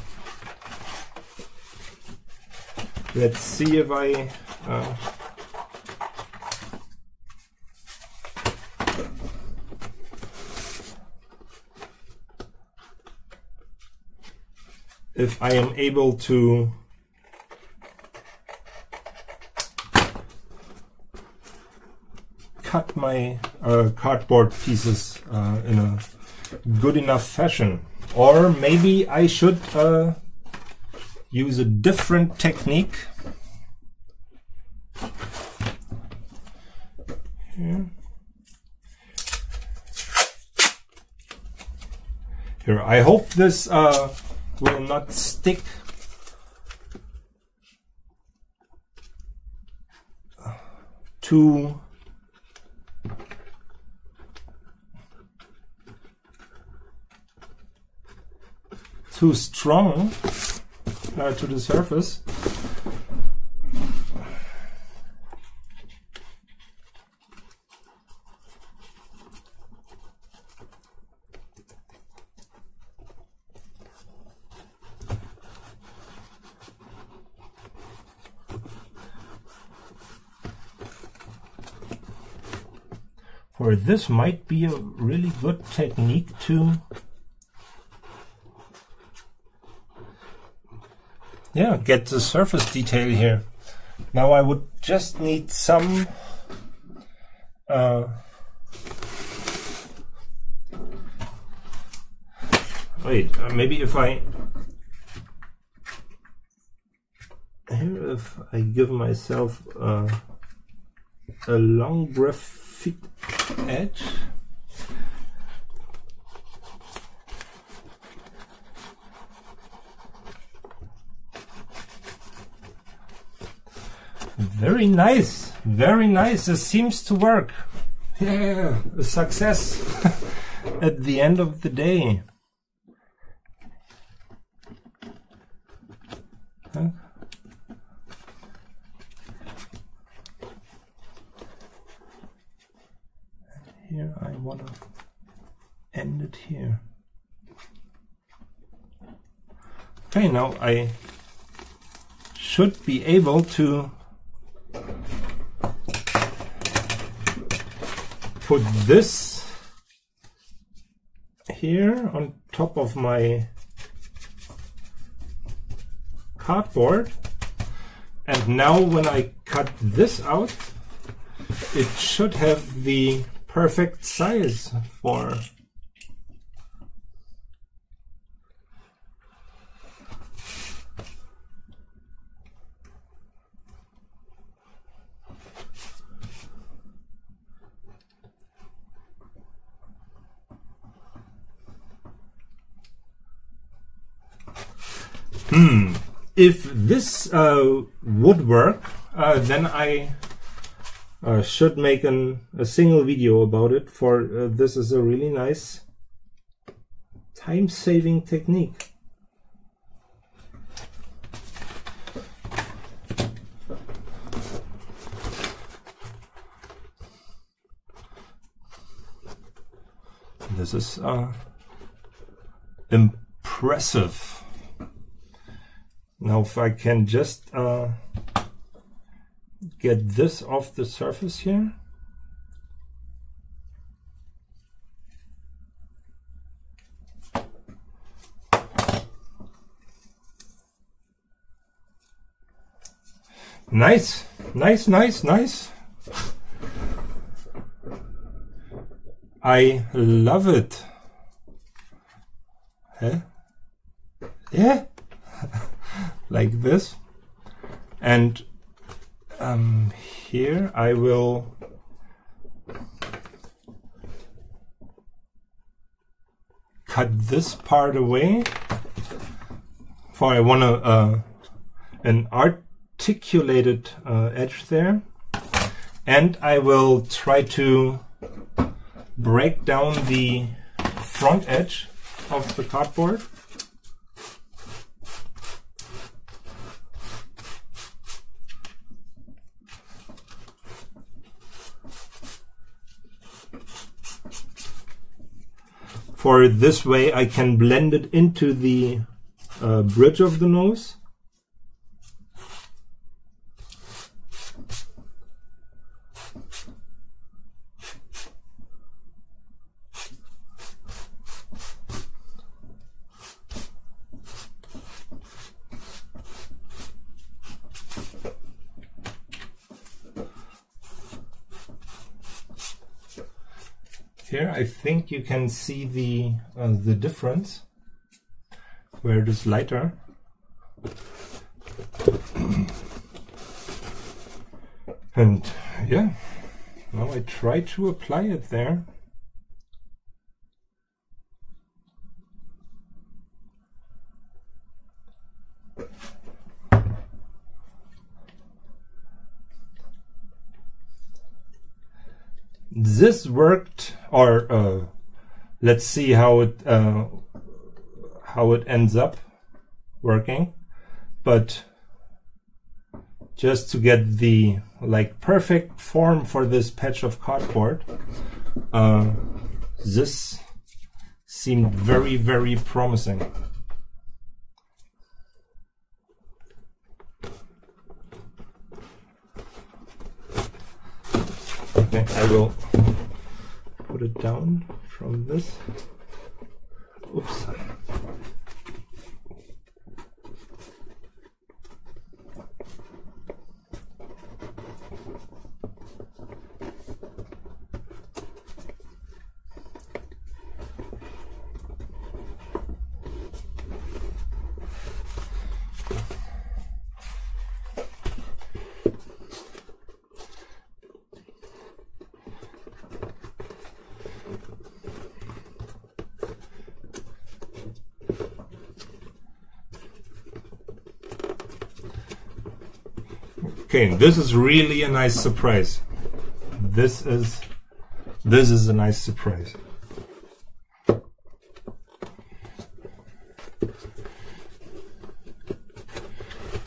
Let's see if I am able to cut my cardboard pieces in a good enough fashion. Or maybe I should use a different technique. Here, I hope this will not stick. Too strong to the surface. For this might be a really good technique to get the surface detail here. Now I would just need some maybe if I give myself a long graphite edge. Very nice, very nice. This seems to work. Yeah, a success at the end of the day. Huh? Here I want to end it here. Okay, now I should be able to put this here on top of my cardboard, and now when I cut this out, it should have the perfect size for If this would work, then I should make a single video about it, for this is a really nice time-saving technique. This is impressive. Now if I can just get this off the surface here. Nice, nice, nice, nice. I love it. Huh? Yeah. Like this. And here I will cut this part away, for I want an articulated edge there, and I will try to break down the front edge of the cardboard. For this way I can blend it into the bridge of the nose. Here I think you can see the difference where it is lighter. And yeah, now I try to apply it there. This worked, or let's see how it ends up working. But just to get the perfect form for this patch of cardboard, this seemed very, very promising. Okay, I will put it down from this. Oops. Okay, this is really a nice surprise. This is a nice surprise.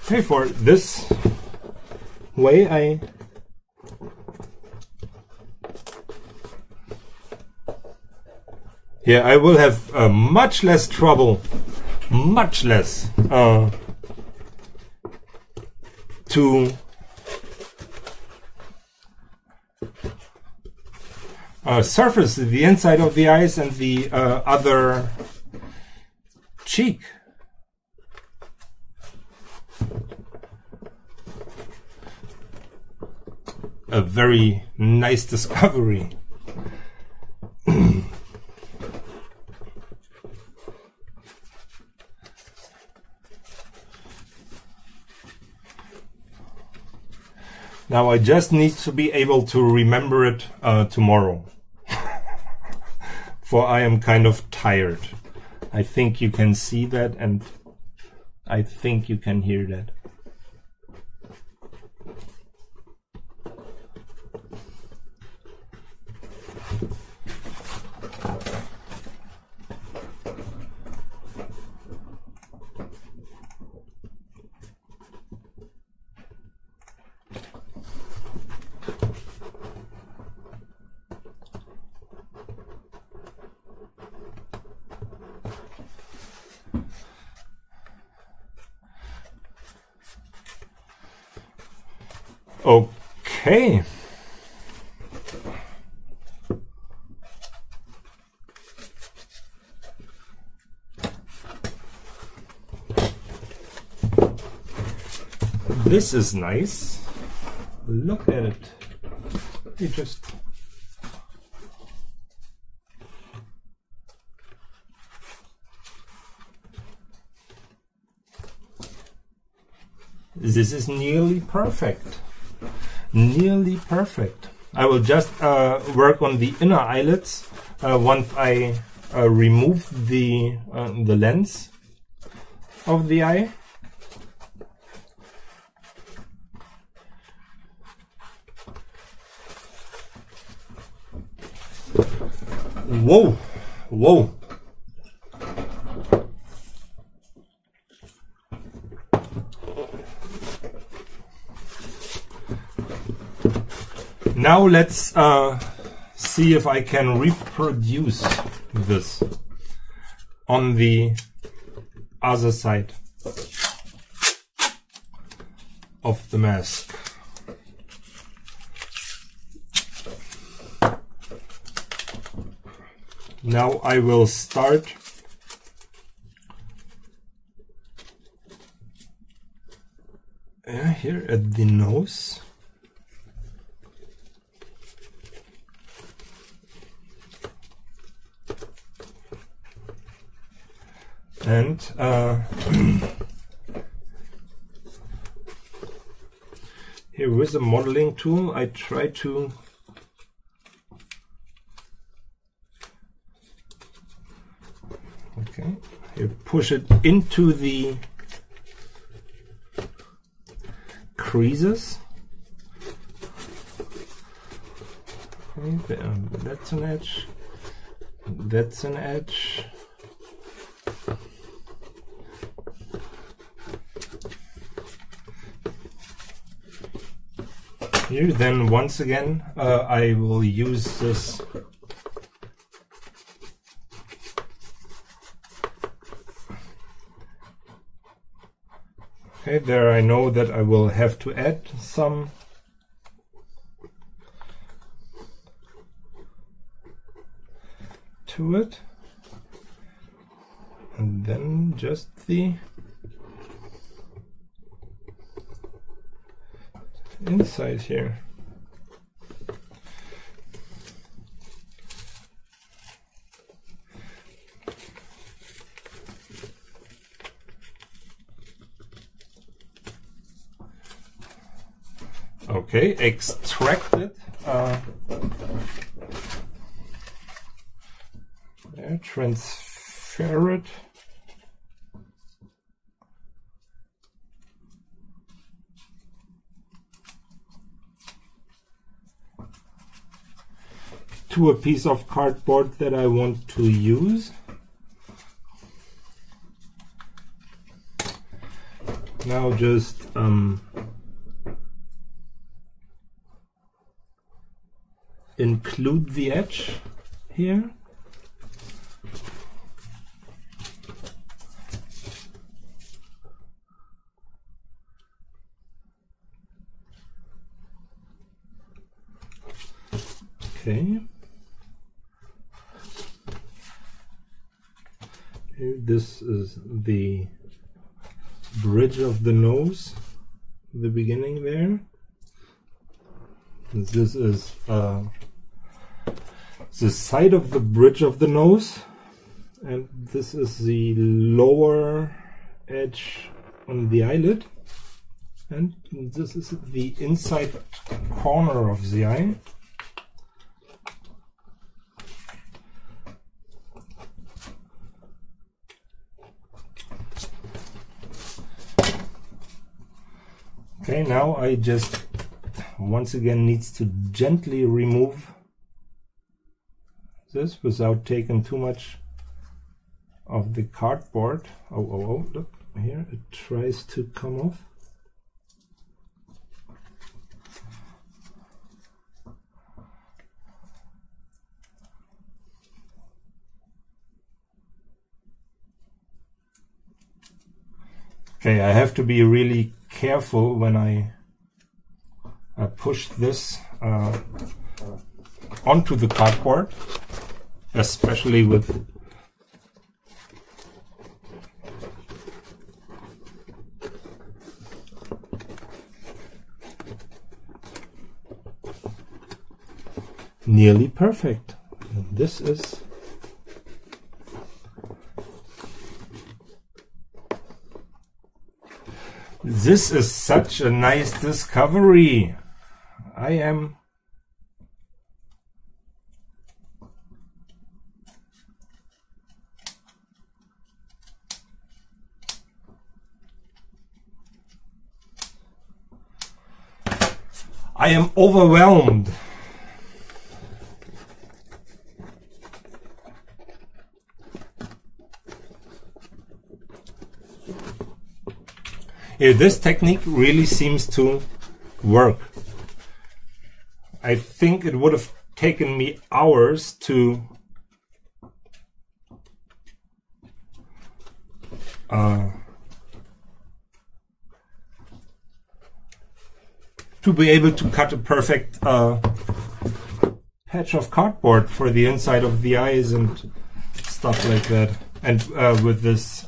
Okay, for this way I will have much less trouble, to surface the inside of the eyes and the other cheek. A very nice discovery. Now I just need to be able to remember it tomorrow. For I am kind of tired. I think you can see that, and I think you can hear that. Okay. This is nice. Look at it. You just this is nearly perfect. Nearly perfect. I will just work on the inner eyelids once I remove the lens of the eye. Whoa, whoa. Now let's see if I can reproduce this. on the other side of the mask. Now I will start here at the nose. And here with the modeling tool, I try to you push it into the creases. Okay, that's an edge. That's an edge. Here, then once again, I will use this okay, there I know that I will have to add some to it, and then just the inside here. Okay, extract it. There, transfer it. To a piece of cardboard that I want to use. Now just include the edge here. Okay. Here, this is the bridge of the nose, the beginning there. This is the side of the bridge of the nose, and this is the lower edge on the eyelid, and this is the inside corner of the eye. Okay, now I just once again needs to gently remove this without taking too much of the cardboard. Oh, look here, it tries to come off. Okay, I have to be really careful when I push this onto the cardboard, especially with nearly perfect. And this is such a nice discovery. I am overwhelmed. This technique really seems to work. I think it would have taken me hours to to be able to cut a perfect patch of cardboard for the inside of the eyes and stuff like that. And with this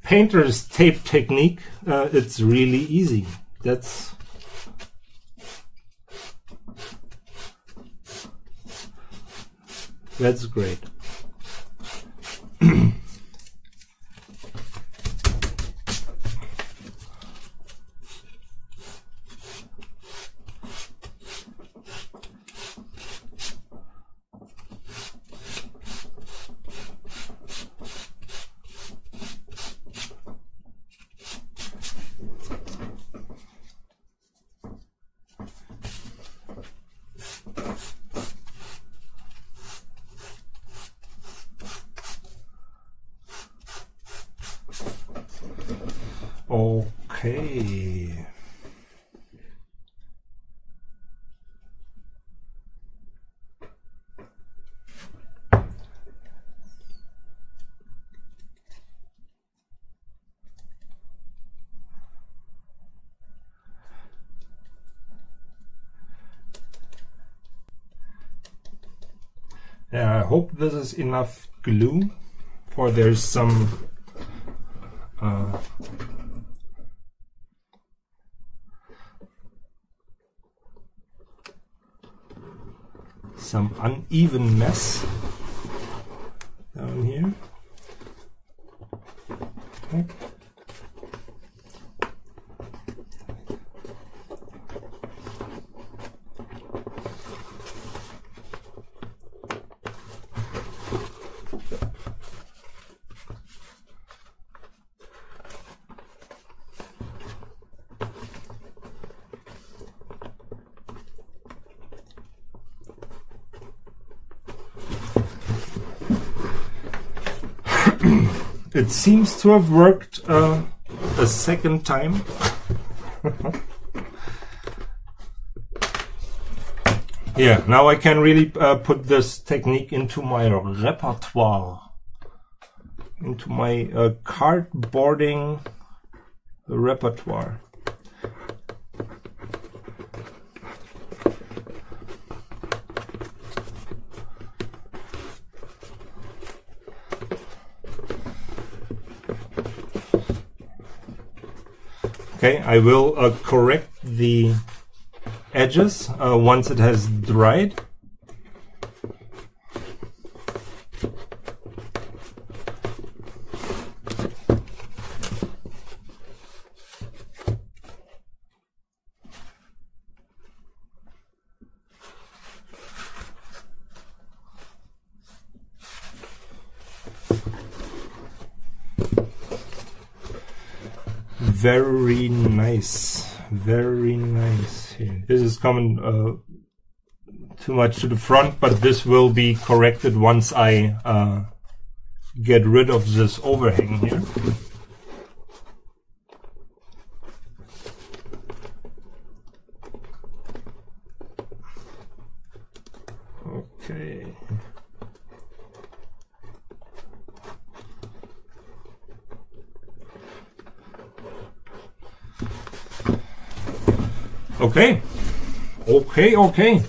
painter's tape technique, it's really easy. That's great. Okay. Yeah, I hope this is enough glue, for there's some uneven mess down here. Okay. It seems to have worked a second time. Yeah, now I can really put this technique into my repertoire, into my cardboarding repertoire. Okay, I will correct the edges once it has dried. Very nice, very nice. Here. This is coming too much to the front, but this will be corrected once I get rid of this overhang here. Okay. Okay.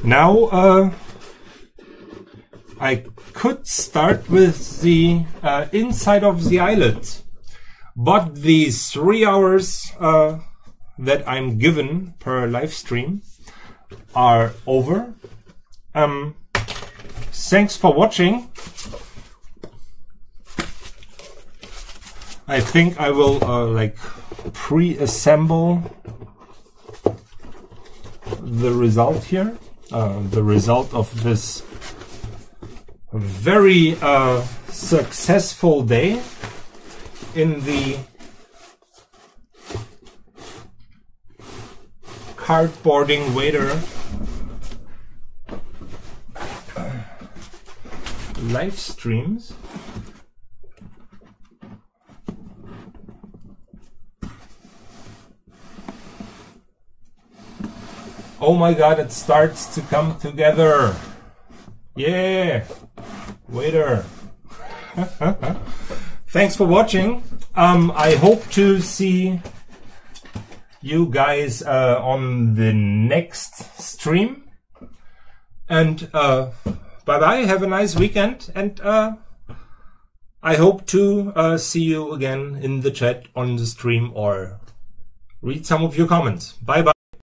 Now I could start with the inside of the eyelid, but the 3 hours that I'm given per live stream are over. Thanks for watching. I think I will like pre-assemble the result here, the result of this very successful day in the cardboarding Vader live streams. Oh my god, it starts to come together. Yeah, Vader. thanks for watching. I hope to see you guys on the next stream. And bye-bye, have a nice weekend, and I hope to see you again in the chat, on the stream, or read some of your comments. Bye-bye.